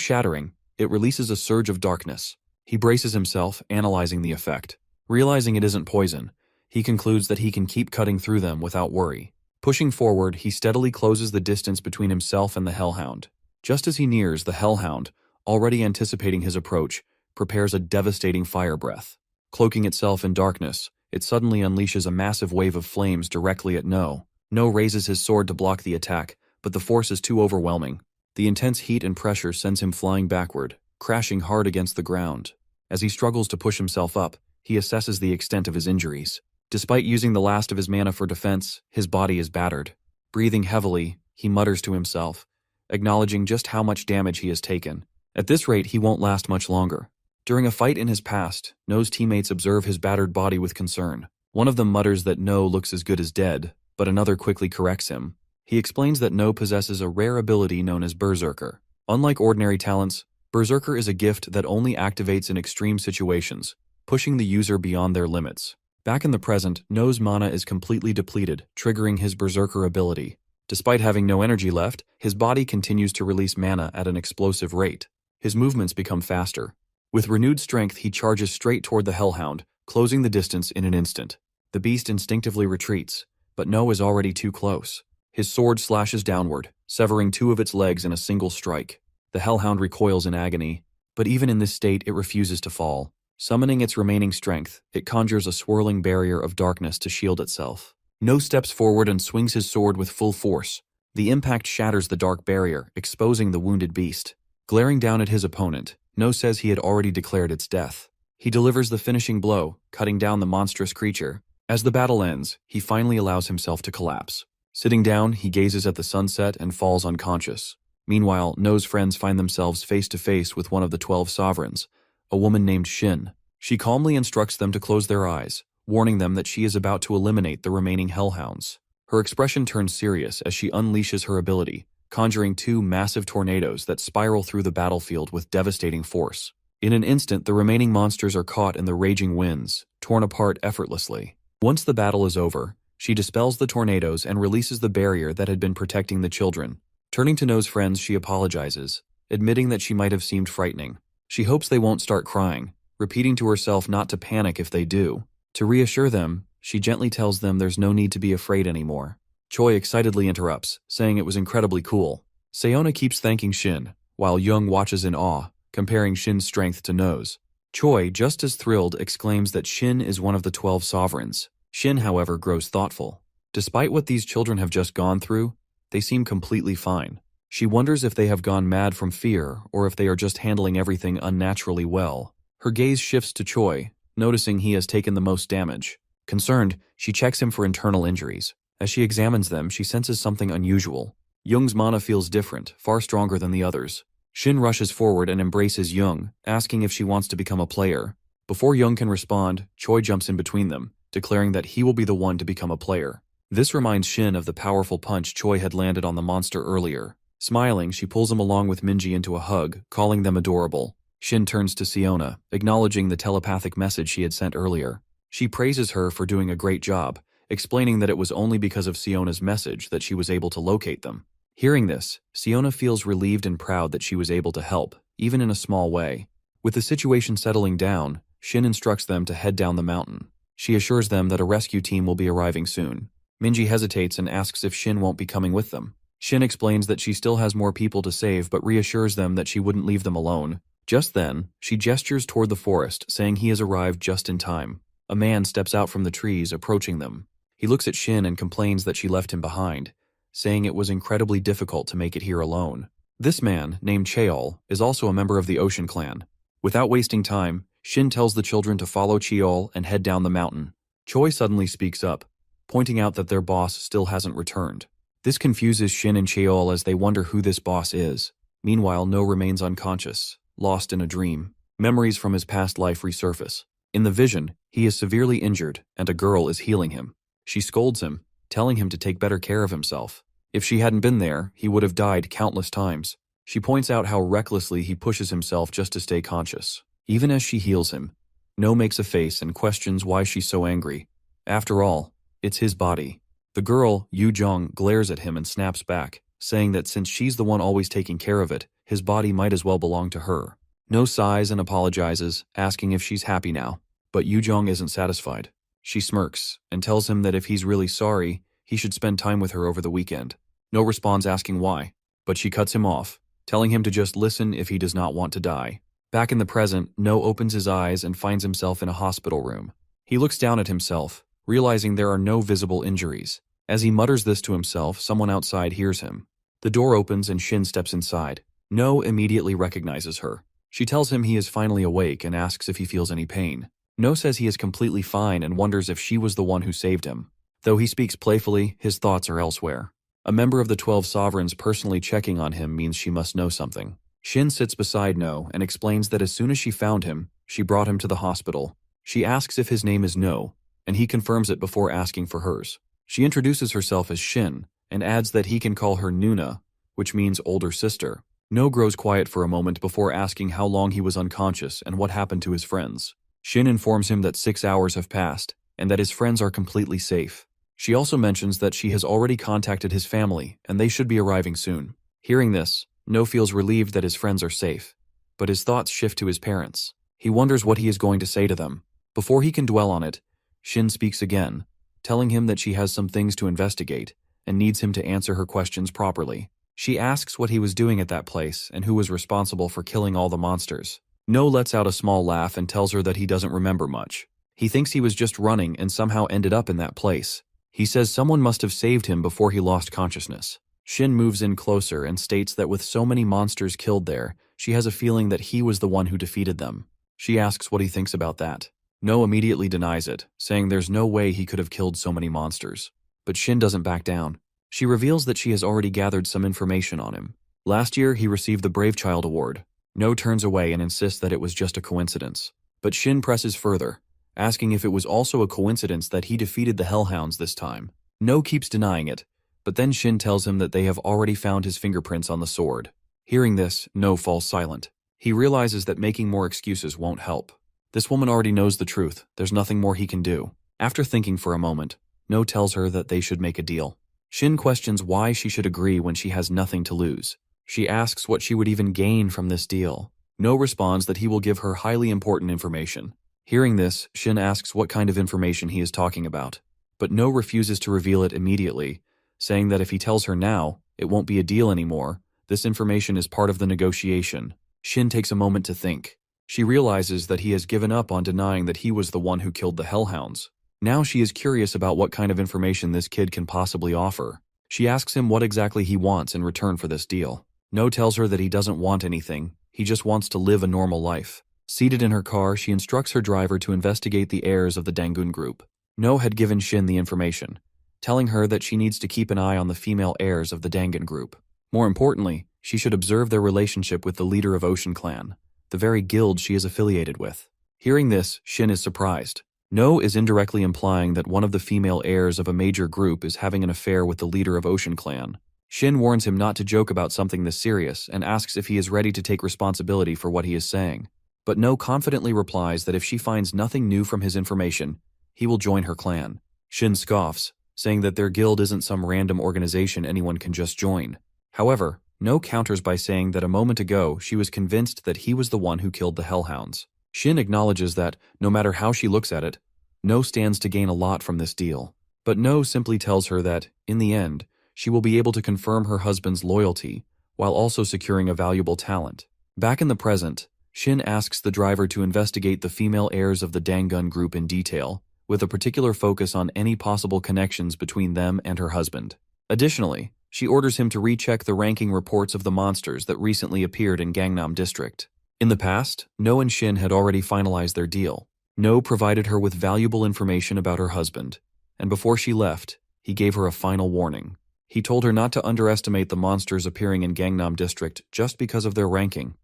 shattering, it releases a surge of darkness. He braces himself, analyzing the effect. Realizing it isn't poison, he concludes that he can keep cutting through them without worry. Pushing forward, he steadily closes the distance between himself and the hellhound. Just as he nears, the hellhound, already anticipating his approach, prepares a devastating fire breath. Cloaking itself in darkness, it suddenly unleashes a massive wave of flames directly at No. No raises his sword to block the attack, but the force is too overwhelming. The intense heat and pressure sends him flying backward, crashing hard against the ground. As he struggles to push himself up, he assesses the extent of his injuries. Despite using the last of his mana for defense, his body is battered. Breathing heavily, he mutters to himself, acknowledging just how much damage he has taken. At this rate, he won't last much longer. During a fight in his past, No's teammates observe his battered body with concern. One of them mutters that No looks as good as dead, but another quickly corrects him. He explains that No possesses a rare ability known as Berserker. Unlike ordinary talents, Berserker is a gift that only activates in extreme situations, pushing the user beyond their limits. Back in the present, No's mana is completely depleted, triggering his Berserker ability. Despite having no energy left, his body continues to release mana at an explosive rate. His movements become faster. With renewed strength, he charges straight toward the hellhound, closing the distance in an instant. The beast instinctively retreats, but No is already too close. His sword slashes downward, severing two of its legs in a single strike. The hellhound recoils in agony, but even in this state it refuses to fall. Summoning its remaining strength, it conjures a swirling barrier of darkness to shield itself. No steps forward and swings his sword with full force. The impact shatters the dark barrier, exposing the wounded beast. Glaring down at his opponent, No says he had already declared its death. He delivers the finishing blow, cutting down the monstrous creature. As the battle ends, he finally allows himself to collapse. Sitting down, he gazes at the sunset and falls unconscious. Meanwhile, No's friends find themselves face to face with one of the 12 sovereigns, a woman named Shin. She calmly instructs them to close their eyes, warning them that she is about to eliminate the remaining hellhounds. Her expression turns serious as she unleashes her ability, conjuring two massive tornadoes that spiral through the battlefield with devastating force. In an instant, the remaining monsters are caught in the raging winds, torn apart effortlessly. Once the battle is over, she dispels the tornadoes and releases the barrier that had been protecting the children. Turning to No's friends, she apologizes, admitting that she might have seemed frightening. She hopes they won't start crying, repeating to herself not to panic if they do. To reassure them, she gently tells them there's no need to be afraid anymore. Choi excitedly interrupts, saying it was incredibly cool. Sayona keeps thanking Shin, while Young watches in awe, comparing Shin's strength to No's. Choi, just as thrilled, exclaims that Shin is one of the 12 sovereigns. Shin, however, grows thoughtful. Despite what these children have just gone through, they seem completely fine. She wonders if they have gone mad from fear or if they are just handling everything unnaturally well. Her gaze shifts to Choi, noticing he has taken the most damage. Concerned, she checks him for internal injuries. As she examines them, she senses something unusual. Young's mana feels different, far stronger than the others. Shin rushes forward and embraces Young, asking if she wants to become a player. Before Young can respond, Choi jumps in between them, declaring that he will be the one to become a player. This reminds Shin of the powerful punch Choi had landed on the monster earlier. Smiling, she pulls him along with Minji into a hug, calling them adorable. Shin turns to Siona, acknowledging the telepathic message she had sent earlier. She praises her for doing a great job, explaining that it was only because of Siona's message that she was able to locate them. Hearing this, Siona feels relieved and proud that she was able to help, even in a small way. With the situation settling down, Shin instructs them to head down the mountain. She assures them that a rescue team will be arriving soon. Minji hesitates and asks if Shin won't be coming with them. Shin explains that she still has more people to save but reassures them that she wouldn't leave them alone. Just then, she gestures toward the forest, saying he has arrived just in time. A man steps out from the trees, approaching them. He looks at Shin and complains that she left him behind, saying it was incredibly difficult to make it here alone. This man, named Cheol, is also a member of the Ocean Clan. Without wasting time, Shin tells the children to follow Cheol and head down the mountain. Choi suddenly speaks up, pointing out that their boss still hasn't returned. This confuses Shin and Cheol as they wonder who this boss is. Meanwhile, No remains unconscious, lost in a dream. Memories from his past life resurface. In the vision, he is severely injured, and a girl is healing him. She scolds him, telling him to take better care of himself. If she hadn't been there, he would have died countless times. She points out how recklessly he pushes himself just to stay conscious. Even as she heals him, No makes a face and questions why she's so angry. After all, it's his body. The girl, Yu Jong, glares at him and snaps back, saying that since she's the one always taking care of it, his body might as well belong to her. No sighs and apologizes, asking if she's happy now. But Yu Jong isn't satisfied. She smirks and tells him that if he's really sorry, he should spend time with her over the weekend. No responds asking why, but she cuts him off, telling him to just listen if he does not want to die. Back in the present, No opens his eyes and finds himself in a hospital room. He looks down at himself, realizing there are no visible injuries. As he mutters this to himself, someone outside hears him. The door opens and Shin steps inside. No immediately recognizes her. She tells him he is finally awake and asks if he feels any pain. No says he is completely fine and wonders if she was the one who saved him. Though he speaks playfully, his thoughts are elsewhere. A member of the 12 sovereigns personally checking on him means she must know something. Shin sits beside No and explains that as soon as she found him, she brought him to the hospital. She asks if his name is No, and he confirms it before asking for hers. She introduces herself as Shin and adds that he can call her Nuna, which means older sister. No grows quiet for a moment before asking how long he was unconscious and what happened to his friends. Shin informs him that 6 hours have passed and that his friends are completely safe. She also mentions that she has already contacted his family and they should be arriving soon. Hearing this, No feels relieved that his friends are safe, but his thoughts shift to his parents. He wonders what he is going to say to them. Before he can dwell on it, Shin speaks again, telling him that she has some things to investigate and needs him to answer her questions properly. She asks what he was doing at that place and who was responsible for killing all the monsters. No lets out a small laugh and tells her that he doesn't remember much. He thinks he was just running and somehow ended up in that place. He says someone must have saved him before he lost consciousness. Shin moves in closer and states that with so many monsters killed there, she has a feeling that he was the one who defeated them. She asks what he thinks about that. No immediately denies it, saying there's no way he could have killed so many monsters. But Shin doesn't back down. She reveals that she has already gathered some information on him. Last year, he received the Brave Child Award. No turns away and insists that it was just a coincidence. But Shin presses further, asking if it was also a coincidence that he defeated the Hellhounds this time. No keeps denying it, but then Shin tells him that they have already found his fingerprints on the sword. Hearing this, No falls silent. He realizes that making more excuses won't help. This woman already knows the truth. There's nothing more he can do. After thinking for a moment, No tells her that they should make a deal. Shin questions why she should agree when she has nothing to lose. She asks what she would even gain from this deal. No responds that he will give her highly important information. Hearing this, Shin asks what kind of information he is talking about. But No refuses to reveal it immediately, saying that if he tells her now, it won't be a deal anymore. This information is part of the negotiation. Shin takes a moment to think. She realizes that he has given up on denying that he was the one who killed the hellhounds. Now she is curious about what kind of information this kid can possibly offer. She asks him what exactly he wants in return for this deal. No tells her that he doesn't want anything, he just wants to live a normal life. Seated in her car, she instructs her driver to investigate the heirs of the Dangun group. No had given Shin the information, telling her that she needs to keep an eye on the female heirs of the Dangun group. More importantly, she should observe their relationship with the leader of Ocean Clan, the very guild she is affiliated with. Hearing this, Shin is surprised. No is indirectly implying that one of the female heirs of a major group is having an affair with the leader of Ocean Clan. Shin warns him not to joke about something this serious and asks if he is ready to take responsibility for what he is saying. But No confidently replies that if she finds nothing new from his information, he will join her clan. Shin scoffs, saying that their guild isn't some random organization anyone can just join. However, No counters by saying that a moment ago she was convinced that he was the one who killed the hellhounds. Shin acknowledges that, no matter how she looks at it, No stands to gain a lot from this deal. But No simply tells her that, in the end, she will be able to confirm her husband's loyalty, while also securing a valuable talent. Back in the present, Shin asks the driver to investigate the female heirs of the Dangun group in detail, with a particular focus on any possible connections between them and her husband. Additionally, she orders him to recheck the ranking reports of the monsters that recently appeared in Gangnam District. In the past, No and Shin had already finalized their deal. No provided her with valuable information about her husband, and before she left, he gave her a final warning. He told her not to underestimate the monsters appearing in Gangnam District just because of their ranking.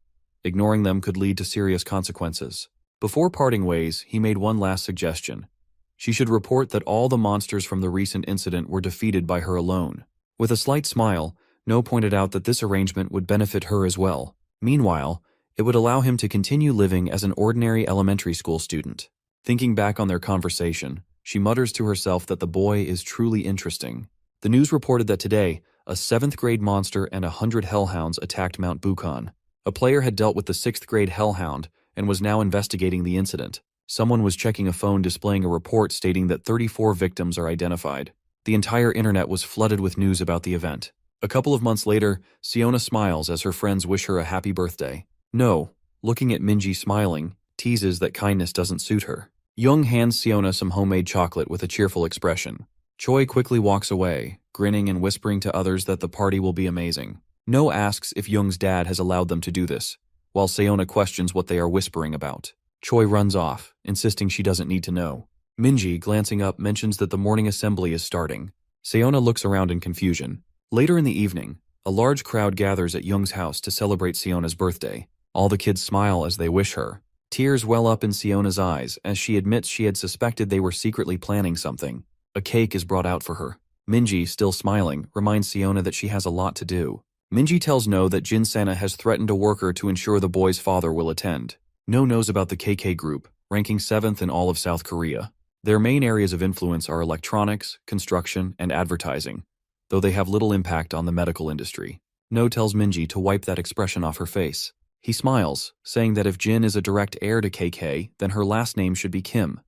Ignoring them could lead to serious consequences. Before parting ways, he made one last suggestion. She should report that all the monsters from the recent incident were defeated by her alone. With a slight smile, No pointed out that this arrangement would benefit her as well. Meanwhile, it would allow him to continue living as an ordinary elementary school student. Thinking back on their conversation, she mutters to herself that the boy is truly interesting. The news reported that today, a 7th grade monster and 100 hellhounds attacked Mount Bukan. A player had dealt with the 6th grade hellhound and was now investigating the incident. Someone was checking a phone displaying a report stating that 34 victims are identified. The entire internet was flooded with news about the event. A couple of months later, Siona smiles as her friends wish her a happy birthday. No, looking at Minji smiling, teases that kindness doesn't suit her. Young hands Siona some homemade chocolate with a cheerful expression. Choi quickly walks away, grinning and whispering to others that the party will be amazing. No asks if Young's dad has allowed them to do this, while Siona questions what they are whispering about. Choi runs off, insisting she doesn't need to know. Minji, glancing up, mentions that the morning assembly is starting. Siona looks around in confusion. Later in the evening, a large crowd gathers at Young's house to celebrate Siona's birthday. All the kids smile as they wish her. Tears well up in Siona's eyes as she admits she had suspected they were secretly planning something. A cake is brought out for her. Minji, still smiling, reminds Siona that she has a lot to do. Minji tells No that Jin Sana has threatened a worker to ensure the boy's father will attend. No knows about the KK group, ranking 7th in all of South Korea. Their main areas of influence are electronics, construction, and advertising, though they have little impact on the medical industry. No tells Minji to wipe that expression off her face. He smiles, saying that if Jin is a direct heir to KK, then her last name should be Kim.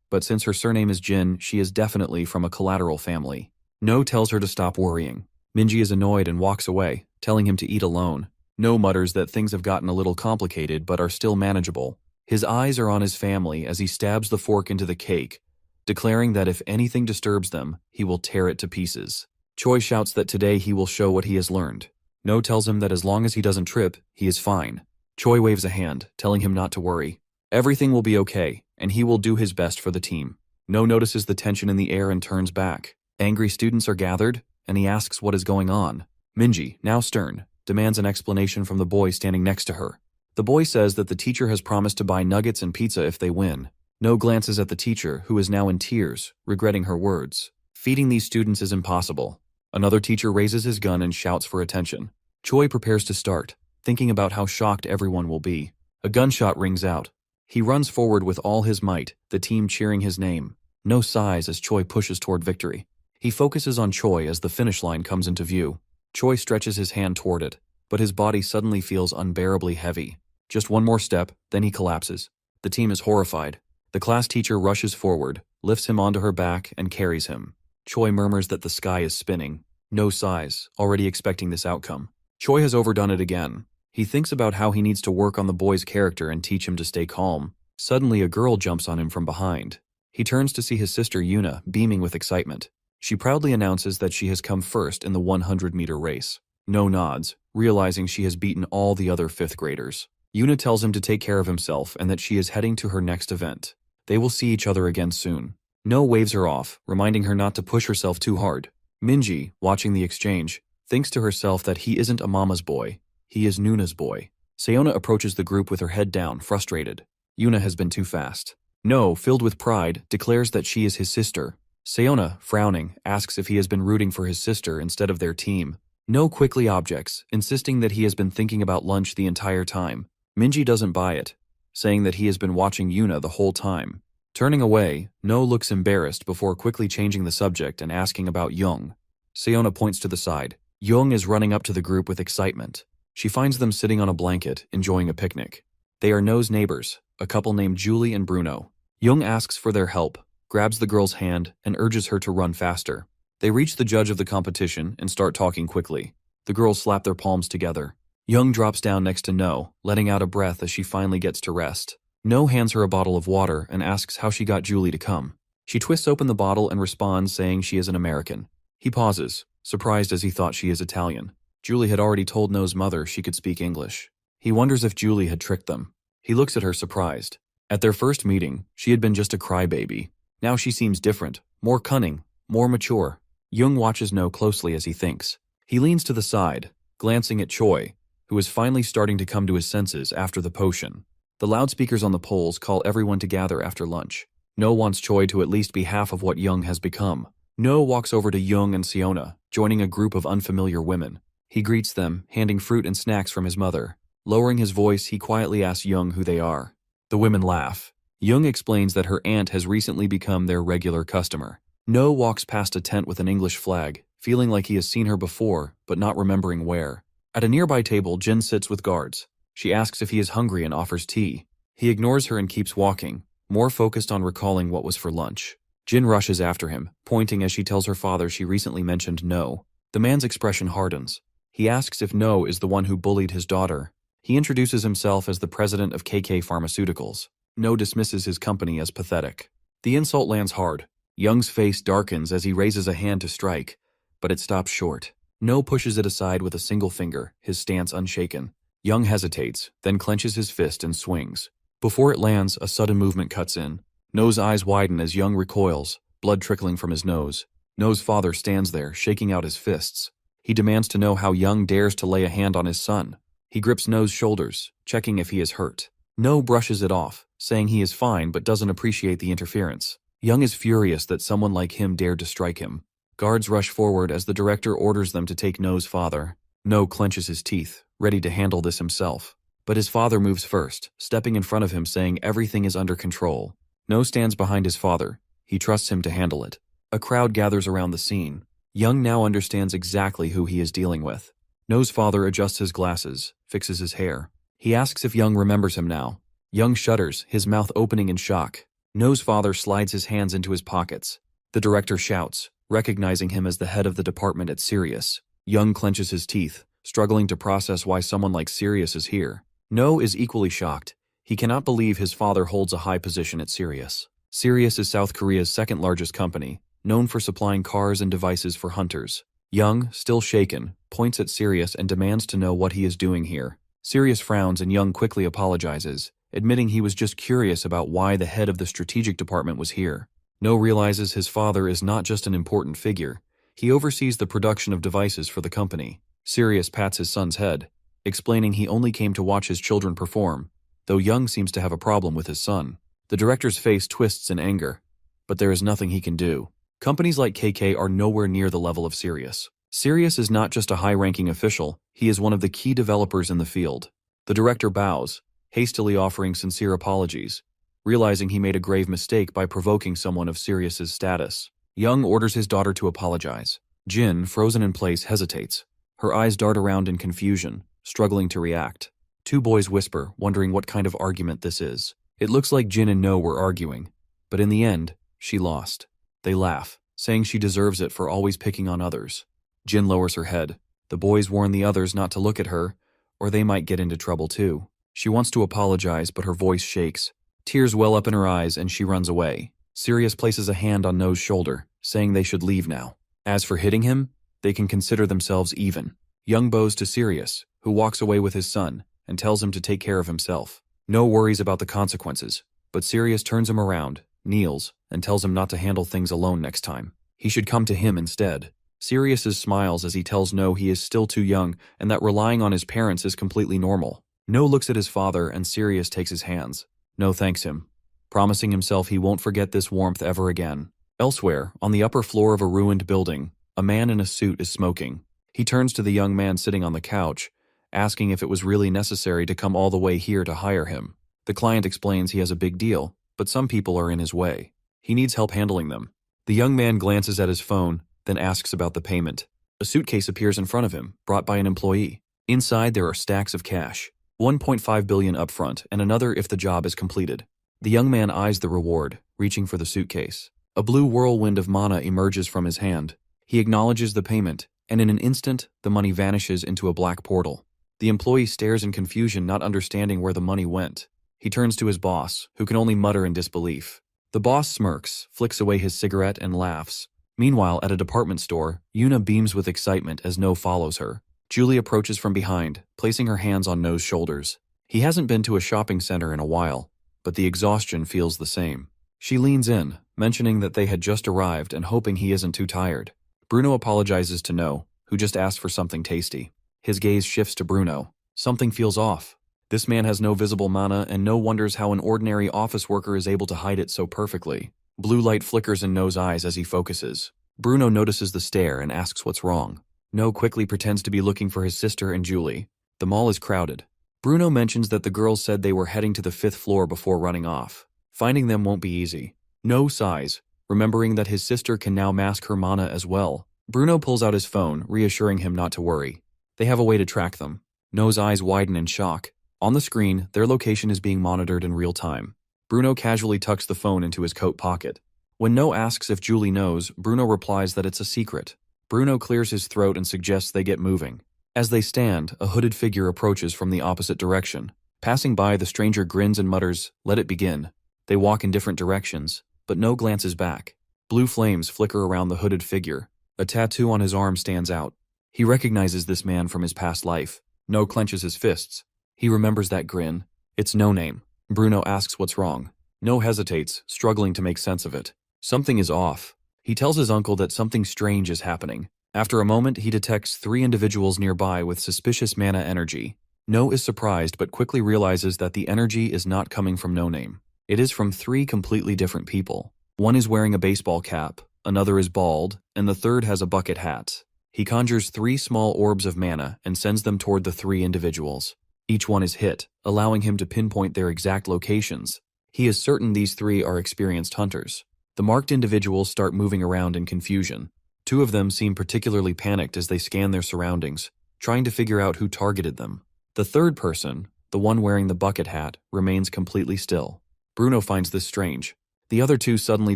But since her surname is Jin, she is definitely from a collateral family. No tells her to stop worrying. Minji is annoyed and walks away, telling him to eat alone. No mutters that things have gotten a little complicated but are still manageable. His eyes are on his family as he stabs the fork into the cake, declaring that if anything disturbs them, he will tear it to pieces. Choi shouts that today he will show what he has learned. No tells him that as long as he doesn't trip, he is fine. Choi waves a hand, telling him not to worry. Everything will be okay, and he will do his best for the team. No notices the tension in the air and turns back. Angry students are gathered, and he asks what is going on. Minji, now stern, demands an explanation from the boy standing next to her. The boy says that the teacher has promised to buy nuggets and pizza if they win. No glances at the teacher, who is now in tears, regretting her words. Feeding these students is impossible. Another teacher raises his gun and shouts for attention. Choi prepares to start, thinking about how shocked everyone will be. A gunshot rings out. He runs forward with all his might, the team cheering his name. No sighs as Choi pushes toward victory. He focuses on Choi as the finish line comes into view. Choi stretches his hand toward it, but his body suddenly feels unbearably heavy. Just one more step, then he collapses. The team is horrified. The class teacher rushes forward, lifts him onto her back, and carries him. Choi murmurs that the sky is spinning. No sighs, already expecting this outcome. Choi has overdone it again. He thinks about how he needs to work on the boy's character and teach him to stay calm. Suddenly, a girl jumps on him from behind. He turns to see his sister Yuna, beaming with excitement. She proudly announces that she has come first in the 100-meter race. No nods, realizing she has beaten all the other 5th graders. Yuna tells him to take care of himself and that she is heading to her next event. They will see each other again soon. No waves her off, reminding her not to push herself too hard. Minji, watching the exchange, thinks to herself that he isn't a mama's boy, he is Nuna's boy. Sayona approaches the group with her head down, frustrated. Yuna has been too fast. No, filled with pride, declares that she is his sister. Sayona, frowning, asks if he has been rooting for his sister instead of their team. No quickly objects, insisting that he has been thinking about lunch the entire time. Minji doesn't buy it, saying that he has been watching Yuna the whole time. Turning away, No looks embarrassed before quickly changing the subject and asking about Young. Sayona points to the side. Young is running up to the group with excitement. She finds them sitting on a blanket, enjoying a picnic. They are No's neighbors, a couple named Julie and Bruno. Young asks for their help, grabs the girl's hand, and urges her to run faster. They reach the judge of the competition and start talking quickly. The girls slap their palms together. Young drops down next to No, letting out a breath as she finally gets to rest. No hands her a bottle of water and asks how she got Julie to come. She twists open the bottle and responds saying she is an American. He pauses, surprised as he thought she is Italian. Julie had already told No's mother she could speak English. He wonders if Julie had tricked them. He looks at her surprised. At their first meeting, she had been just a crybaby. Now she seems different, more cunning, more mature. Young watches No closely as he thinks. He leans to the side, glancing at Choi, who is finally starting to come to his senses after the potion. The loudspeakers on the poles call everyone to gather after lunch. No wants Choi to at least be half of what Young has become. No walks over to Young and Siona, joining a group of unfamiliar women. He greets them, handing fruit and snacks from his mother. Lowering his voice, he quietly asks Young who they are. The women laugh. Young explains that her aunt has recently become their regular customer. No walks past a tent with an English flag, feeling like he has seen her before, but not remembering where. At a nearby table, Jin sits with guards. She asks if he is hungry and offers tea. He ignores her and keeps walking, more focused on recalling what was for lunch. Jin rushes after him, pointing as she tells her father she recently mentioned No. The man's expression hardens. He asks if No is the one who bullied his daughter. He introduces himself as the president of KK Pharmaceuticals. No dismisses his company as pathetic. The insult lands hard. Young's face darkens as he raises a hand to strike, but it stops short. No pushes it aside with a single finger, his stance unshaken. Young hesitates, then clenches his fist and swings. Before it lands, a sudden movement cuts in. No's eyes widen as Young recoils, blood trickling from his nose. No's father stands there, shaking out his fists. He demands to know how Young dares to lay a hand on his son. He grips No's shoulders, checking if he is hurt. No brushes it off, saying he is fine but doesn't appreciate the interference. Young is furious that someone like him dared to strike him. Guards rush forward as the director orders them to take No's father. No clenches his teeth, ready to handle this himself. But his father moves first, stepping in front of him saying everything is under control. No stands behind his father. He trusts him to handle it. A crowd gathers around the scene. Young now understands exactly who he is dealing with. No's father adjusts his glasses, fixes his hair. He asks if Young remembers him now. Young shudders, his mouth opening in shock. No's father slides his hands into his pockets. The director shouts, recognizing him as the head of the department at Sirius. Young clenches his teeth, struggling to process why someone like Sirius is here. No is equally shocked. He cannot believe his father holds a high position at Sirius. Sirius is South Korea's second largest company, known for supplying cars and devices for hunters. Young, still shaken, points at Sirius and demands to know what he is doing here. Sirius frowns and Young quickly apologizes, admitting he was just curious about why the head of the strategic department was here. No realizes his father is not just an important figure. He oversees the production of devices for the company. Sirius pats his son's head, explaining he only came to watch his children perform, though Young seems to have a problem with his son. The director's face twists in anger, but there is nothing he can do. Companies like KK are nowhere near the level of Sirius. Sirius is not just a high-ranking official, he is one of the key developers in the field. The director bows, hastily offering sincere apologies, realizing he made a grave mistake by provoking someone of Sirius's status. Young orders his daughter to apologize. Jin, frozen in place, hesitates. Her eyes dart around in confusion, struggling to react. Two boys whisper, wondering what kind of argument this is. It looks like Jin and No were arguing, but in the end, she lost. They laugh, saying she deserves it for always picking on others. Jin lowers her head. The boys warn the others not to look at her, or they might get into trouble too. She wants to apologize, but her voice shakes. Tears well up in her eyes and she runs away. Sirius places a hand on No's shoulder, saying they should leave now. As for hitting him, they can consider themselves even. Young bows to Sirius, who walks away with his son and tells him to take care of himself. No worries about the consequences, but Sirius turns him around, kneels, and tells him not to handle things alone next time. He should come to him instead. Sirius smiles as he tells No he is still too young and that relying on his parents is completely normal. No looks at his father and Sirius takes his hands. No thanks him, promising himself he won't forget this warmth ever again. Elsewhere, on the upper floor of a ruined building, a man in a suit is smoking. He turns to the young man sitting on the couch, asking if it was really necessary to come all the way here to hire him. The client explains he has a big deal, but some people are in his way. He needs help handling them. The young man glances at his phone, then asks about the payment. A suitcase appears in front of him, brought by an employee. Inside there are stacks of cash, 1.5 billion upfront and another if the job is completed. The young man eyes the reward, reaching for the suitcase. A blue whirlwind of mana emerges from his hand. He acknowledges the payment, and in an instant, the money vanishes into a black portal. The employee stares in confusion, not understanding where the money went. He turns to his boss, who can only mutter in disbelief. The boss smirks, flicks away his cigarette, and laughs. Meanwhile, at a department store, Yuna beams with excitement as No follows her. Julie approaches from behind, placing her hands on No's shoulders. He hasn't been to a shopping center in a while, but the exhaustion feels the same. She leans in, mentioning that they had just arrived and hoping he isn't too tired. Bruno apologizes to No, who just asked for something tasty. His gaze shifts to Bruno. Something feels off. This man has no visible mana, and No wonders how an ordinary office worker is able to hide it so perfectly. Blue light flickers in No's eyes as he focuses. Bruno notices the stare and asks what's wrong. No quickly pretends to be looking for his sister and Julie. The mall is crowded. Bruno mentions that the girls said they were heading to the 5th floor before running off. Finding them won't be easy. No sighs, remembering that his sister can now mask her mana as well. Bruno pulls out his phone, reassuring him not to worry. They have a way to track them. No's eyes widen in shock. On the screen, their location is being monitored in real time. Bruno casually tucks the phone into his coat pocket. When No asks if Julie knows, Bruno replies that it's a secret. Bruno clears his throat and suggests they get moving. As they stand, a hooded figure approaches from the opposite direction. Passing by, the stranger grins and mutters, "Let it begin." They walk in different directions, but No glances back. Blue flames flicker around the hooded figure. A tattoo on his arm stands out. He recognizes this man from his past life. No clenches his fists. He remembers that grin. It's No Name. Bruno asks what's wrong. No hesitates, struggling to make sense of it. Something is off. He tells his uncle that something strange is happening. After a moment, he detects 3 individuals nearby with suspicious mana energy. No is surprised but quickly realizes that the energy is not coming from No Name. It is from 3 completely different people. One is wearing a baseball cap, another is bald, and the third has a bucket hat. He conjures 3 small orbs of mana and sends them toward the 3 individuals. Each one is hit, allowing him to pinpoint their exact locations. He is certain these 3 are experienced hunters. The marked individuals start moving around in confusion. 2 of them seem particularly panicked as they scan their surroundings, trying to figure out who targeted them. The third person, the one wearing the bucket hat, remains completely still. Bruno finds this strange. The other 2 suddenly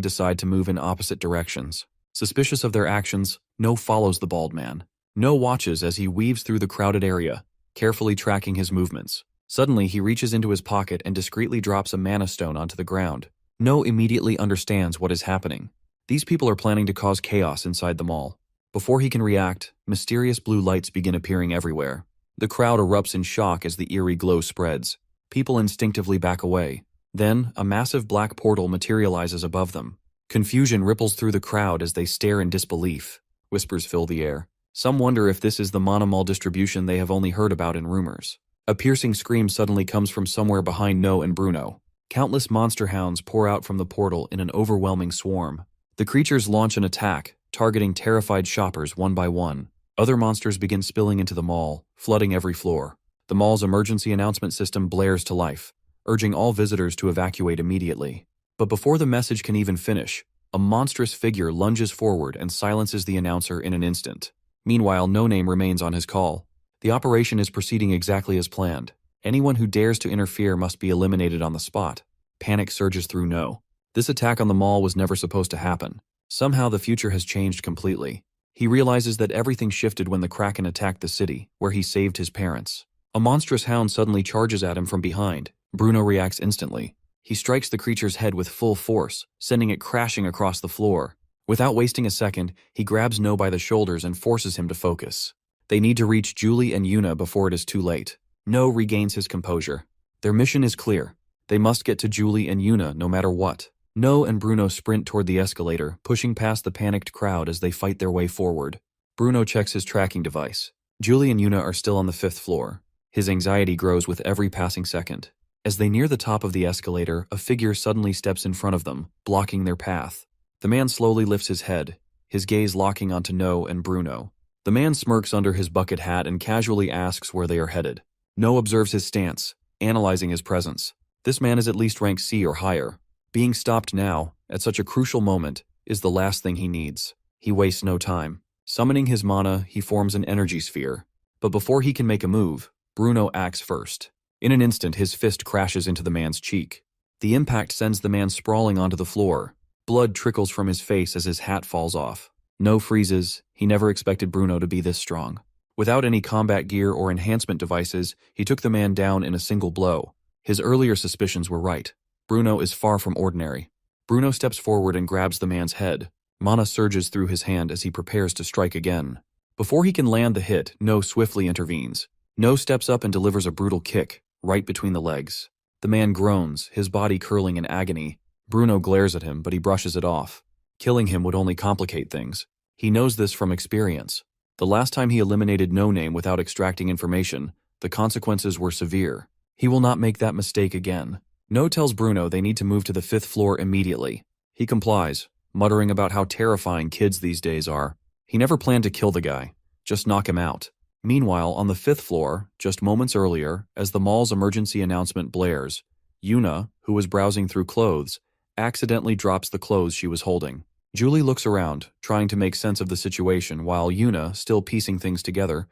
decide to move in opposite directions. Suspicious of their actions, No follows the bald man. No watches as he weaves through the crowded area, carefully tracking his movements. Suddenly, he reaches into his pocket and discreetly drops a mana stone onto the ground. No immediately understands what is happening. These people are planning to cause chaos inside the mall. Before he can react, mysterious blue lights begin appearing everywhere. The crowd erupts in shock as the eerie glow spreads. People instinctively back away. Then, a massive black portal materializes above them. Confusion ripples through the crowd as they stare in disbelief. Whispers fill the air. Some wonder if this is the Mana Mall distribution they have only heard about in rumors. A piercing scream suddenly comes from somewhere behind No and Bruno. Countless monster hounds pour out from the portal in an overwhelming swarm. The creatures launch an attack, targeting terrified shoppers one by one. Other monsters begin spilling into the mall, flooding every floor. The mall's emergency announcement system blares to life, urging all visitors to evacuate immediately. But before the message can even finish, a monstrous figure lunges forward and silences the announcer in an instant. Meanwhile, No Name remains on his call. The operation is proceeding exactly as planned. Anyone who dares to interfere must be eliminated on the spot. Panic surges through No. This attack on the mall was never supposed to happen. Somehow the future has changed completely. He realizes that everything shifted when the Kraken attacked the city, where he saved his parents. A monstrous hound suddenly charges at him from behind. Bruno reacts instantly. He strikes the creature's head with full force, sending it crashing across the floor. Without wasting a second, he grabs No by the shoulders and forces him to focus. They need to reach Julie and Yuna before it is too late. No regains his composure. Their mission is clear. They must get to Julie and Yuna no matter what. No and Bruno sprint toward the escalator, pushing past the panicked crowd as they fight their way forward. Bruno checks his tracking device. Julie and Yuna are still on the 5th floor. His anxiety grows with every passing second. As they near the top of the escalator, a figure suddenly steps in front of them, blocking their path. The man slowly lifts his head, his gaze locking onto No and Bruno. The man smirks under his bucket hat and casually asks where they are headed. No observes his stance, analyzing his presence. This man is at least rank C or higher. Being stopped now, at such a crucial moment, is the last thing he needs. He wastes no time. Summoning his mana, he forms an energy sphere. But before he can make a move, Bruno acts first. In an instant, his fist crashes into the man's cheek. The impact sends the man sprawling onto the floor. Blood trickles from his face as his hat falls off. No freezes. He never expected Bruno to be this strong. Without any combat gear or enhancement devices, he took the man down in a single blow. His earlier suspicions were right. Bruno is far from ordinary. Bruno steps forward and grabs the man's head. Mana surges through his hand as he prepares to strike again. Before he can land the hit, No swiftly intervenes. No steps up and delivers a brutal kick, right between the legs. The man groans, his body curling in agony. Bruno glares at him, but he brushes it off. Killing him would only complicate things. He knows this from experience. The last time he eliminated No Name without extracting information, the consequences were severe. He will not make that mistake again. No tells Bruno they need to move to the 5th floor immediately. He complies, muttering about how terrifying kids these days are. He never planned to kill the guy, just knock him out. Meanwhile, on the 5th floor, just moments earlier, as the mall's emergency announcement blares, Yuna, who was browsing through clothes, accidentally drops the clothes she was holding. Julie looks around, trying to make sense of the situation, while Yuna, still piecing things together,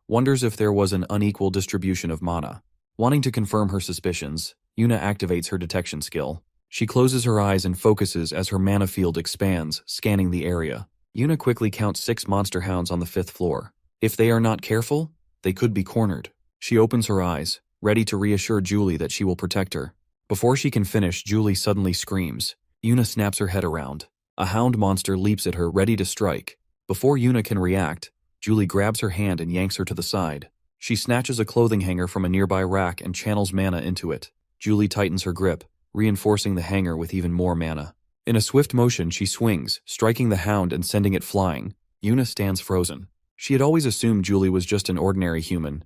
wonders if there was an unequal distribution of mana. Wanting to confirm her suspicions, Yuna activates her detection skill. She closes her eyes and focuses as her mana field expands, scanning the area. Yuna quickly counts 6 monster hounds on the 5th floor. If they are not careful, they could be cornered. She opens her eyes, ready to reassure Julie that she will protect her. Before she can finish, Julie suddenly screams. Yuna snaps her head around. A hound monster leaps at her, ready to strike. Before Yuna can react, Julie grabs her hand and yanks her to the side. She snatches a clothing hanger from a nearby rack and channels mana into it. Julie tightens her grip, reinforcing the hanger with even more mana. In a swift motion, she swings, striking the hound and sending it flying. Yuna stands frozen. She had always assumed Julie was just an ordinary human,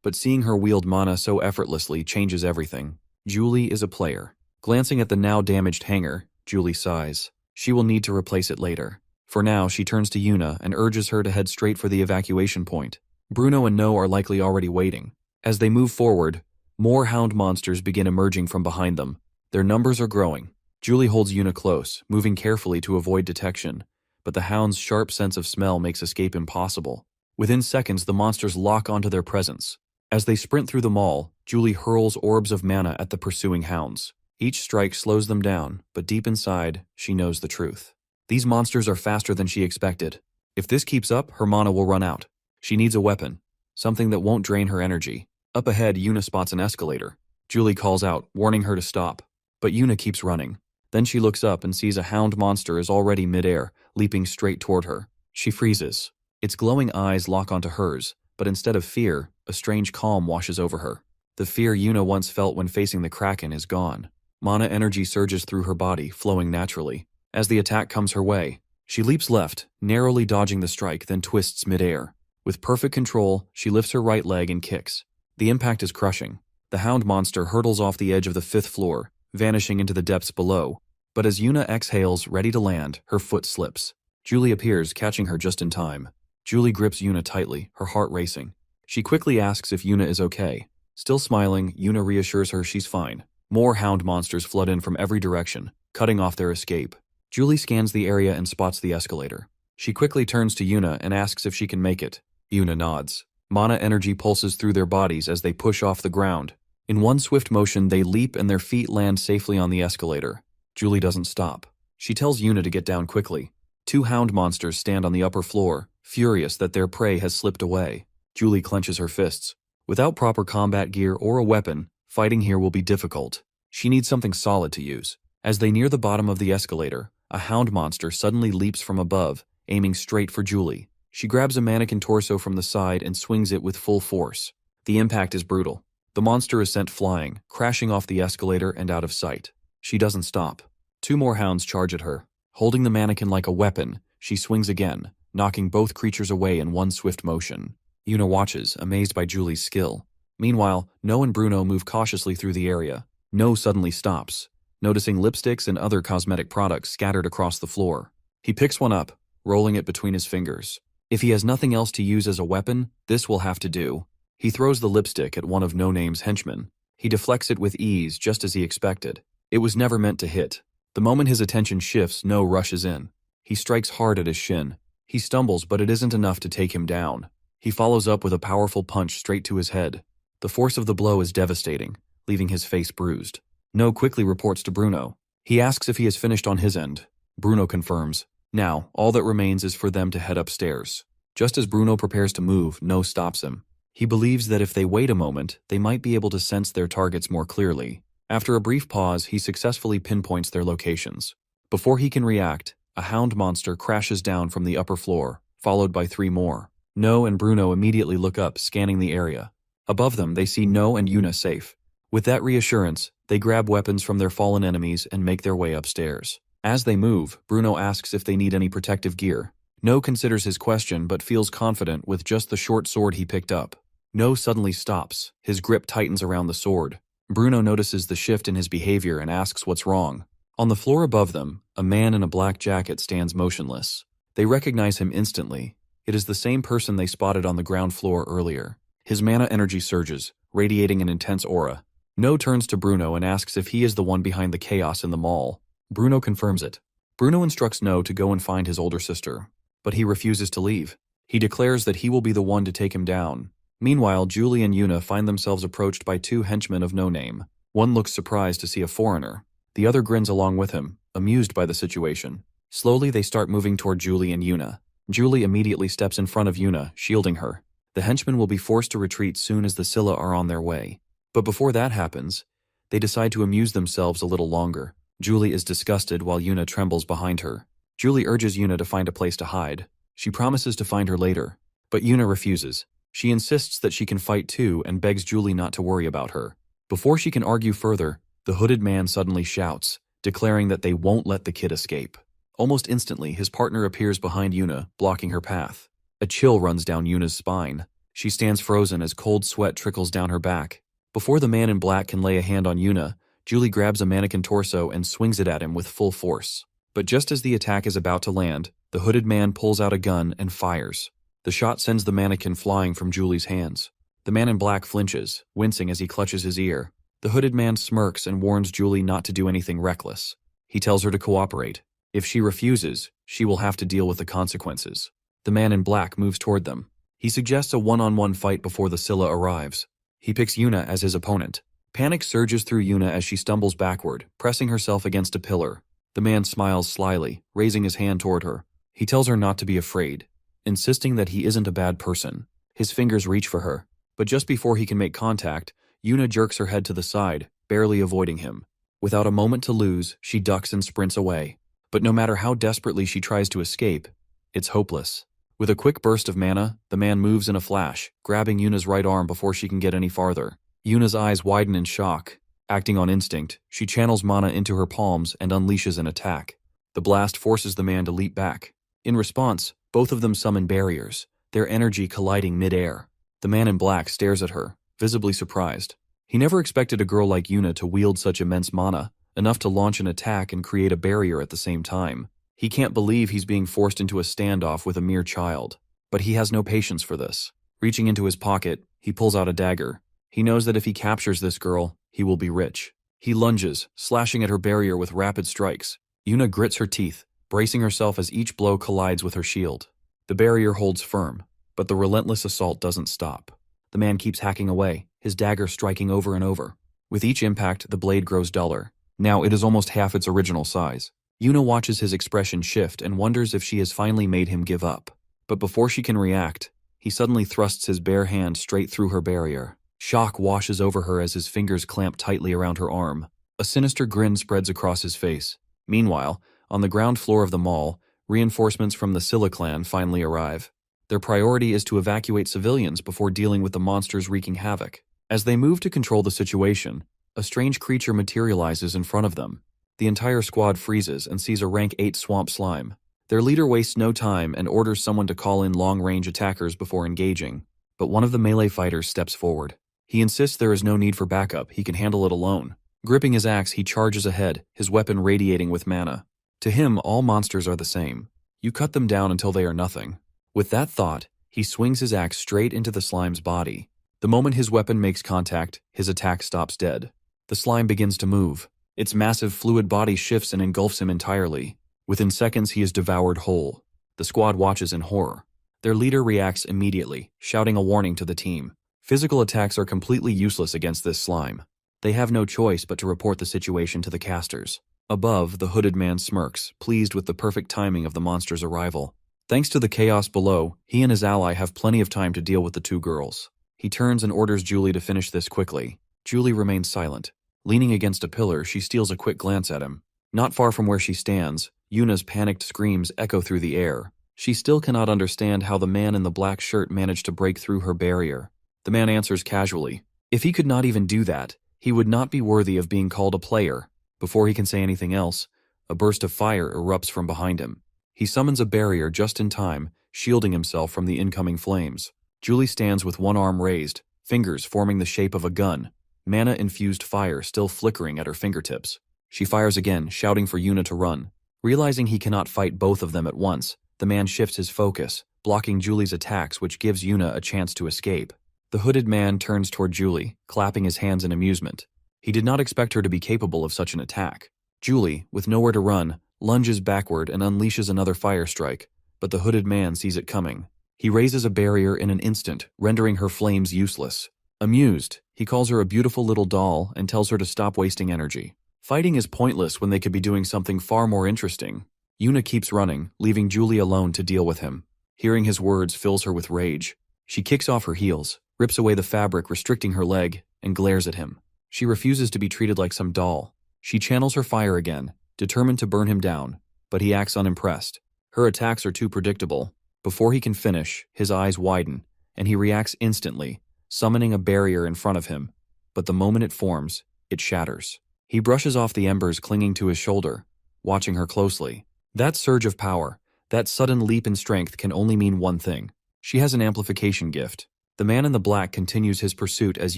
but seeing her wield mana so effortlessly changes everything. Julie is a player. Glancing at the now damaged hanger, Julie sighs. She will need to replace it later. For now, she turns to Yuna and urges her to head straight for the evacuation point. Bruno and No are likely already waiting. As they move forward, more hound monsters begin emerging from behind them. Their numbers are growing. Julie holds Yuna close, moving carefully to avoid detection, but the hound's sharp sense of smell makes escape impossible. Within seconds, the monsters lock onto their presence. As they sprint through the mall, Julie hurls orbs of mana at the pursuing hounds. Each strike slows them down, but deep inside, she knows the truth. These monsters are faster than she expected. If this keeps up, her mana will run out. She needs a weapon, something that won't drain her energy. Up ahead, Yuna spots an escalator. Julie calls out, warning her to stop. But Yuna keeps running. Then she looks up and sees a hound monster is already midair, leaping straight toward her. She freezes. Its glowing eyes lock onto hers, but instead of fear, a strange calm washes over her. The fear Yuna once felt when facing the Kraken is gone. Mana energy surges through her body, flowing naturally. As the attack comes her way, she leaps left, narrowly dodging the strike, then twists midair. With perfect control, she lifts her right leg and kicks. The impact is crushing. The hound monster hurtles off the edge of the 5th floor, vanishing into the depths below. But as Yuna exhales, ready to land, her foot slips. Julie appears, catching her just in time. Julie grips Yuna tightly, her heart racing. She quickly asks if Yuna is okay. Still smiling, Yuna reassures her she's fine. More hound monsters flood in from every direction, cutting off their escape. Julie scans the area and spots the escalator. She quickly turns to Yuna and asks if she can make it. Yuna nods. Mana energy pulses through their bodies as they push off the ground. In one swift motion, they leap and their feet land safely on the escalator. Julie doesn't stop. She tells Yuna to get down quickly. 2 hound monsters stand on the upper floor, furious that their prey has slipped away. Julie clenches her fists. Without proper combat gear or a weapon, fighting here will be difficult. She needs something solid to use. As they near the bottom of the escalator, a hound monster suddenly leaps from above, aiming straight for Julie. She grabs a mannequin torso from the side and swings it with full force. The impact is brutal. The monster is sent flying, crashing off the escalator and out of sight. She doesn't stop. 2 more hounds charge at her. Holding the mannequin like a weapon, she swings again, knocking both creatures away in one swift motion. Yuna watches, amazed by Julie's skill. Meanwhile, No and Bruno move cautiously through the area. No suddenly stops, noticing lipsticks and other cosmetic products scattered across the floor. He picks one up, rolling it between his fingers. If he has nothing else to use as a weapon, this will have to do. He throws the lipstick at one of No Name's henchmen. He deflects it with ease, just as he expected. It was never meant to hit. The moment his attention shifts, No rushes in. He strikes hard at his shin. He stumbles, but it isn't enough to take him down. He follows up with a powerful punch straight to his head. The force of the blow is devastating, leaving his face bruised. No quickly reports to Bruno. He asks if he has finished on his end. Bruno confirms. Now, all that remains is for them to head upstairs. Just as Bruno prepares to move, No stops him. He believes that if they wait a moment, they might be able to sense their targets more clearly. After a brief pause, he successfully pinpoints their locations. Before he can react, a hound monster crashes down from the upper floor, followed by 3 more. No and Bruno immediately look up, scanning the area. Above them, they see No and Yuna safe. With that reassurance, they grab weapons from their fallen enemies and make their way upstairs. As they move, Bruno asks if they need any protective gear. No considers his question but feels confident with just the short sword he picked up. No suddenly stops. His grip tightens around the sword. Bruno notices the shift in his behavior and asks what's wrong. On the floor above them, a man in a black jacket stands motionless. They recognize him instantly. It is the same person they spotted on the ground floor earlier. His mana energy surges, radiating an intense aura. No turns to Bruno and asks if he is the one behind the chaos in the mall. Bruno confirms it. Bruno instructs No to go and find his older sister, but he refuses to leave. He declares that he will be the one to take him down. Meanwhile, Julie and Yuna find themselves approached by 2 henchmen of no name. One looks surprised to see a foreigner. The other grins along with him, amused by the situation. Slowly, they start moving toward Julie and Yuna. Julie immediately steps in front of Yuna, shielding her. The henchmen will be forced to retreat soon as the Scylla are on their way. But before that happens, they decide to amuse themselves a little longer. Julie is disgusted while Yuna trembles behind her. Julie urges Yuna to find a place to hide. She promises to find her later, but Yuna refuses. She insists that she can fight too and begs Julie not to worry about her. Before she can argue further, the hooded man suddenly shouts, declaring that they won't let the kid escape. Almost instantly, his partner appears behind Yuna, blocking her path. A chill runs down Yuna's spine. She stands frozen as cold sweat trickles down her back. Before the man in black can lay a hand on Yuna, Julie grabs a mannequin torso and swings it at him with full force. But just as the attack is about to land, the hooded man pulls out a gun and fires. The shot sends the mannequin flying from Julie's hands. The man in black flinches, wincing as he clutches his ear. The hooded man smirks and warns Julie not to do anything reckless. He tells her to cooperate. If she refuses, she will have to deal with the consequences. The man in black moves toward them. He suggests a one-on-one fight before the Scylla arrives. He picks Yuna as his opponent. Panic surges through Yuna as she stumbles backward, pressing herself against a pillar. The man smiles slyly, raising his hand toward her. He tells her not to be afraid, insisting that he isn't a bad person. His fingers reach for her, but just before he can make contact, Yuna jerks her head to the side, barely avoiding him. Without a moment to lose, she ducks and sprints away. But no matter how desperately she tries to escape, it's hopeless. With a quick burst of mana, the man moves in a flash, grabbing Yuna's right arm before she can get any farther. Yuna's eyes widen in shock. Acting on instinct, she channels mana into her palms and unleashes an attack. The blast forces the man to leap back. In response, both of them summon barriers, their energy colliding mid-air. The man in black stares at her, visibly surprised. He never expected a girl like Yuna to wield such immense mana, enough to launch an attack and create a barrier at the same time. He can't believe he's being forced into a standoff with a mere child. But he has no patience for this. Reaching into his pocket, he pulls out a dagger. He knows that if he captures this girl, he will be rich. He lunges, slashing at her barrier with rapid strikes. Yuna grits her teeth, bracing herself as each blow collides with her shield. The barrier holds firm, but the relentless assault doesn't stop. The man keeps hacking away, his dagger striking over and over. With each impact, the blade grows duller. Now it is almost half its original size. Yuna watches his expression shift and wonders if she has finally made him give up. But before she can react, he suddenly thrusts his bare hand straight through her barrier. Shock washes over her as his fingers clamp tightly around her arm. A sinister grin spreads across his face. Meanwhile, on the ground floor of the mall, reinforcements from the Scylla clan finally arrive. Their priority is to evacuate civilians before dealing with the monsters wreaking havoc. As they move to control the situation, a strange creature materializes in front of them. The entire squad freezes and sees a rank 8 swamp slime. Their leader wastes no time and orders someone to call in long-range attackers before engaging. But one of the melee fighters steps forward. He insists there is no need for backup, he can handle it alone. Gripping his axe, he charges ahead, his weapon radiating with mana. To him, all monsters are the same. You cut them down until they are nothing. With that thought, he swings his axe straight into the slime's body. The moment his weapon makes contact, his attack stops dead. The slime begins to move. Its massive fluid body shifts and engulfs him entirely. Within seconds, he is devoured whole. The squad watches in horror. Their leader reacts immediately, shouting a warning to the team. Physical attacks are completely useless against this slime. They have no choice but to report the situation to the casters. Above, the hooded man smirks, pleased with the perfect timing of the monster's arrival. Thanks to the chaos below, he and his ally have plenty of time to deal with the two girls. He turns and orders Julie to finish this quickly. Julie remains silent. Leaning against a pillar, she steals a quick glance at him. Not far from where she stands, Yuna's panicked screams echo through the air. She still cannot understand how the man in the black shirt managed to break through her barrier. The man answers casually. If he could not even do that, he would not be worthy of being called a player. Before he can say anything else, a burst of fire erupts from behind him. He summons a barrier just in time, shielding himself from the incoming flames. Julie stands with one arm raised, fingers forming the shape of a gun, mana-infused fire still flickering at her fingertips. She fires again, shouting for Yuna to run. Realizing he cannot fight both of them at once, the man shifts his focus, blocking Julie's attacks, which gives Yuna a chance to escape. The hooded man turns toward Julie, clapping his hands in amusement. He did not expect her to be capable of such an attack. Julie, with nowhere to run, lunges backward and unleashes another fire strike, but the hooded man sees it coming. He raises a barrier in an instant, rendering her flames useless. Amused, he calls her a beautiful little doll and tells her to stop wasting energy. Fighting is pointless when they could be doing something far more interesting. Yuna keeps running, leaving Julie alone to deal with him. Hearing his words fills her with rage. She kicks off her heels, rips away the fabric restricting her leg, and glares at him. She refuses to be treated like some doll. She channels her fire again, determined to burn him down, but he acts unimpressed. Her attacks are too predictable. Before he can finish, his eyes widen, and he reacts instantly, summoning a barrier in front of him. But the moment it forms, it shatters. He brushes off the embers clinging to his shoulder, watching her closely. That surge of power, that sudden leap in strength can only mean one thing. She has an amplification gift. The man in the black continues his pursuit as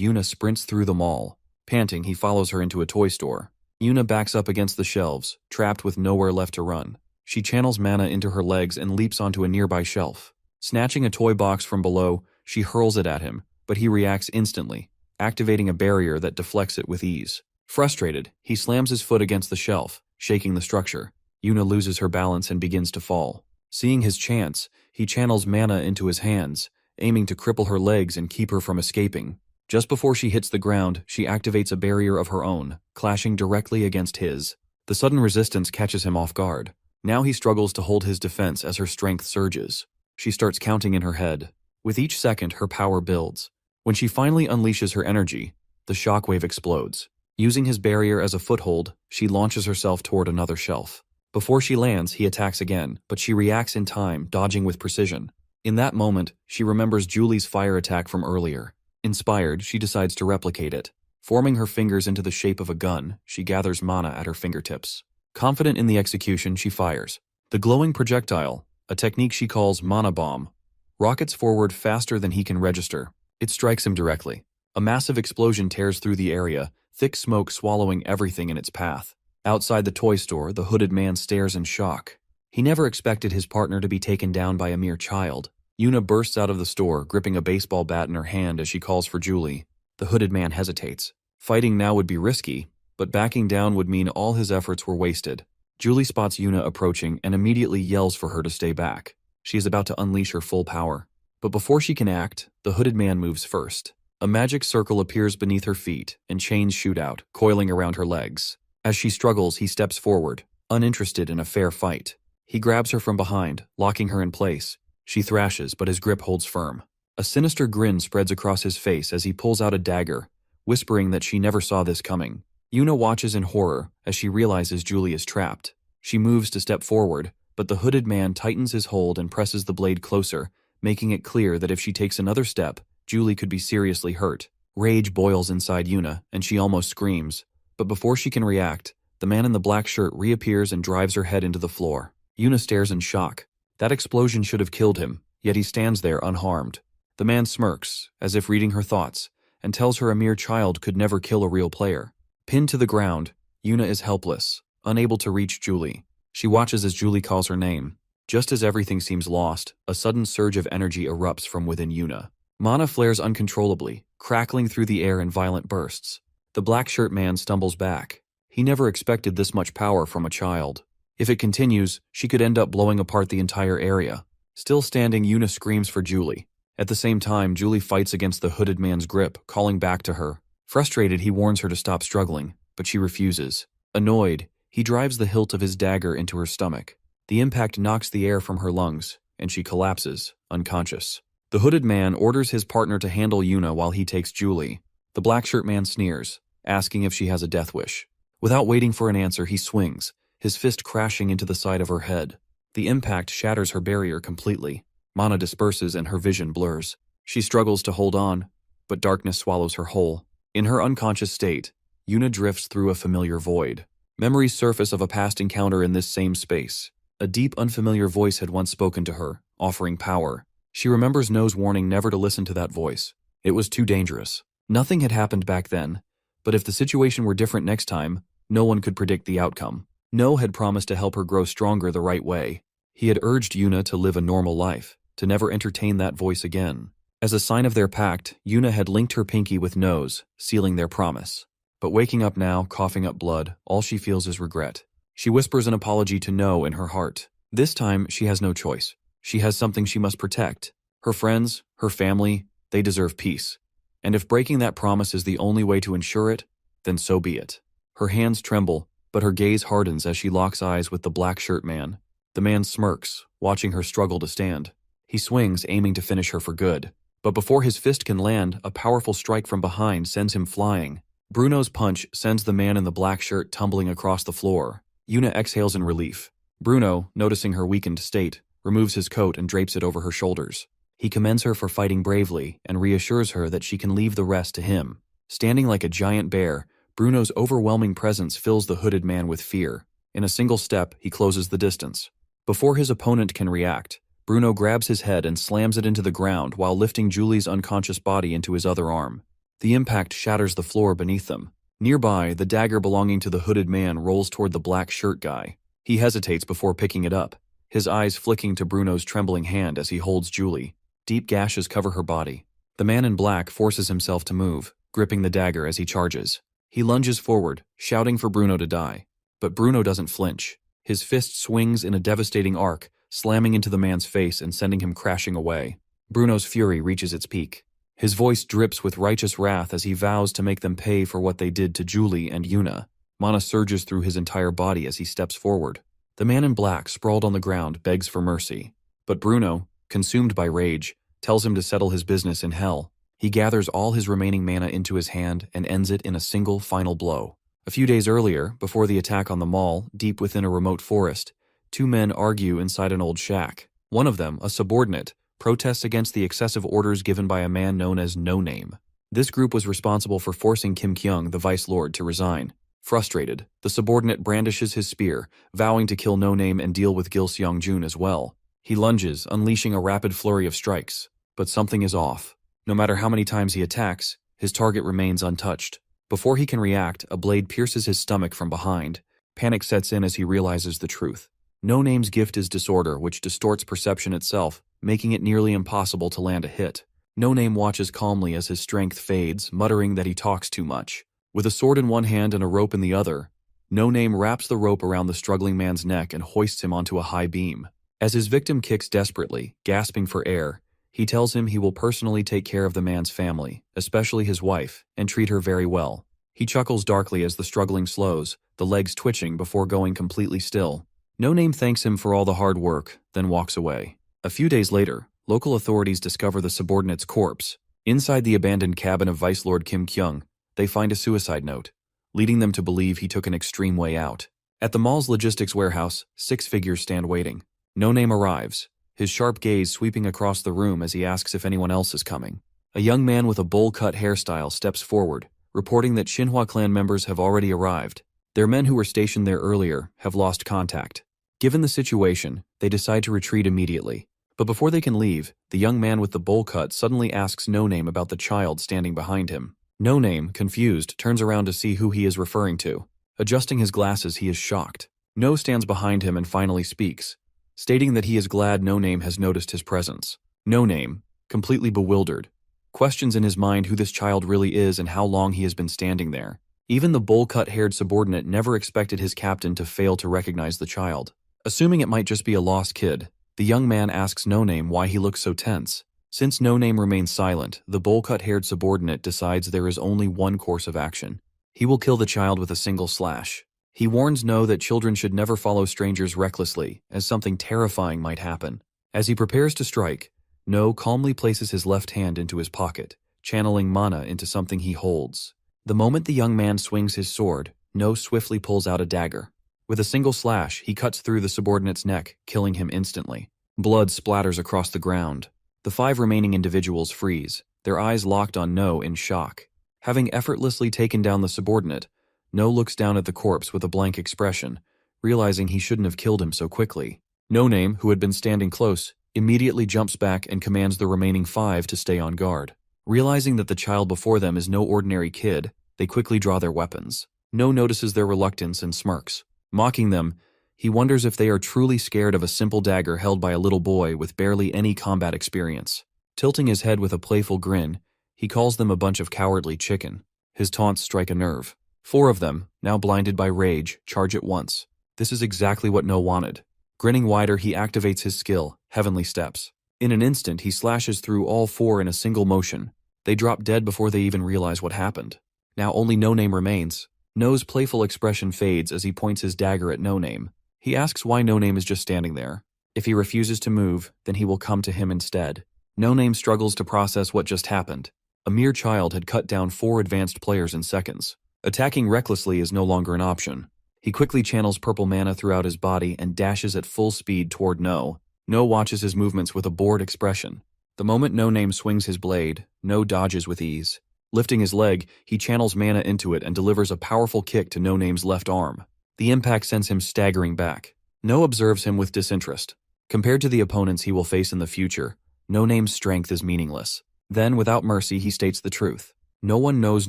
Yuna sprints through the mall. Panting, he follows her into a toy store. Yuna backs up against the shelves, trapped with nowhere left to run. She channels mana into her legs and leaps onto a nearby shelf. Snatching a toy box from below, she hurls it at him, but he reacts instantly, activating a barrier that deflects it with ease. Frustrated, he slams his foot against the shelf, shaking the structure. Yuna loses her balance and begins to fall. Seeing his chance, he channels mana into his hands, aiming to cripple her legs and keep her from escaping. Just before she hits the ground, she activates a barrier of her own, clashing directly against his. The sudden resistance catches him off guard. Now he struggles to hold his defense as her strength surges. She starts counting in her head. With each second, her power builds. When she finally unleashes her energy, the shockwave explodes. Using his barrier as a foothold, she launches herself toward another shelf. Before she lands, he attacks again, but she reacts in time, dodging with precision. In that moment, she remembers Julie's fire attack from earlier. Inspired, she decides to replicate it. Forming her fingers into the shape of a gun, she gathers mana at her fingertips. Confident in the execution, she fires. The glowing projectile, a technique she calls mana bomb, rockets forward faster than he can register. It strikes him directly. A massive explosion tears through the area, thick smoke swallowing everything in its path. Outside the toy store, the hooded man stares in shock. He never expected his partner to be taken down by a mere child. Yuna bursts out of the store, gripping a baseball bat in her hand as she calls for Julie. The hooded man hesitates. Fighting now would be risky, but backing down would mean all his efforts were wasted. Julie spots Yuna approaching and immediately yells for her to stay back. She is about to unleash her full power. But before she can act, the hooded man moves first. A magic circle appears beneath her feet, and chains shoot out, coiling around her legs. As she struggles, he steps forward, uninterested in a fair fight. He grabs her from behind, locking her in place. She thrashes, but his grip holds firm. A sinister grin spreads across his face as he pulls out a dagger, whispering that she never saw this coming. Yuna watches in horror as she realizes Julie is trapped. She moves to step forward, but the hooded man tightens his hold and presses the blade closer, making it clear that if she takes another step, Julie could be seriously hurt. Rage boils inside Yuna, and she almost screams. But before she can react, the man in the black shirt reappears and drives her head into the floor. Yuna stares in shock. That explosion should have killed him, yet he stands there unharmed. The man smirks, as if reading her thoughts, and tells her a mere child could never kill a real player. Pinned to the ground, Yuna is helpless, unable to reach Julie. She watches as Julie calls her name. Just as everything seems lost, a sudden surge of energy erupts from within Yuna. Mana flares uncontrollably, crackling through the air in violent bursts. The black shirt man stumbles back. He never expected this much power from a child. If it continues, she could end up blowing apart the entire area. Still standing, Yuna screams for Julie. At the same time, Julie fights against the hooded man's grip, calling back to her. Frustrated, he warns her to stop struggling, but she refuses. Annoyed, he drives the hilt of his dagger into her stomach. The impact knocks the air from her lungs, and she collapses, unconscious. The hooded man orders his partner to handle Yuna while he takes Julie. The black shirt man sneers, asking if she has a death wish. Without waiting for an answer, he swings, his fist crashing into the side of her head. The impact shatters her barrier completely. Mana disperses and her vision blurs. She struggles to hold on, but darkness swallows her whole. In her unconscious state, Yuna drifts through a familiar void. Memories surface of a past encounter in this same space. A deep, unfamiliar voice had once spoken to her, offering power. She remembers No's warning never to listen to that voice. It was too dangerous. Nothing had happened back then, but if the situation were different next time, no one could predict the outcome. No had promised to help her grow stronger the right way. He had urged Yuna to live a normal life, to never entertain that voice again. As a sign of their pact, Yuna had linked her pinky with No's, sealing their promise. But waking up now, coughing up blood, all she feels is regret. She whispers an apology to No in her heart. This time, she has no choice. She has something she must protect. Her friends, her family, they deserve peace. And if breaking that promise is the only way to ensure it, then so be it. Her hands tremble, but her gaze hardens as she locks eyes with the black shirt man. The man smirks, watching her struggle to stand. He swings, aiming to finish her for good. But before his fist can land, a powerful strike from behind sends him flying. Bruno's punch sends the man in the black shirt tumbling across the floor. Yuna exhales in relief. Bruno, noticing her weakened state, removes his coat and drapes it over her shoulders. He commends her for fighting bravely and reassures her that she can leave the rest to him. Standing like a giant bear, Bruno's overwhelming presence fills the hooded man with fear. In a single step, he closes the distance. Before his opponent can react, Bruno grabs his head and slams it into the ground while lifting Julie's unconscious body into his other arm. The impact shatters the floor beneath them. Nearby, the dagger belonging to the hooded man rolls toward the black shirt guy. He hesitates before picking it up, his eyes flicking to Bruno's trembling hand as he holds Julie. Deep gashes cover her body. The man in black forces himself to move, gripping the dagger as he charges. He lunges forward, shouting for Bruno to die. But Bruno doesn't flinch. His fist swings in a devastating arc, slamming into the man's face and sending him crashing away. Bruno's fury reaches its peak. His voice drips with righteous wrath as he vows to make them pay for what they did to Julie and Yuna. Mana surges through his entire body as he steps forward. The man in black, sprawled on the ground, begs for mercy. But Bruno, consumed by rage, tells him to settle his business in hell. He gathers all his remaining mana into his hand and ends it in a single final blow. A few days earlier, before the attack on the mall, deep within a remote forest, two men argue inside an old shack. One of them, a subordinate, protests against the excessive orders given by a man known as No Name. This group was responsible for forcing Kim Kyung, the Vice Lord, to resign. Frustrated, the subordinate brandishes his spear, vowing to kill No Name and deal with Gil Seong-jun as well. He lunges, unleashing a rapid flurry of strikes. But something is off. No matter how many times he attacks, his target remains untouched. Before he can react, a blade pierces his stomach from behind. Panic sets in as he realizes the truth. No Name's gift is disorder, which distorts perception itself, making it nearly impossible to land a hit. No Name watches calmly as his strength fades, muttering that he talks too much. With a sword in one hand and a rope in the other, No Name wraps the rope around the struggling man's neck and hoists him onto a high beam. As his victim kicks desperately, gasping for air, he tells him he will personally take care of the man's family, especially his wife, and treat her very well. He chuckles darkly as the struggling slows, the legs twitching before going completely still. No Name thanks him for all the hard work, then walks away. A few days later, local authorities discover the subordinate's corpse. Inside the abandoned cabin of Vice Lord Kim Kyung, they find a suicide note, leading them to believe he took an extreme way out. At the mall's logistics warehouse, 6 figures stand waiting. No Name arrives, his sharp gaze sweeping across the room as he asks if anyone else is coming. A young man with a bowl-cut hairstyle steps forward, reporting that Shinhwa clan members have already arrived. Their men who were stationed there earlier have lost contact. Given the situation, they decide to retreat immediately. But before they can leave, the young man with the bowl cut suddenly asks No Name about the child standing behind him. No Name, confused, turns around to see who he is referring to. Adjusting his glasses, he is shocked. No stands behind him and finally speaks, stating that he is glad No Name has noticed his presence. No Name, completely bewildered, questions in his mind who this child really is and how long he has been standing there. Even the bowl-cut-haired subordinate never expected his captain to fail to recognize the child. Assuming it might just be a lost kid, the young man asks No Name why he looks so tense. Since No Name remains silent, the bowl-cut-haired subordinate decides there is only one course of action. He will kill the child with a single slash. He warns No that children should never follow strangers recklessly, as something terrifying might happen. As he prepares to strike, No calmly places his left hand into his pocket, channeling mana into something he holds. The moment the young man swings his sword, No swiftly pulls out a dagger. With a single slash, he cuts through the subordinate's neck, killing him instantly. Blood splatters across the ground. The 5 remaining individuals freeze, their eyes locked on No in shock. Having effortlessly taken down the subordinate, No looks down at the corpse with a blank expression, realizing he shouldn't have killed him so quickly. No Name, who had been standing close, immediately jumps back and commands the remaining 5 to stay on guard. Realizing that the child before them is no ordinary kid, they quickly draw their weapons. No notices their reluctance and smirks. Mocking them, he wonders if they are truly scared of a simple dagger held by a little boy with barely any combat experience. Tilting his head with a playful grin, he calls them a bunch of cowardly chicken. His taunts strike a nerve. 4 of them, now blinded by rage, charge at once. This is exactly what No wanted. Grinning wider, he activates his skill, Heavenly Steps. In an instant, he slashes through all 4 in a single motion. They drop dead before they even realize what happened. Now only No Name remains. No's playful expression fades as he points his dagger at No Name. He asks why No Name is just standing there. If he refuses to move, then he will come to him instead. No Name struggles to process what just happened. A mere child had cut down 4 advanced players in seconds. Attacking recklessly is no longer an option. He quickly channels purple mana throughout his body and dashes at full speed toward No. No watches his movements with a bored expression. The moment No Name swings his blade, No dodges with ease. Lifting his leg, he channels mana into it and delivers a powerful kick to No Name's left arm. The impact sends him staggering back. No observes him with disinterest. Compared to the opponents he will face in the future, No Name's strength is meaningless. Then, without mercy, he states the truth. No one knows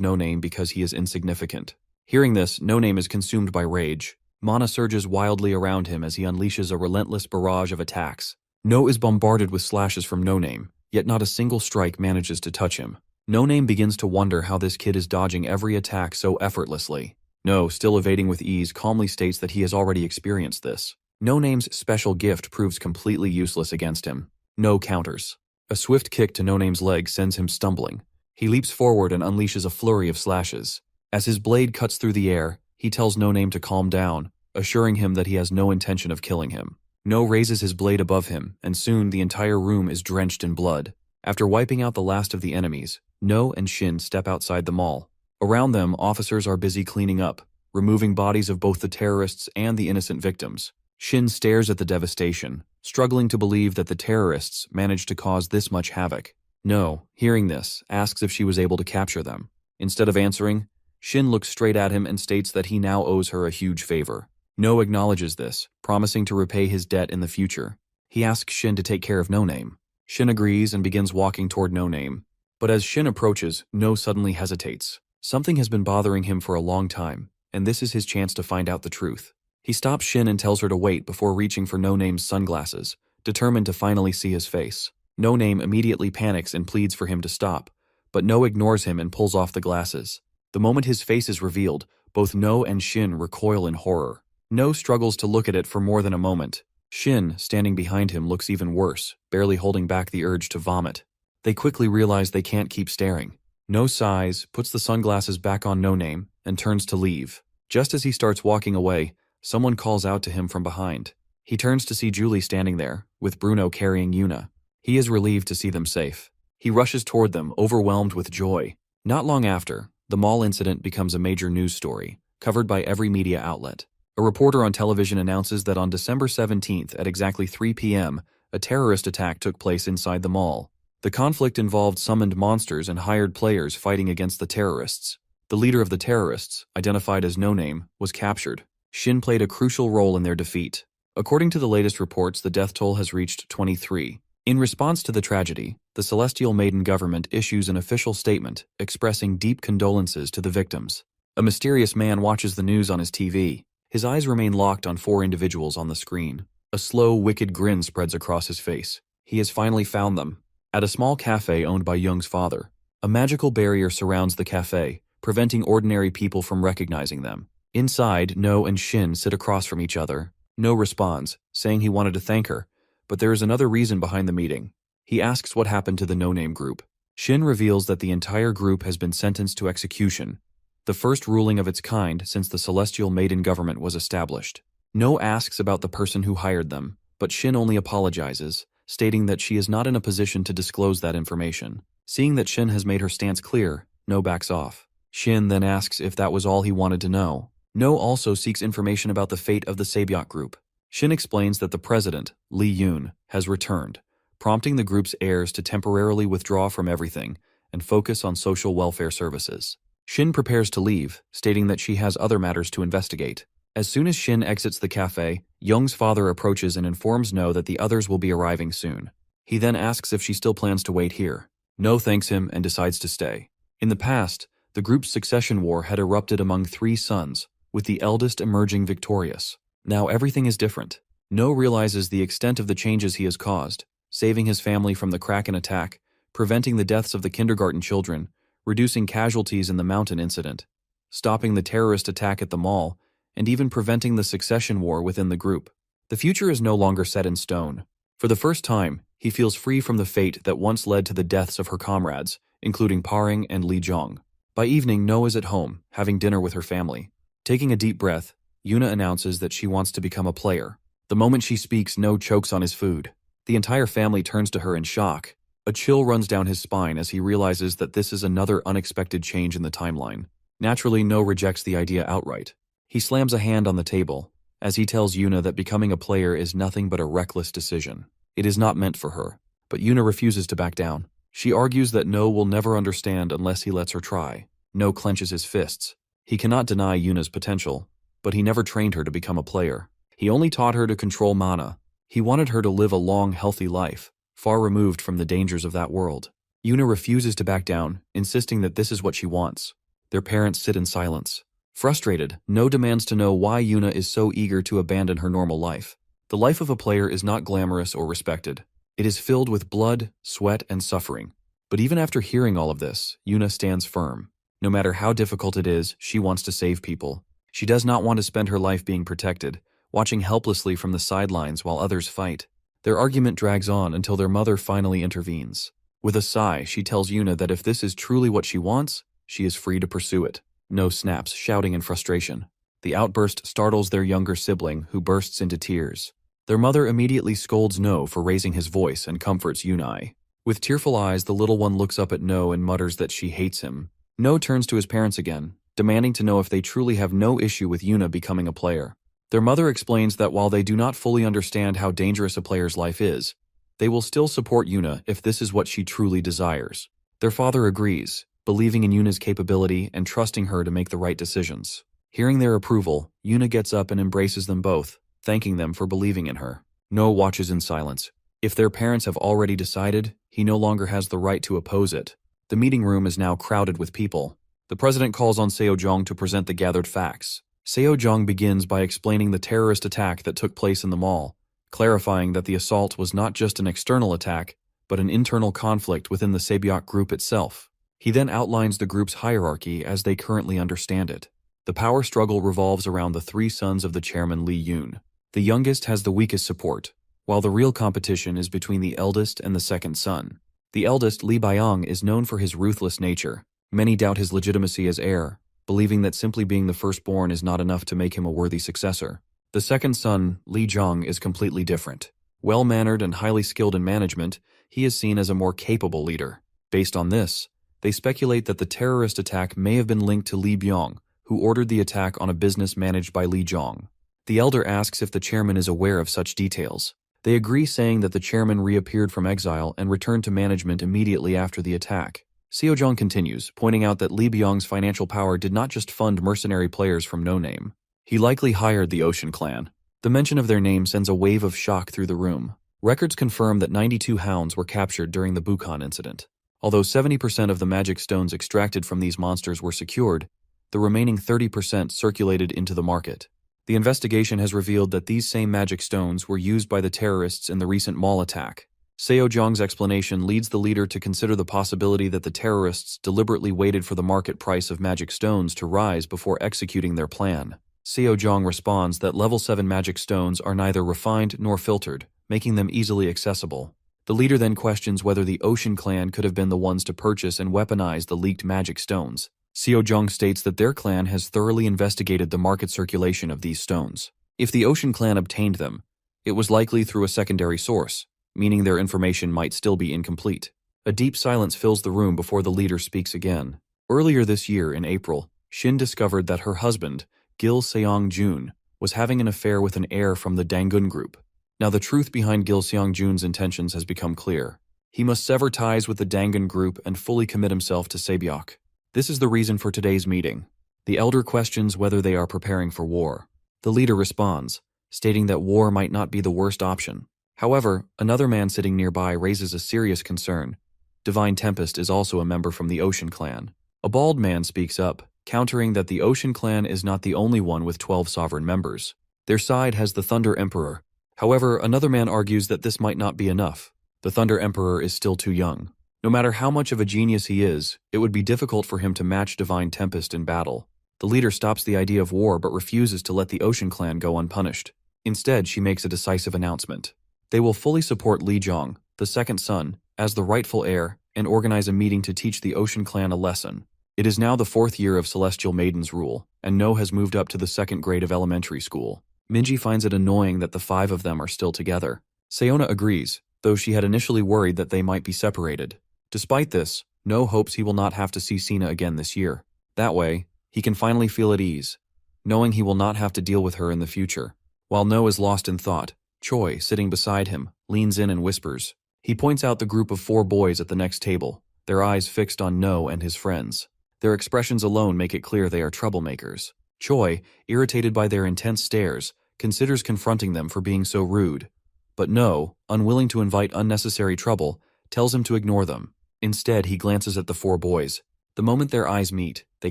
No Name because he is insignificant. Hearing this, No Name is consumed by rage. Mana surges wildly around him as he unleashes a relentless barrage of attacks. No is bombarded with slashes from No Name, yet not a single strike manages to touch him. No Name begins to wonder how this kid is dodging every attack so effortlessly. No, still evading with ease, calmly states that he has already experienced this. No Name's special gift proves completely useless against him. No counters. A swift kick to No Name's leg sends him stumbling. He leaps forward and unleashes a flurry of slashes. As his blade cuts through the air, he tells No Name to calm down, assuring him that he has no intention of killing him. No raises his blade above him, and soon the entire room is drenched in blood. After wiping out the last of the enemies, No and Shin step outside the mall. Around them, officers are busy cleaning up, removing bodies of both the terrorists and the innocent victims. Shin stares at the devastation, struggling to believe that the terrorists managed to cause this much havoc. No, hearing this, asks if she was able to capture them. Instead of answering, Shin looks straight at him and states that he now owes her a huge favor. No acknowledges this, promising to repay his debt in the future. He asks Shin to take care of No Name. Shin agrees and begins walking toward No Name. But as Shin approaches, No suddenly hesitates. Something has been bothering him for a long time, and this is his chance to find out the truth. He stops Shin and tells her to wait before reaching for No Name's sunglasses, determined to finally see his face. No Name immediately panics and pleads for him to stop, but No ignores him and pulls off the glasses. The moment his face is revealed, both No and Shin recoil in horror. No struggles to look at it for more than a moment. Shin, standing behind him, looks even worse, barely holding back the urge to vomit. They quickly realize they can't keep staring. No sighs, puts the sunglasses back on No Name, and turns to leave. Just as he starts walking away, someone calls out to him from behind. He turns to see Julie standing there, with Bruno carrying Yuna. He is relieved to see them safe. He rushes toward them, overwhelmed with joy. Not long after, the mall incident becomes a major news story, covered by every media outlet. A reporter on television announces that on December 17th at exactly 3 p.m., a terrorist attack took place inside the mall. The conflict involved summoned monsters and hired players fighting against the terrorists. The leader of the terrorists, identified as No Name, was captured. Shin played a crucial role in their defeat. According to the latest reports, the death toll has reached 23. In response to the tragedy, the Celestial Maiden government issues an official statement expressing deep condolences to the victims. A mysterious man watches the news on his TV. His eyes remain locked on 4 individuals on the screen. A slow, wicked grin spreads across his face. He has finally found them. At a small cafe owned by Young's father, a magical barrier surrounds the cafe, preventing ordinary people from recognizing them. Inside, No and Shin sit across from each other. No responds, saying he wanted to thank her, but there is another reason behind the meeting. He asks what happened to the No Name group. Shin reveals that the entire group has been sentenced to execution, the first ruling of its kind since the Celestial Maiden government was established. No asks about the person who hired them, but Shin only apologizes, stating that she is not in a position to disclose that information. Seeing that Shin has made her stance clear, No backs off. Shin then asks if that was all he wanted to know. No also seeks information about the fate of the Sabyok group. Shin explains that the president, Lee Yoon, has returned, prompting the group's heirs to temporarily withdraw from everything and focus on social welfare services. Shin prepares to leave, stating that she has other matters to investigate. As soon as Shin exits the cafe, Young's father approaches and informs No that the others will be arriving soon. He then asks if she still plans to wait here. No thanks him and decides to stay. In the past, the group's succession war had erupted among 3 sons, with the eldest emerging victorious. Now everything is different. No realizes the extent of the changes he has caused, saving his family from the Kraken attack, preventing the deaths of the kindergarten children, reducing casualties in the mountain incident, stopping the terrorist attack at the mall, and even preventing the succession war within the group. The future is no longer set in stone. For the first time, he feels free from the fate that once led to the deaths of her comrades, including Paring and Lee Jong. By evening, No is at home, having dinner with her family. Taking a deep breath, Yuna announces that she wants to become a player. The moment she speaks, No chokes on his food. The entire family turns to her in shock. A chill runs down his spine as he realizes that this is another unexpected change in the timeline. Naturally, No rejects the idea outright. He slams a hand on the table, as he tells Yuna that becoming a player is nothing but a reckless decision. It is not meant for her, but Yuna refuses to back down. She argues that No will never understand unless he lets her try. No clenches his fists. He cannot deny Yuna's potential, but he never trained her to become a player. He only taught her to control mana. He wanted her to live a long, healthy life, far removed from the dangers of that world. Yuna refuses to back down, insisting that this is what she wants. Their parents sit in silence. Frustrated, No demands to know why Yuna is so eager to abandon her normal life. The life of a player is not glamorous or respected. It is filled with blood, sweat, and suffering. But even after hearing all of this, Yuna stands firm. No matter how difficult it is, she wants to save people. She does not want to spend her life being protected, watching helplessly from the sidelines while others fight. Their argument drags on until their mother finally intervenes. With a sigh, she tells Yuna that if this is truly what she wants, she is free to pursue it. No snaps, shouting in frustration. The outburst startles their younger sibling, who bursts into tears. Their mother immediately scolds No for raising his voice and comforts Yunai. With tearful eyes, the little one looks up at No and mutters that she hates him. No turns to his parents again, demanding to know if they truly have no issue with Yuna becoming a player. Their mother explains that while they do not fully understand how dangerous a player's life is, they will still support Yuna if this is what she truly desires. Their father agrees, believing in Yuna's capability and trusting her to make the right decisions. Hearing their approval, Yuna gets up and embraces them both, thanking them for believing in her. No watches in silence. If their parents have already decided, he no longer has the right to oppose it. The meeting room is now crowded with people. The president calls on Seo-jong to present the gathered facts. Seo-jong begins by explaining the terrorist attack that took place in the mall, clarifying that the assault was not just an external attack, but an internal conflict within the Sabyok group itself. He then outlines the group's hierarchy as they currently understand it. The power struggle revolves around the 3 sons of the chairman Lee Yoon. The youngest has the weakest support, while the real competition is between the eldest and the second son. The eldest, Lee Byung, is known for his ruthless nature. Many doubt his legitimacy as heir, believing that simply being the firstborn is not enough to make him a worthy successor. The second son, Lee Jong, is completely different. Well-mannered and highly skilled in management, he is seen as a more capable leader. Based on this, they speculate that the terrorist attack may have been linked to Li Byong, who ordered the attack on a business managed by Li Zhong. The elder asks if the chairman is aware of such details. They agree, saying that the chairman reappeared from exile and returned to management immediately after the attack. Seojong continues, pointing out that Li Byong's financial power did not just fund mercenary players from no name. He likely hired the Ocean Clan. The mention of their name sends a wave of shock through the room. Records confirm that 92 hounds were captured during the Bukhan incident. Although 70% of the magic stones extracted from these monsters were secured, the remaining 30% circulated into the market. The investigation has revealed that these same magic stones were used by the terrorists in the recent mall attack. Seojong's explanation leads the leader to consider the possibility that the terrorists deliberately waited for the market price of magic stones to rise before executing their plan. Seojong responds that level 7 magic stones are neither refined nor filtered, making them easily accessible. The leader then questions whether the Ocean Clan could have been the ones to purchase and weaponize the leaked magic stones. Seojong states that their clan has thoroughly investigated the market circulation of these stones. If the Ocean Clan obtained them, it was likely through a secondary source, meaning their information might still be incomplete. A deep silence fills the room before the leader speaks again. Earlier this year, in April, Shin discovered that her husband, Gil Seong-jun, was having an affair with an heir from the Dangun group. Now the truth behind Gil Seong-jun's intentions has become clear. He must sever ties with the Dangun group and fully commit himself to Saebyok. This is the reason for today's meeting. The elder questions whether they are preparing for war. The leader responds, stating that war might not be the worst option. However, another man sitting nearby raises a serious concern. Divine Tempest is also a member from the Ocean Clan. A bald man speaks up, countering that the Ocean Clan is not the only one with 12 sovereign members. Their side has the Thunder Emperor. However, another man argues that this might not be enough. The Thunder Emperor is still too young. No matter how much of a genius he is, it would be difficult for him to match Divine Tempest in battle. The leader stops the idea of war but refuses to let the Ocean Clan go unpunished. Instead, she makes a decisive announcement. They will fully support Li Zhong, the second son, as the rightful heir, and organize a meeting to teach the Ocean Clan a lesson. It is now the 4th year of Celestial Maiden's rule, and No has moved up to the 2nd grade of elementary school. Minji finds it annoying that the 5 of them are still together. Seona agrees, though she had initially worried that they might be separated. Despite this, No hopes he will not have to see Sina again this year. That way, he can finally feel at ease, knowing he will not have to deal with her in the future. While No is lost in thought, Choi, sitting beside him, leans in and whispers. He points out the group of 4 boys at the next table, their eyes fixed on No and his friends. Their expressions alone make it clear they are troublemakers. Choi, irritated by their intense stares, considers confronting them for being so rude. But No, unwilling to invite unnecessary trouble, tells him to ignore them. Instead, he glances at the 4 boys. The moment their eyes meet, they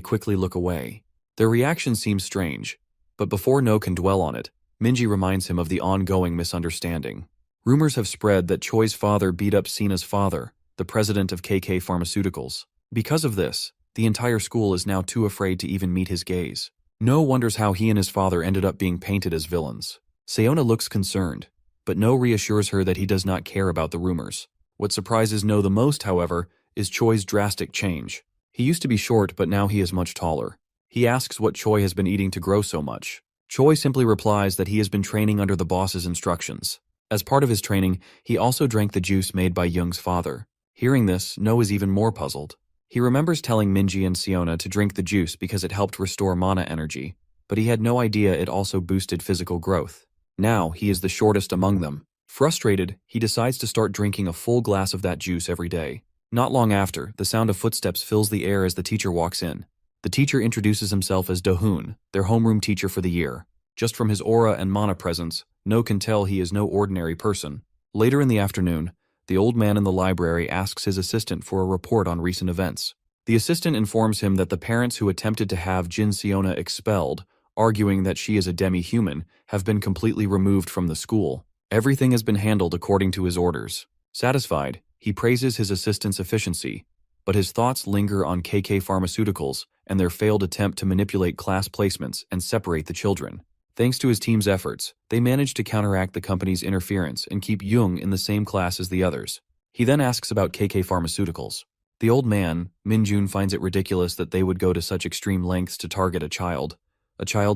quickly look away. Their reaction seems strange, but before No can dwell on it, Minji reminds him of the ongoing misunderstanding. Rumors have spread that Choi's father beat up Sina's father, the president of KK Pharmaceuticals. Because of this, the entire school is now too afraid to even meet his gaze. No wonders how he and his father ended up being painted as villains. Seona looks concerned, but No reassures her that he does not care about the rumors. What surprises No the most, however, is Choi's drastic change. He used to be short, but now he is much taller. He asks what Choi has been eating to grow so much. Choi simply replies that he has been training under the boss's instructions. As part of his training, he also drank the juice made by Young's father. Hearing this, No is even more puzzled. He remembers telling Minji and Seona to drink the juice because it helped restore mana energy, but he had no idea it also boosted physical growth. Now, he is the shortest among them. Frustrated, he decides to start drinking a full glass of that juice every day. Not long after, the sound of footsteps fills the air as the teacher walks in. The teacher introduces himself as Do-hoon, their homeroom teacher for the year. Just from his aura and mana presence, No can tell he is no ordinary person. Later in the afternoon, the old man in the library asks his assistant for a report on recent events. The assistant informs him that the parents who attempted to have Jin Seona expelled, arguing that she is a demi-human, have been completely removed from the school. Everything has been handled according to his orders. Satisfied, he praises his assistant's efficiency, but his thoughts linger on KK Pharmaceuticals and their failed attempt to manipulate class placements and separate the children. Thanks to his team's efforts, they managed to counteract the company's interference and keep Jung in the same class as the others. He then asks about KK Pharmaceuticals. The old man, Min-jun, finds it ridiculous that they would go to such extreme lengths to target a child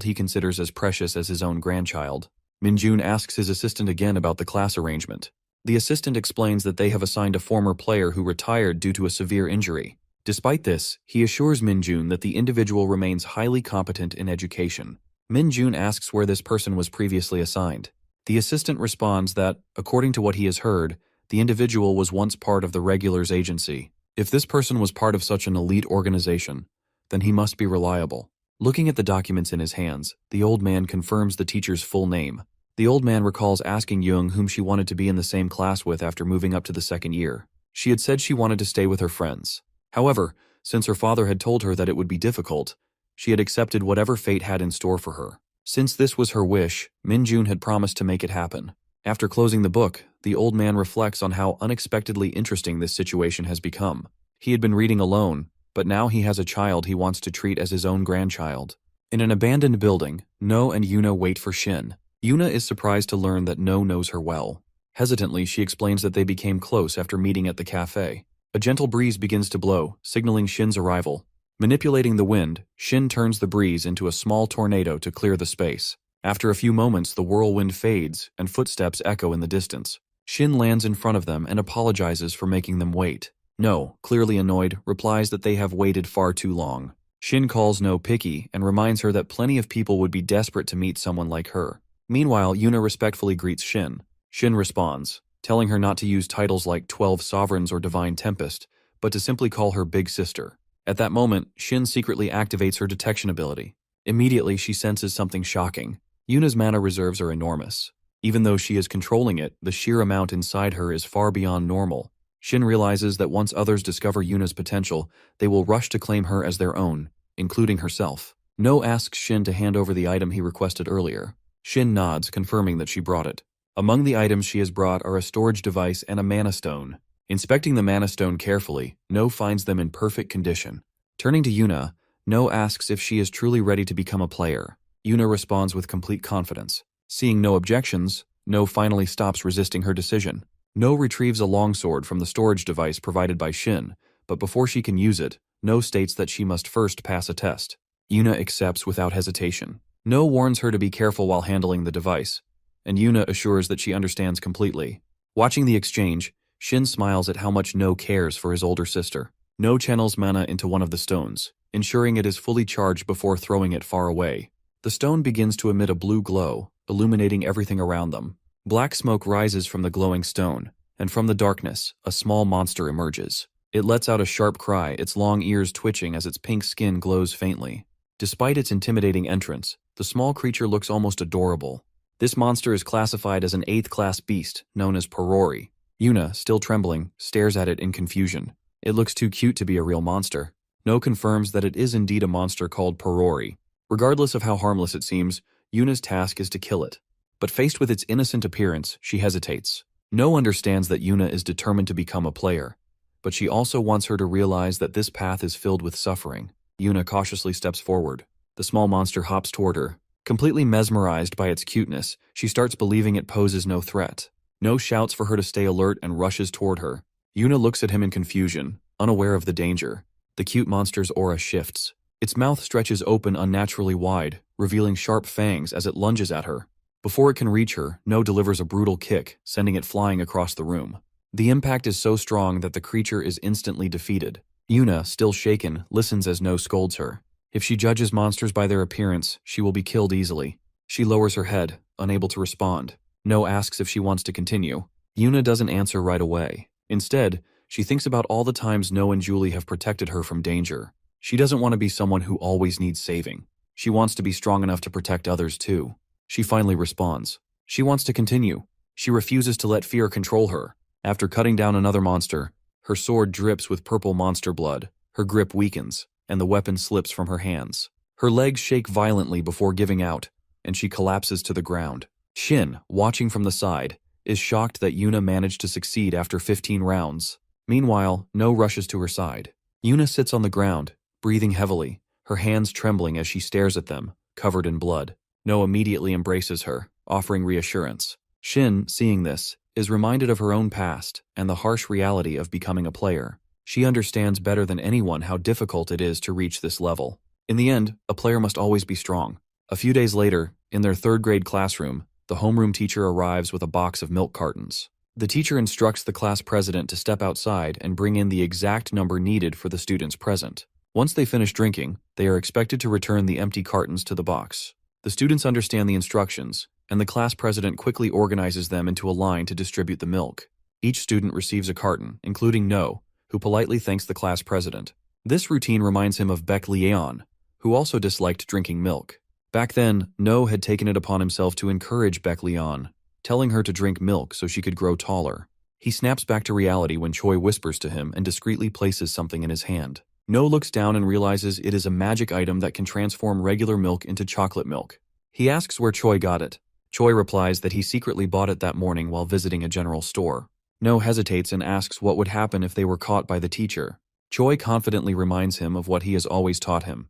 he considers as precious as his own grandchild. Minjun asks his assistant again about the class arrangement. The assistant explains that they have assigned a former player who retired due to a severe injury. Despite this, he assures Minjun that the individual remains highly competent in education. Minjun asks where this person was previously assigned. The assistant responds that, according to what he has heard, the individual was once part of the regulars agency. If this person was part of such an elite organization, then he must be reliable. Looking at the documents in his hands, the old man confirms the teacher's full name. The old man recalls asking Jung whom she wanted to be in the same class with after moving up to the second year. She had said she wanted to stay with her friends. However, since her father had told her that it would be difficult, she had accepted whatever fate had in store for her. Since this was her wish, Minjun had promised to make it happen. After closing the book, the old man reflects on how unexpectedly interesting this situation has become. He had been reading alone, but now he has a child he wants to treat as his own grandchild. In an abandoned building, No and Yuna wait for Shin. Yuna is surprised to learn that No knows her well. Hesitantly, she explains that they became close after meeting at the cafe. A gentle breeze begins to blow, signaling Shin's arrival. Manipulating the wind, Shin turns the breeze into a small tornado to clear the space. After a few moments, the whirlwind fades, and footsteps echo in the distance. Shin lands in front of them and apologizes for making them wait. No, clearly annoyed, replies that they have waited far too long. Shin calls No picky and reminds her that plenty of people would be desperate to meet someone like her. Meanwhile, Yuna respectfully greets Shin. Shin responds, telling her not to use titles like 12 Sovereigns or Divine Tempest, but to simply call her Big Sister. At that moment, Shin secretly activates her detection ability. Immediately, she senses something shocking. Yuna's mana reserves are enormous. Even though she is controlling it, the sheer amount inside her is far beyond normal. Shin realizes that once others discover Yuna's potential, they will rush to claim her as their own, including herself. No asks Shin to hand over the item he requested earlier. Shin nods, confirming that she brought it. Among the items she has brought are a storage device and a mana stone. Inspecting the mana stone carefully, No finds them in perfect condition. Turning to Yuna, No asks if she is truly ready to become a player. Yuna responds with complete confidence. Seeing no objections, No finally stops resisting her decision. No retrieves a longsword from the storage device provided by Shin, but before she can use it, No states that she must first pass a test. Yuna accepts without hesitation. No warns her to be careful while handling the device, and Yuna assures that she understands completely. Watching the exchange, Shin smiles at how much No cares for his older sister. No channels mana into one of the stones, ensuring it is fully charged before throwing it far away. The stone begins to emit a blue glow, illuminating everything around them. Black smoke rises from the glowing stone, and from the darkness, a small monster emerges. It lets out a sharp cry, its long ears twitching as its pink skin glows faintly. Despite its intimidating entrance, the small creature looks almost adorable. This monster is classified as an 8th class beast, known as Porori. Yuna, still trembling, stares at it in confusion. It looks too cute to be a real monster. No confirms that it is indeed a monster called Porori. Regardless of how harmless it seems, Yuna's task is to kill it. But faced with its innocent appearance, she hesitates. No understands that Yuna is determined to become a player, but she also wants her to realize that this path is filled with suffering. Yuna cautiously steps forward. The small monster hops toward her. Completely mesmerized by its cuteness, she starts believing it poses no threat. No shouts for her to stay alert and rushes toward her. Yuna looks at him in confusion, unaware of the danger. The cute monster's aura shifts. Its mouth stretches open unnaturally wide, revealing sharp fangs as it lunges at her. Before it can reach her, No delivers a brutal kick, sending it flying across the room. The impact is so strong that the creature is instantly defeated. Yuna, still shaken, listens as No scolds her. If she judges monsters by their appearance, she will be killed easily. She lowers her head, unable to respond. No asks if she wants to continue. Yuna doesn't answer right away. Instead, she thinks about all the times No and Julie have protected her from danger. She doesn't want to be someone who always needs saving. She wants to be strong enough to protect others too. She finally responds. She wants to continue. She refuses to let fear control her. After cutting down another monster, her sword drips with purple monster blood. Her grip weakens, and the weapon slips from her hands. Her legs shake violently before giving out, and she collapses to the ground. Shin, watching from the side, is shocked that Yuna managed to succeed after 15 rounds. Meanwhile, No rushes to her side. Yuna sits on the ground, breathing heavily, her hands trembling as she stares at them, covered in blood. No immediately embraces her, offering reassurance. Shin, seeing this, is reminded of her own past and the harsh reality of becoming a player. She understands better than anyone how difficult it is to reach this level. In the end, a player must always be strong. A few days later, in their 3rd grade classroom, the homeroom teacher arrives with a box of milk cartons. The teacher instructs the class president to step outside and bring in the exact number needed for the students present. Once they finish drinking, they are expected to return the empty cartons to the box. The students understand the instructions, and the class president quickly organizes them into a line to distribute the milk. Each student receives a carton, including No, who politely thanks the class president. This routine reminds him of Baek Leon, who also disliked drinking milk. Back then, No had taken it upon himself to encourage Baek Leon, telling her to drink milk so she could grow taller. He snaps back to reality when Choi whispers to him and discreetly places something in his hand. No looks down and realizes it is a magic item that can transform regular milk into chocolate milk. He asks where Choi got it. Choi replies that he secretly bought it that morning while visiting a general store. No hesitates and asks what would happen if they were caught by the teacher. Choi confidently reminds him of what he has always taught him,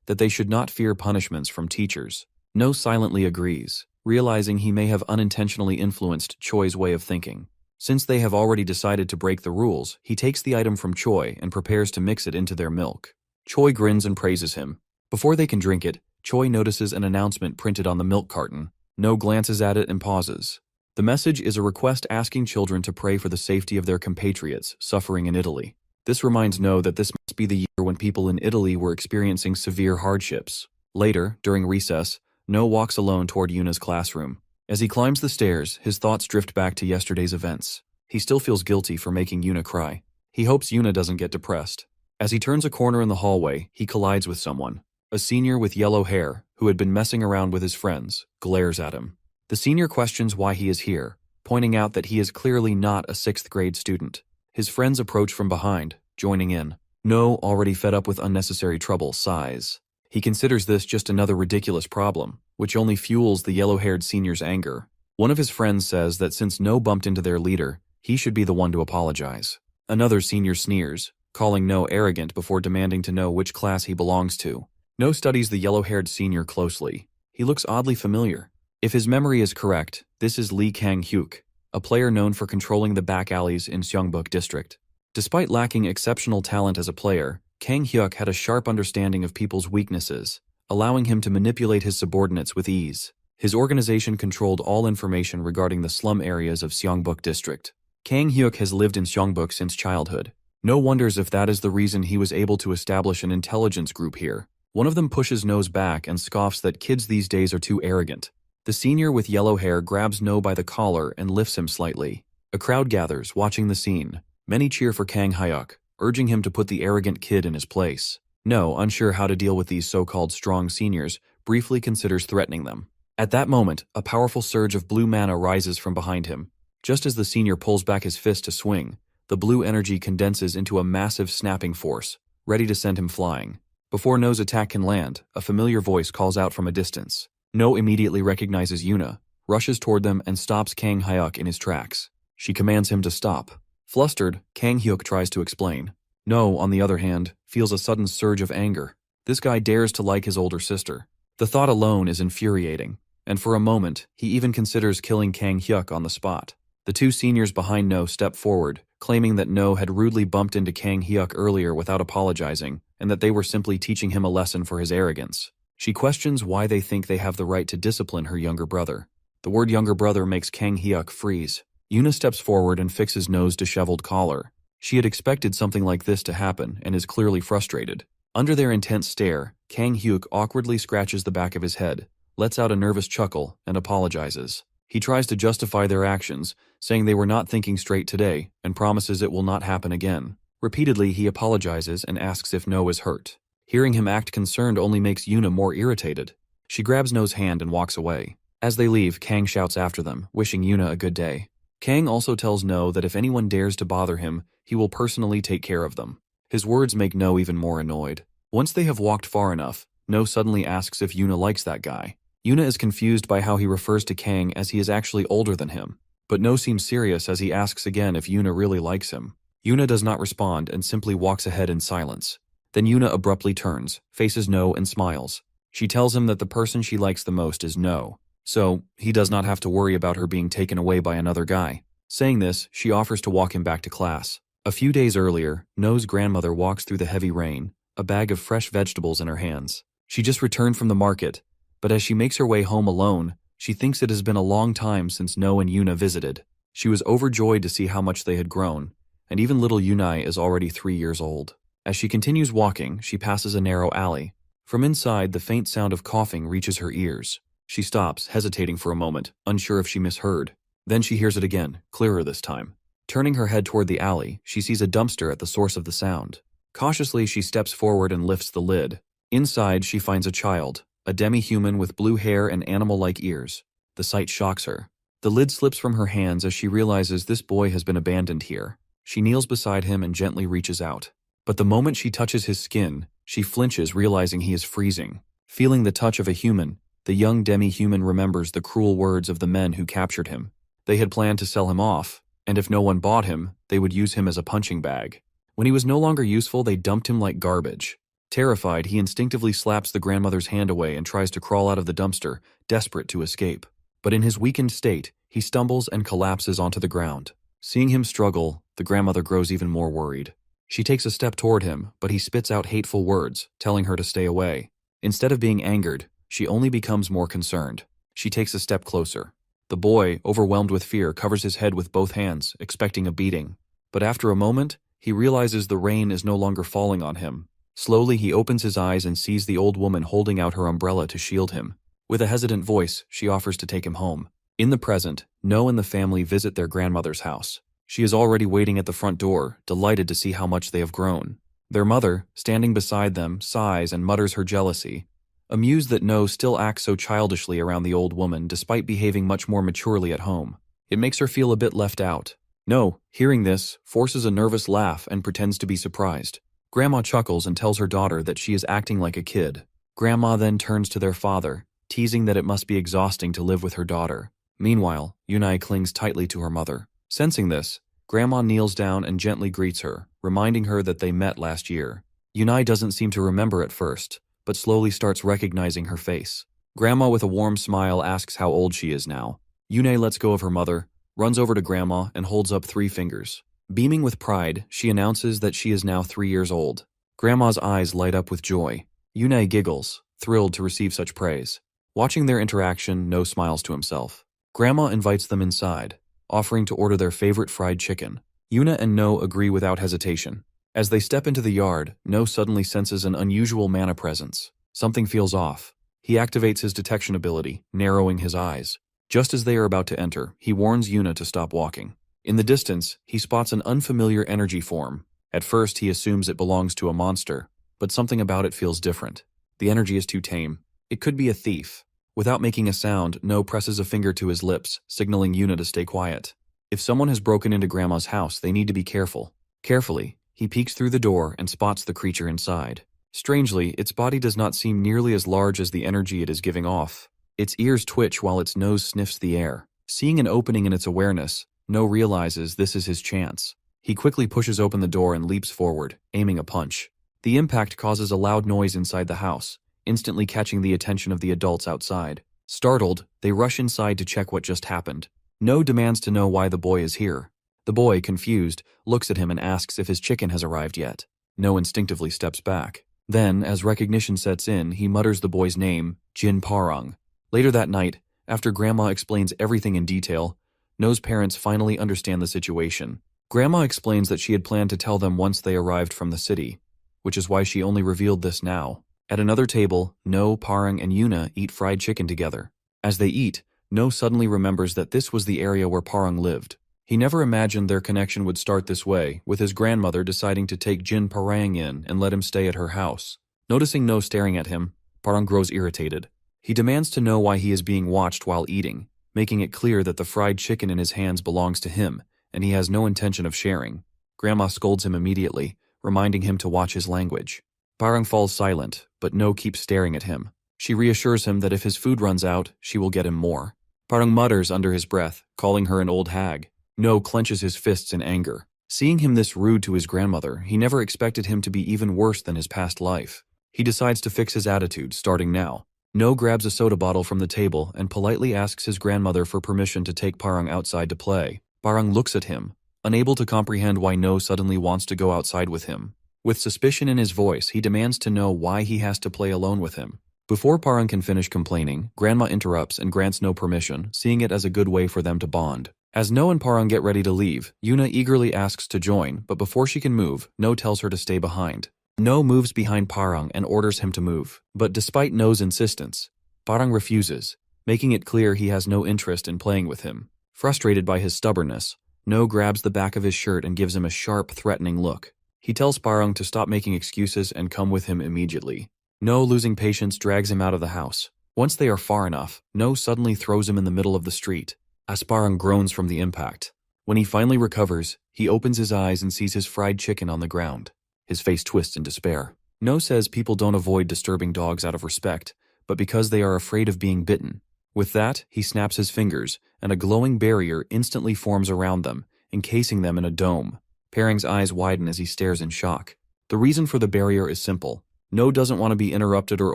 that they should not fear punishments from teachers. No silently agrees, realizing he may have unintentionally influenced Choi's way of thinking. Since they have already decided to break the rules, he takes the item from Choi and prepares to mix it into their milk. Choi grins and praises him. Before they can drink it, Choi notices an announcement printed on the milk carton. No glances at it and pauses. The message is a request asking children to pray for the safety of their compatriots suffering in Italy. This reminds No that this must be the year when people in Italy were experiencing severe hardships. Later, during recess, No walks alone toward Yuna's classroom. As he climbs the stairs, his thoughts drift back to yesterday's events. He still feels guilty for making Yuna cry. He hopes Yuna doesn't get depressed. As he turns a corner in the hallway, he collides with someone. A senior with yellow hair, who had been messing around with his friends, glares at him. The senior questions why he is here, pointing out that he is clearly not a 6th grade student. His friends approach from behind, joining in. No, already fed up with unnecessary trouble, sighs. He considers this just another ridiculous problem, which only fuels the yellow-haired senior's anger. One of his friends says that since No bumped into their leader, he should be the one to apologize. Another senior sneers, calling No arrogant before demanding to know which class he belongs to. No studies the yellow-haired senior closely. He looks oddly familiar. If his memory is correct, this is Lee Kang-hyuk, a player known for controlling the back alleys in Seongbuk District. Despite lacking exceptional talent as a player, Kang-hyuk had a sharp understanding of people's weaknesses, allowing him to manipulate his subordinates with ease. His organization controlled all information regarding the slum areas of Seongbuk District. Kang-hyuk has lived in Seongbuk since childhood. No wonders if that is the reason he was able to establish an intelligence group here. One of them pushes No's back and scoffs that kids these days are too arrogant. The senior with yellow hair grabs No by the collar and lifts him slightly. A crowd gathers, watching the scene. Many cheer for Kang-hyuk, urging him to put the arrogant kid in his place. No, unsure how to deal with these so-called strong seniors, briefly considers threatening them. At that moment, a powerful surge of blue mana rises from behind him. Just as the senior pulls back his fist to swing, the blue energy condenses into a massive snapping force, ready to send him flying. Before No's attack can land, a familiar voice calls out from a distance. No immediately recognizes Yuna, rushes toward them and stops Kang-hyuk in his tracks. She commands him to stop. Flustered, Kang-hyuk tries to explain. No, on the other hand, feels a sudden surge of anger. This guy dares to like his older sister. The thought alone is infuriating, and for a moment, he even considers killing Kang-hyuk on the spot. The two seniors behind No step forward, claiming that No had rudely bumped into Kang-hyuk earlier without apologizing, and that they were simply teaching him a lesson for his arrogance. She questions why they think they have the right to discipline her younger brother. The word younger brother makes Kang-hyuk freeze. Yuna steps forward and fixes No's disheveled collar. She had expected something like this to happen and is clearly frustrated. Under their intense stare, Kang-hyuk awkwardly scratches the back of his head, lets out a nervous chuckle, and apologizes. He tries to justify their actions, saying they were not thinking straight today, and promises it will not happen again. Repeatedly, he apologizes and asks if No is hurt. Hearing him act concerned only makes Yuna more irritated. She grabs No's hand and walks away. As they leave, Kang shouts after them, wishing Yuna a good day. Kang also tells No that if anyone dares to bother him, he will personally take care of them. His words make No even more annoyed. Once they have walked far enough, No suddenly asks if Yuna likes that guy. Yuna is confused by how he refers to Kang as he is actually older than him, but No seems serious as he asks again if Yuna really likes him. Yuna does not respond and simply walks ahead in silence. Then Yuna abruptly turns, faces No and smiles. She tells him that the person she likes the most is No, so he does not have to worry about her being taken away by another guy. Saying this, she offers to walk him back to class. A few days earlier, No's grandmother walks through the heavy rain, a bag of fresh vegetables in her hands. She just returned from the market, but as she makes her way home alone, She thinks it has been a long time since No and Yuna visited. She was overjoyed to see how much they had grown, and even little Yunai is already 3 years old. As she continues walking, she passes a narrow alley. From inside, the faint sound of coughing reaches her ears. She stops, hesitating for a moment, unsure if she misheard. Then she hears it again, clearer this time. Turning her head toward the alley, she sees a dumpster at the source of the sound. Cautiously, she steps forward and lifts the lid. Inside, she finds a child, a demi-human with blue hair and animal-like ears. The sight shocks her. The lid slips from her hands as she realizes this boy has been abandoned here. She kneels beside him and gently reaches out. But the moment she touches his skin, she flinches, realizing he is freezing. Feeling the touch of a human, the young demi-human remembers the cruel words of the men who captured him. They had planned to sell him off, and if no one bought him, they would use him as a punching bag. When he was no longer useful, they dumped him like garbage. Terrified, he instinctively slaps the grandmother's hand away and tries to crawl out of the dumpster, desperate to escape. But in his weakened state, he stumbles and collapses onto the ground. Seeing him struggle, the grandmother grows even more worried. She takes a step toward him, but he spits out hateful words, telling her to stay away. Instead of being angered, she only becomes more concerned. She takes a step closer. The boy, overwhelmed with fear, covers his head with both hands, expecting a beating. But after a moment, he realizes the rain is no longer falling on him. Slowly, he opens his eyes and sees the old woman holding out her umbrella to shield him. With a hesitant voice, she offers to take him home. In the present, No and the family visit their grandmother's house. She is already waiting at the front door, delighted to see how much they have grown. Their mother, standing beside them, sighs and mutters her jealousy. Amused that No still acts so childishly around the old woman despite behaving much more maturely at home. It makes her feel a bit left out. No, hearing this, forces a nervous laugh and pretends to be surprised. Grandma chuckles and tells her daughter that she is acting like a kid. Grandma then turns to their father, teasing that it must be exhausting to live with her daughter. Meanwhile, Yunai clings tightly to her mother. Sensing this, Grandma kneels down and gently greets her, reminding her that they met last year. Yunai doesn't seem to remember at first, but slowly starts recognizing her face. Grandma with a warm smile asks how old she is now. Yunai lets go of her mother, runs over to Grandma and holds up 3 fingers. Beaming with pride, she announces that she is now 3 years old. Grandma's eyes light up with joy. Yunai giggles, thrilled to receive such praise. Watching their interaction, No smiles to himself. Grandma invites them inside, offering to order their favorite fried chicken. Yuna and No agree without hesitation. As they step into the yard, No suddenly senses an unusual mana presence. Something feels off. He activates his detection ability, narrowing his eyes. Just as they are about to enter, he warns Yuna to stop walking. In the distance, he spots an unfamiliar energy form. At first, he assumes it belongs to a monster, but something about it feels different. The energy is too tame. It could be a thief. Without making a sound, No presses a finger to his lips, signaling Yuna to stay quiet. If someone has broken into Grandma's house, they need to be careful. Carefully, he peeks through the door and spots the creature inside. Strangely, its body does not seem nearly as large as the energy it is giving off. Its ears twitch while its nose sniffs the air. Seeing an opening in its awareness, No realizes this is his chance. He quickly pushes open the door and leaps forward, aiming a punch. The impact causes a loud noise inside the house, instantly catching the attention of the adults outside. Startled, they rush inside to check what just happened. No demands to know why the boy is here. The boy, confused, looks at him and asks if his chicken has arrived yet. No instinctively steps back. Then, as recognition sets in, he mutters the boy's name, Jin Parang. Later that night, after Grandma explains everything in detail, No's parents finally understand the situation. Grandma explains that she had planned to tell them once they arrived from the city, which is why she only revealed this now. At another table, No, Parang, and Yuna eat fried chicken together. As they eat, No suddenly remembers that this was the area where Parang lived. He never imagined their connection would start this way, with his grandmother deciding to take Jin Parang in and let him stay at her house. Noticing No staring at him, Parang grows irritated. He demands to know why he is being watched while eating, making it clear that the fried chicken in his hands belongs to him, and he has no intention of sharing. Grandma scolds him immediately, reminding him to watch his language. Parang falls silent, but No keeps staring at him. She reassures him that if his food runs out, she will get him more. Parang mutters under his breath, calling her an old hag. No clenches his fists in anger. Seeing him this rude to his grandmother, he never expected him to be even worse than his past life. He decides to fix his attitude, starting now. No grabs a soda bottle from the table and politely asks his grandmother for permission to take Parang outside to play. Parang looks at him, unable to comprehend why No suddenly wants to go outside with him. With suspicion in his voice, he demands to know why he has to play alone with him. Before Parang can finish complaining, Grandma interrupts and grants No permission, seeing it as a good way for them to bond. As No and Parang get ready to leave, Yuna eagerly asks to join, but before she can move, No tells her to stay behind. No moves behind Parang and orders him to move, but despite No's insistence, Parang refuses, making it clear he has no interest in playing with him. Frustrated by his stubbornness, No grabs the back of his shirt and gives him a sharp, threatening look. He tells Parang to stop making excuses and come with him immediately. No, losing patience, drags him out of the house. Once they are far enough, No suddenly throws him in the middle of the street. As Parang groans from the impact. When he finally recovers, he opens his eyes and sees his fried chicken on the ground. His face twists in despair. No says people don't avoid disturbing dogs out of respect, but because they are afraid of being bitten. With that, he snaps his fingers, and a glowing barrier instantly forms around them, encasing them in a dome. Parang's eyes widen as he stares in shock. The reason for the barrier is simple. No doesn't want to be interrupted or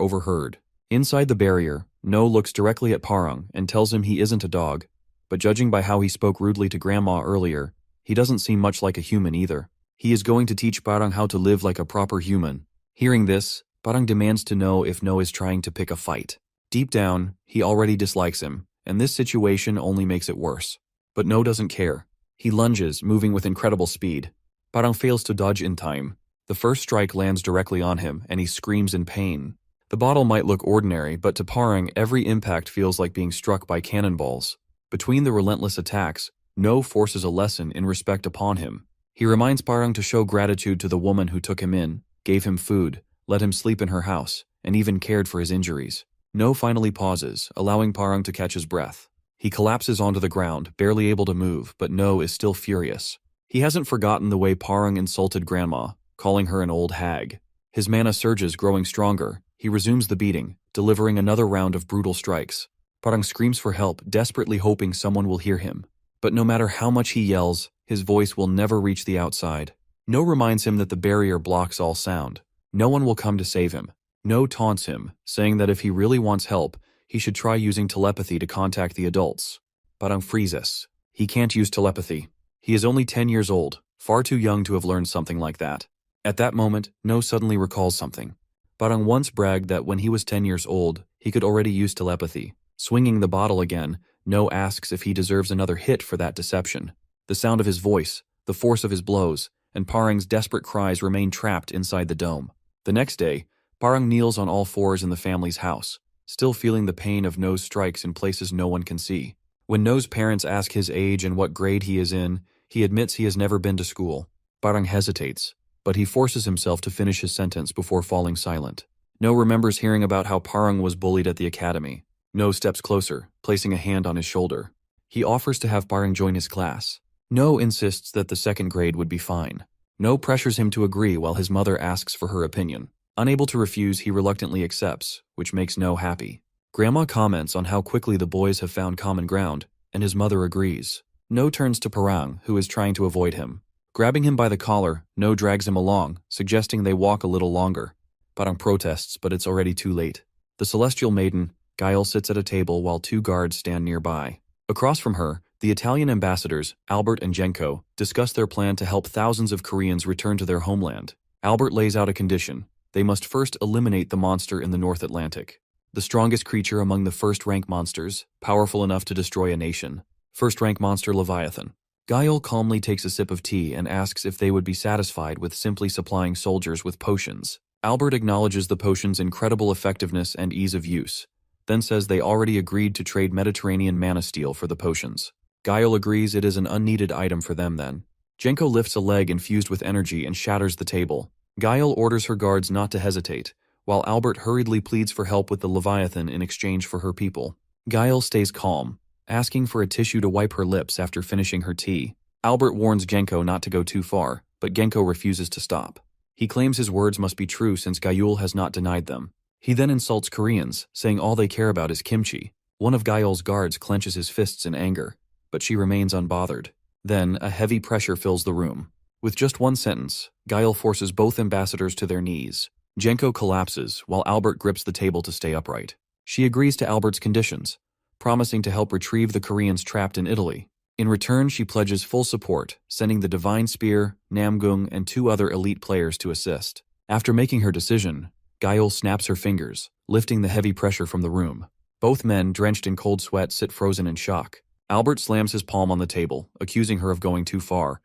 overheard. Inside the barrier, No looks directly at Parang and tells him he isn't a dog, but judging by how he spoke rudely to Grandma earlier, he doesn't seem much like a human either. He is going to teach Parang how to live like a proper human. Hearing this, Parang demands to know if No is trying to pick a fight. Deep down, he already dislikes him, and this situation only makes it worse. But No doesn't care. He lunges, moving with incredible speed. Parang fails to dodge in time. The first strike lands directly on him, and he screams in pain. The bottle might look ordinary, but to Parang, every impact feels like being struck by cannonballs. Between the relentless attacks, No forces a lesson in respect upon him. He reminds Parang to show gratitude to the woman who took him in, gave him food, let him sleep in her house, and even cared for his injuries. No finally pauses, allowing Parang to catch his breath. He collapses onto the ground, barely able to move, but No is still furious. He hasn't forgotten the way Parang insulted Grandma, calling her an old hag. His mana surges, growing stronger. He resumes the beating, delivering another round of brutal strikes. Parang screams for help, desperately hoping someone will hear him. But no matter how much he yells, his voice will never reach the outside. No reminds him that the barrier blocks all sound. No one will come to save him. No taunts him, saying that if he really wants help, he should try using telepathy to contact the adults. Parang freezes. He can't use telepathy. He is only 10 years old, far too young to have learned something like that. At that moment, No suddenly recalls something. Parang once bragged that when he was 10 years old, he could already use telepathy. Swinging the bottle again, No asks if he deserves another hit for that deception. The sound of his voice, the force of his blows, and Parang's desperate cries remain trapped inside the dome. The next day, Parang kneels on all fours in the family's house, still feeling the pain of No's strikes in places no one can see. When No's parents ask his age and what grade he is in, he admits he has never been to school. Parang hesitates, but he forces himself to finish his sentence before falling silent. No remembers hearing about how Parang was bullied at the academy. No steps closer, placing a hand on his shoulder. He offers to have Parang join his class. No insists that the second grade would be fine. No pressures him to agree while his mother asks for her opinion. Unable to refuse, he reluctantly accepts, which makes No happy. Grandma comments on how quickly the boys have found common ground, and his mother agrees. No turns to Parang, who is trying to avoid him. Grabbing him by the collar, No drags him along, suggesting they walk a little longer. Parang protests, but it's already too late. The celestial maiden, Gael, sits at a table while two guards stand nearby. Across from her, the Italian ambassadors, Albert and Genko, discuss their plan to help thousands of Koreans return to their homeland. Albert lays out a condition. They must first eliminate the monster in the North Atlantic. The strongest creature among the first-rank monsters, powerful enough to destroy a nation. First-rank monster Leviathan. Gael calmly takes a sip of tea and asks if they would be satisfied with simply supplying soldiers with potions. Albert acknowledges the potion's incredible effectiveness and ease of use, then says they already agreed to trade Mediterranean mana steel for the potions. Gael agrees it is an unneeded item for them then. Genko lifts a leg infused with energy and shatters the table. Gael orders her guards not to hesitate, while Albert hurriedly pleads for help with the Leviathan in exchange for her people. Gael stays calm, asking for a tissue to wipe her lips after finishing her tea. Albert warns Genko not to go too far, but Genko refuses to stop. He claims his words must be true since Gael has not denied them. He then insults Koreans, saying all they care about is kimchi. One of Gael's guards clenches his fists in anger, but she remains unbothered. Then, a heavy pressure fills the room. With just one sentence, Gael forces both ambassadors to their knees. Genko collapses, while Albert grips the table to stay upright. She agrees to Albert's conditions, promising to help retrieve the Koreans trapped in Italy. In return, she pledges full support, sending the Divine Spear, Namgung, and two other elite players to assist. After making her decision, Gael snaps her fingers, lifting the heavy pressure from the room. Both men, drenched in cold sweat, sit frozen in shock. Albert slams his palm on the table, accusing her of going too far,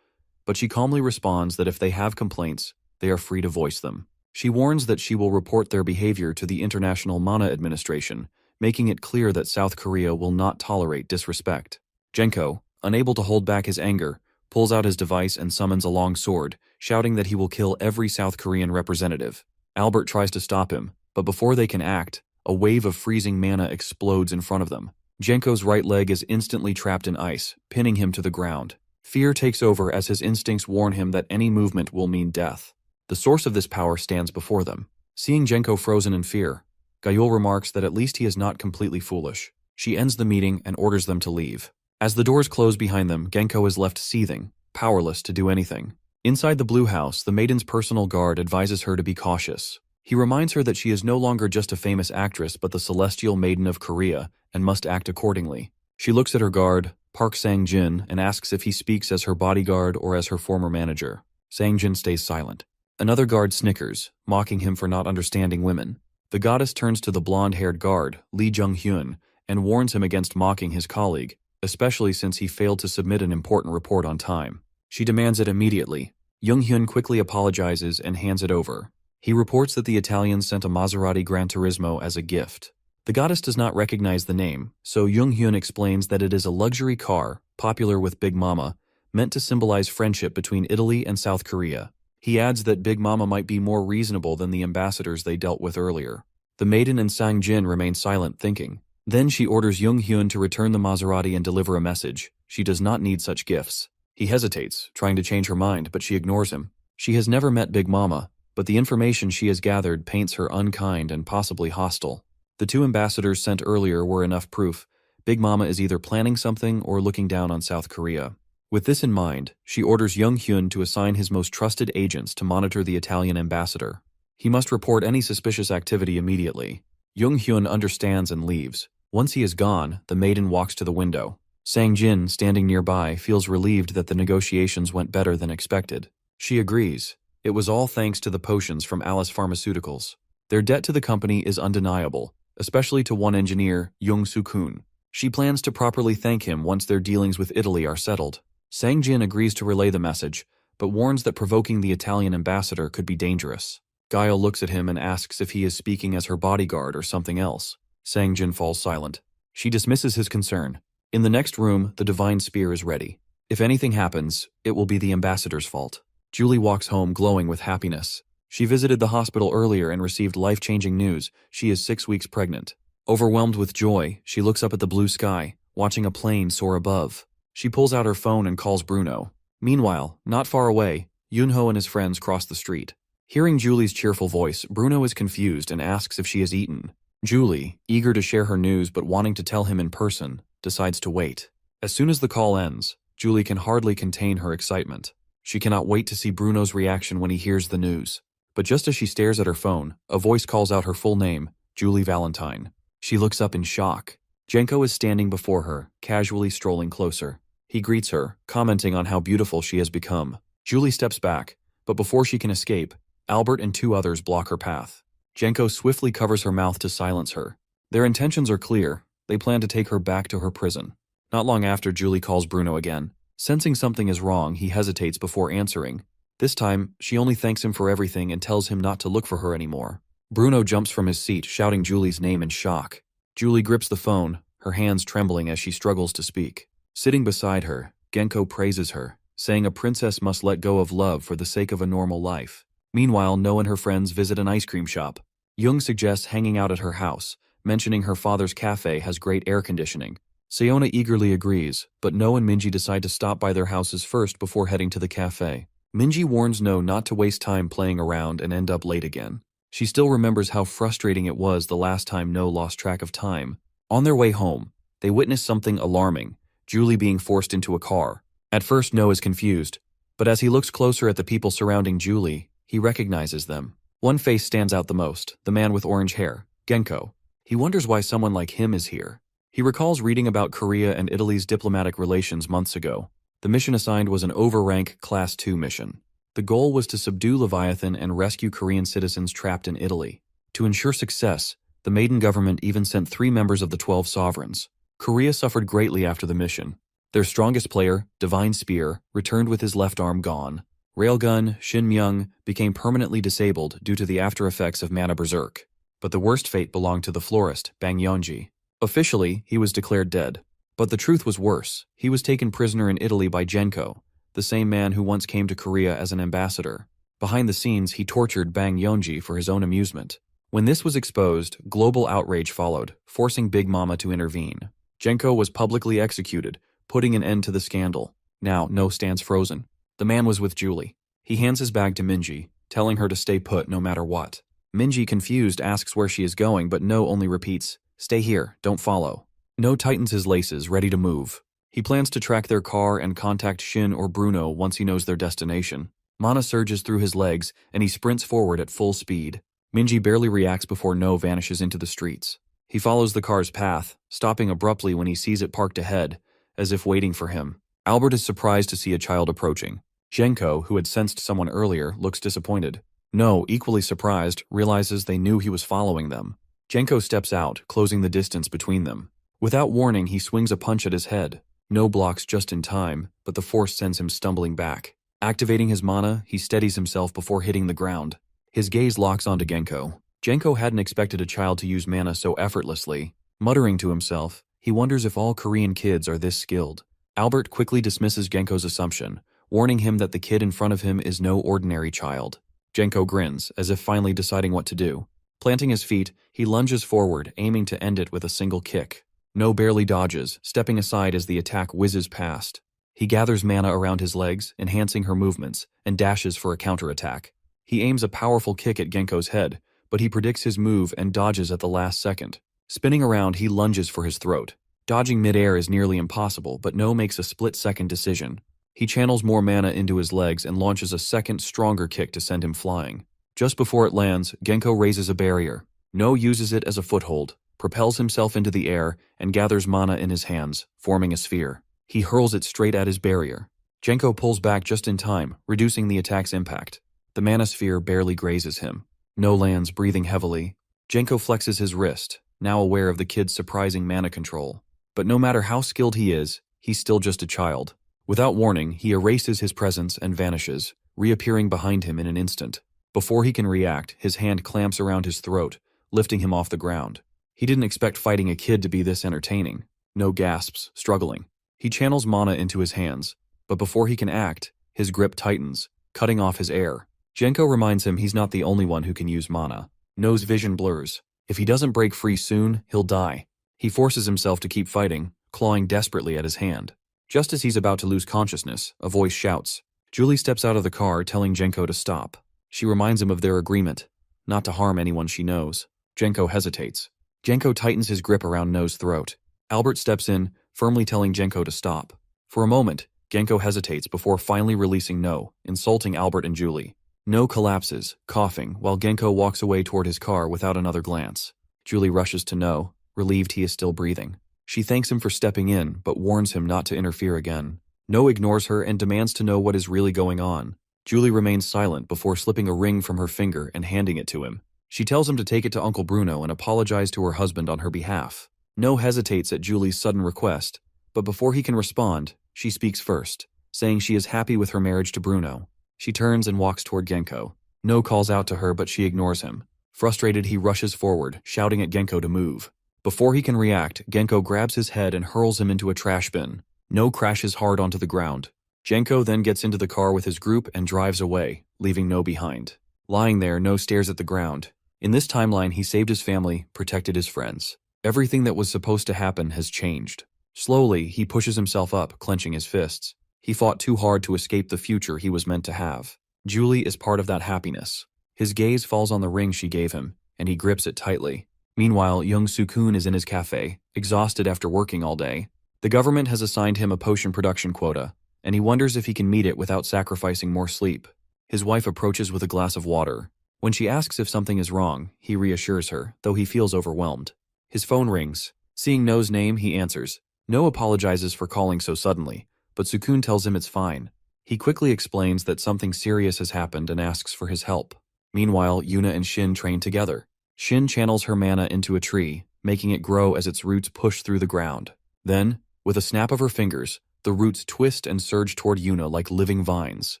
but she calmly responds that if they have complaints, they are free to voice them. She warns that she will report their behavior to the International Mana Administration, making it clear that South Korea will not tolerate disrespect. Genko, unable to hold back his anger, pulls out his device and summons a long sword, shouting that he will kill every South Korean representative. Albert tries to stop him, but before they can act, a wave of freezing mana explodes in front of them. Genko's right leg is instantly trapped in ice, pinning him to the ground. Fear takes over as his instincts warn him that any movement will mean death. The source of this power stands before them. Seeing Genko frozen in fear, Gayul remarks that at least he is not completely foolish. She ends the meeting and orders them to leave. As the doors close behind them, Genko is left seething, powerless to do anything. Inside the Blue House, the maiden's personal guard advises her to be cautious. He reminds her that she is no longer just a famous actress but the celestial maiden of Korea and must act accordingly. She looks at her guard, Park Sang-jin, and asks if he speaks as her bodyguard or as her former manager. Sang-jin stays silent. Another guard snickers, mocking him for not understanding women. The goddess turns to the blonde-haired guard, Lee Jung-hyun, and warns him against mocking his colleague, especially since he failed to submit an important report on time. She demands it immediately. Jung-hyun quickly apologizes and hands it over. He reports that the Italians sent a Maserati Gran Turismo as a gift. The goddess does not recognize the name, so Jung-hyun explains that it is a luxury car, popular with Big Mama, meant to symbolize friendship between Italy and South Korea. He adds that Big Mama might be more reasonable than the ambassadors they dealt with earlier. The maiden and Sang-jin remain silent, thinking. Then she orders Jung-hyun to return the Maserati and deliver a message. She does not need such gifts. He hesitates, trying to change her mind, but she ignores him. She has never met Big Mama, but the information she has gathered paints her unkind and possibly hostile. The two ambassadors sent earlier were enough proof. Big Mama is either planning something or looking down on South Korea. With this in mind, she orders Jung-hyun to assign his most trusted agents to monitor the Italian ambassador. He must report any suspicious activity immediately. Jung-hyun understands and leaves. Once he is gone, the maiden walks to the window. Sang-jin, standing nearby, feels relieved that the negotiations went better than expected. She agrees. It was all thanks to the potions from Alice Pharmaceuticals. Their debt to the company is undeniable, especially to one engineer, Jung Soo-kun. She plans to properly thank him once their dealings with Italy are settled. Sang-jin agrees to relay the message, but warns that provoking the Italian ambassador could be dangerous. Gael looks at him and asks if he is speaking as her bodyguard or something else. Sang-jin falls silent. She dismisses his concern. In the next room, the divine spear is ready. If anything happens, it will be the ambassador's fault. Julie walks home glowing with happiness. She visited the hospital earlier and received life-changing news. She is 6 weeks pregnant. Overwhelmed with joy, she looks up at the blue sky, watching a plane soar above. She pulls out her phone and calls Bruno. Meanwhile, not far away, Yunho and his friends cross the street. Hearing Julie's cheerful voice, Bruno is confused and asks if she has eaten. Julie, eager to share her news but wanting to tell him in person, decides to wait. As soon as the call ends, Julie can hardly contain her excitement. She cannot wait to see Bruno's reaction when he hears the news. But just as she stares at her phone, a voice calls out her full name, Julie Valentine. She looks up in shock. Genko is standing before her, casually strolling closer. He greets her, commenting on how beautiful she has become. Julie steps back, but before she can escape, Albert and 2 others block her path. Genko swiftly covers her mouth to silence her. Their intentions are clear. They plan to take her back to her prison. Not long after, Julie calls Bruno again. Sensing something is wrong, he hesitates before answering. This time, she only thanks him for everything and tells him not to look for her anymore. Bruno jumps from his seat, shouting Julie's name in shock. Julie grips the phone, her hands trembling as she struggles to speak. Sitting beside her, Genko praises her, saying a princess must let go of love for the sake of a normal life. Meanwhile, No and her friends visit an ice cream shop. Jung suggests hanging out at her house, mentioning her father's cafe has great air conditioning. Seona eagerly agrees, but No and Minji decide to stop by their houses first before heading to the cafe. Minji warns No not to waste time playing around and end up late again. She still remembers how frustrating it was the last time No lost track of time. On their way home, they witness something alarming, Julie being forced into a car. At first, No is confused, but as he looks closer at the people surrounding Julie, he recognizes them. One face stands out the most, the man with orange hair, Genko. He wonders why someone like him is here. He recalls reading about Korea and Italy's diplomatic relations months ago. The mission assigned was an overrank Class 2 mission. The goal was to subdue Leviathan and rescue Korean citizens trapped in Italy. To ensure success, the Maiden government even sent 3 members of the 12 sovereigns. Korea suffered greatly after the mission. Their strongest player, Divine Spear, returned with his left arm gone. Railgun, Shin Myung, became permanently disabled due to the after effects of Mana Berserk. But the worst fate belonged to the florist, Bang Yeonji. Officially, he was declared dead. But the truth was worse. He was taken prisoner in Italy by Genko, the same man who once came to Korea as an ambassador. Behind the scenes, he tortured Bang Yeonji for his own amusement. When this was exposed, global outrage followed, forcing Big Mama to intervene. Genko was publicly executed, putting an end to the scandal. Now, No stands frozen. The man was with Julie. He hands his bag to Minji, telling her to stay put no matter what. Minji, confused, asks where she is going, but No only repeats, "Stay here, don't follow." No tightens his laces, ready to move. He plans to track their car and contact Shin or Bruno once he knows their destination. Mana surges through his legs, and he sprints forward at full speed. Minji barely reacts before No vanishes into the streets. He follows the car's path, stopping abruptly when he sees it parked ahead, as if waiting for him. Albert is surprised to see a child approaching. Genko, who had sensed someone earlier, looks disappointed. No, equally surprised, realizes they knew he was following them. Genko steps out, closing the distance between them. Without warning, he swings a punch at his head. No blocks just in time, but the force sends him stumbling back. Activating his mana, he steadies himself before hitting the ground. His gaze locks onto Genko. Genko hadn't expected a child to use mana so effortlessly. Muttering to himself, he wonders if all Korean kids are this skilled. Albert quickly dismisses Genko's assumption, warning him that the kid in front of him is no ordinary child. Genko grins, as if finally deciding what to do. Planting his feet, he lunges forward, aiming to end it with a single kick. No barely dodges, stepping aside as the attack whizzes past. He gathers mana around his legs, enhancing her movements, and dashes for a counterattack. He aims a powerful kick at Genko's head, but he predicts his move and dodges at the last second. Spinning around, he lunges for his throat. Dodging midair is nearly impossible, but No makes a split-second decision. He channels more mana into his legs and launches a second, stronger kick to send him flying. Just before it lands, Genko raises a barrier. No uses it as a foothold, propels himself into the air, and gathers mana in his hands, forming a sphere. He hurls it straight at his barrier. Genko pulls back just in time, reducing the attack's impact. The mana sphere barely grazes him. No lands, breathing heavily. Genko flexes his wrist, now aware of the kid's surprising mana control. But no matter how skilled he is, he's still just a child. Without warning, he erases his presence and vanishes, reappearing behind him in an instant. Before he can react, his hand clamps around his throat, lifting him off the ground. He didn't expect fighting a kid to be this entertaining. No gasps, struggling. He channels mana into his hands, but before he can act, his grip tightens, cutting off his air. Genko reminds him he's not the only one who can use mana. No's vision blurs. If he doesn't break free soon, he'll die. He forces himself to keep fighting, clawing desperately at his hand. Just as he's about to lose consciousness, a voice shouts. Julie steps out of the car, telling Genko to stop. She reminds him of their agreement, not to harm anyone she knows. Genko hesitates. Genko tightens his grip around No's throat. Albert steps in, firmly telling Genko to stop. For a moment, Genko hesitates before finally releasing No, insulting Albert and Julie. No collapses, coughing, while Genko walks away toward his car without another glance. Julie rushes to No, relieved he is still breathing. She thanks him for stepping in, but warns him not to interfere again. No ignores her and demands to know what is really going on. Julie remains silent before slipping a ring from her finger and handing it to him. She tells him to take it to Uncle Bruno and apologize to her husband on her behalf. No hesitates at Julie's sudden request, but before he can respond, she speaks first, saying she is happy with her marriage to Bruno. She turns and walks toward Genko. No calls out to her, but she ignores him. Frustrated, he rushes forward, shouting at Genko to move. Before he can react, Genko grabs his head and hurls him into a trash bin. No crashes hard onto the ground. Genko then gets into the car with his group and drives away, leaving No behind. Lying there, No stares at the ground. In this timeline, he saved his family, protected his friends. Everything that was supposed to happen has changed. Slowly, he pushes himself up, clenching his fists. He fought too hard to escape the future he was meant to have. Julie is part of that happiness. His gaze falls on the ring she gave him, and he grips it tightly. Meanwhile, young Sukun is in his cafe, exhausted after working all day. The government has assigned him a potion production quota, and he wonders if he can meet it without sacrificing more sleep. His wife approaches with a glass of water. When she asks if something is wrong, he reassures her, though he feels overwhelmed. His phone rings. Seeing No's name, he answers. No apologizes for calling so suddenly, but Sukun tells him it's fine. He quickly explains that something serious has happened and asks for his help. Meanwhile, Yuna and Shin train together. Shin channels her mana into a tree, making it grow as its roots push through the ground. Then, with a snap of her fingers, the roots twist and surge toward Yuna like living vines.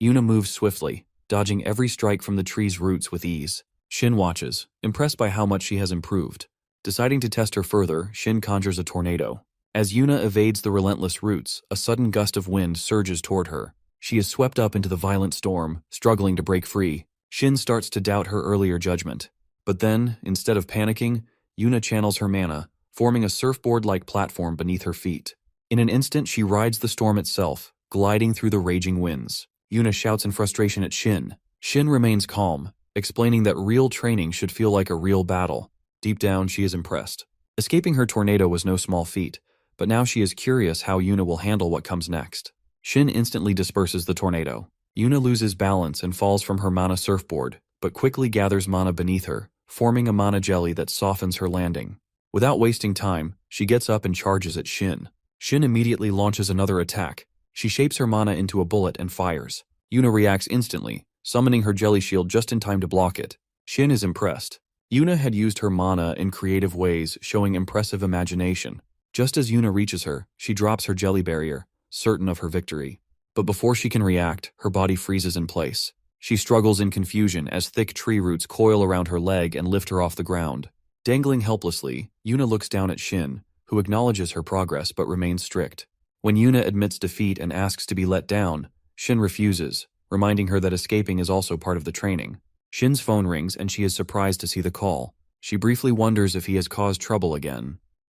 Yuna moves swiftly, dodging every strike from the tree's roots with ease. Shin watches, impressed by how much she has improved. Deciding to test her further, Shin conjures a tornado. As Yuna evades the relentless roots, a sudden gust of wind surges toward her. She is swept up into the violent storm, struggling to break free. Shin starts to doubt her earlier judgment. But then, instead of panicking, Yuna channels her mana, forming a surfboard-like platform beneath her feet. In an instant, she rides the storm itself, gliding through the raging winds. Yuna shouts in frustration at Shin. Shin remains calm, explaining that real training should feel like a real battle. Deep down, she is impressed. Escaping her tornado was no small feat, but now she is curious how Yuna will handle what comes next. Shin instantly disperses the tornado. Yuna loses balance and falls from her mana surfboard, but quickly gathers mana beneath her, forming a mana jelly that softens her landing. Without wasting time, she gets up and charges at Shin. Shin immediately launches another attack. She shapes her mana into a bullet and fires. Yuna reacts instantly, summoning her jelly shield just in time to block it. Shin is impressed. Yuna had used her mana in creative ways, showing impressive imagination. Just as Yuna reaches her, she drops her jelly barrier, certain of her victory. But before she can react, her body freezes in place. She struggles in confusion as thick tree roots coil around her leg and lift her off the ground. Dangling helplessly, Yuna looks down at Shin, who acknowledges her progress but remains strict. When Yuna admits defeat and asks to be let down, Shin refuses, reminding her that escaping is also part of the training. Shin's phone rings and she is surprised to see the call. She briefly wonders if he has caused trouble again.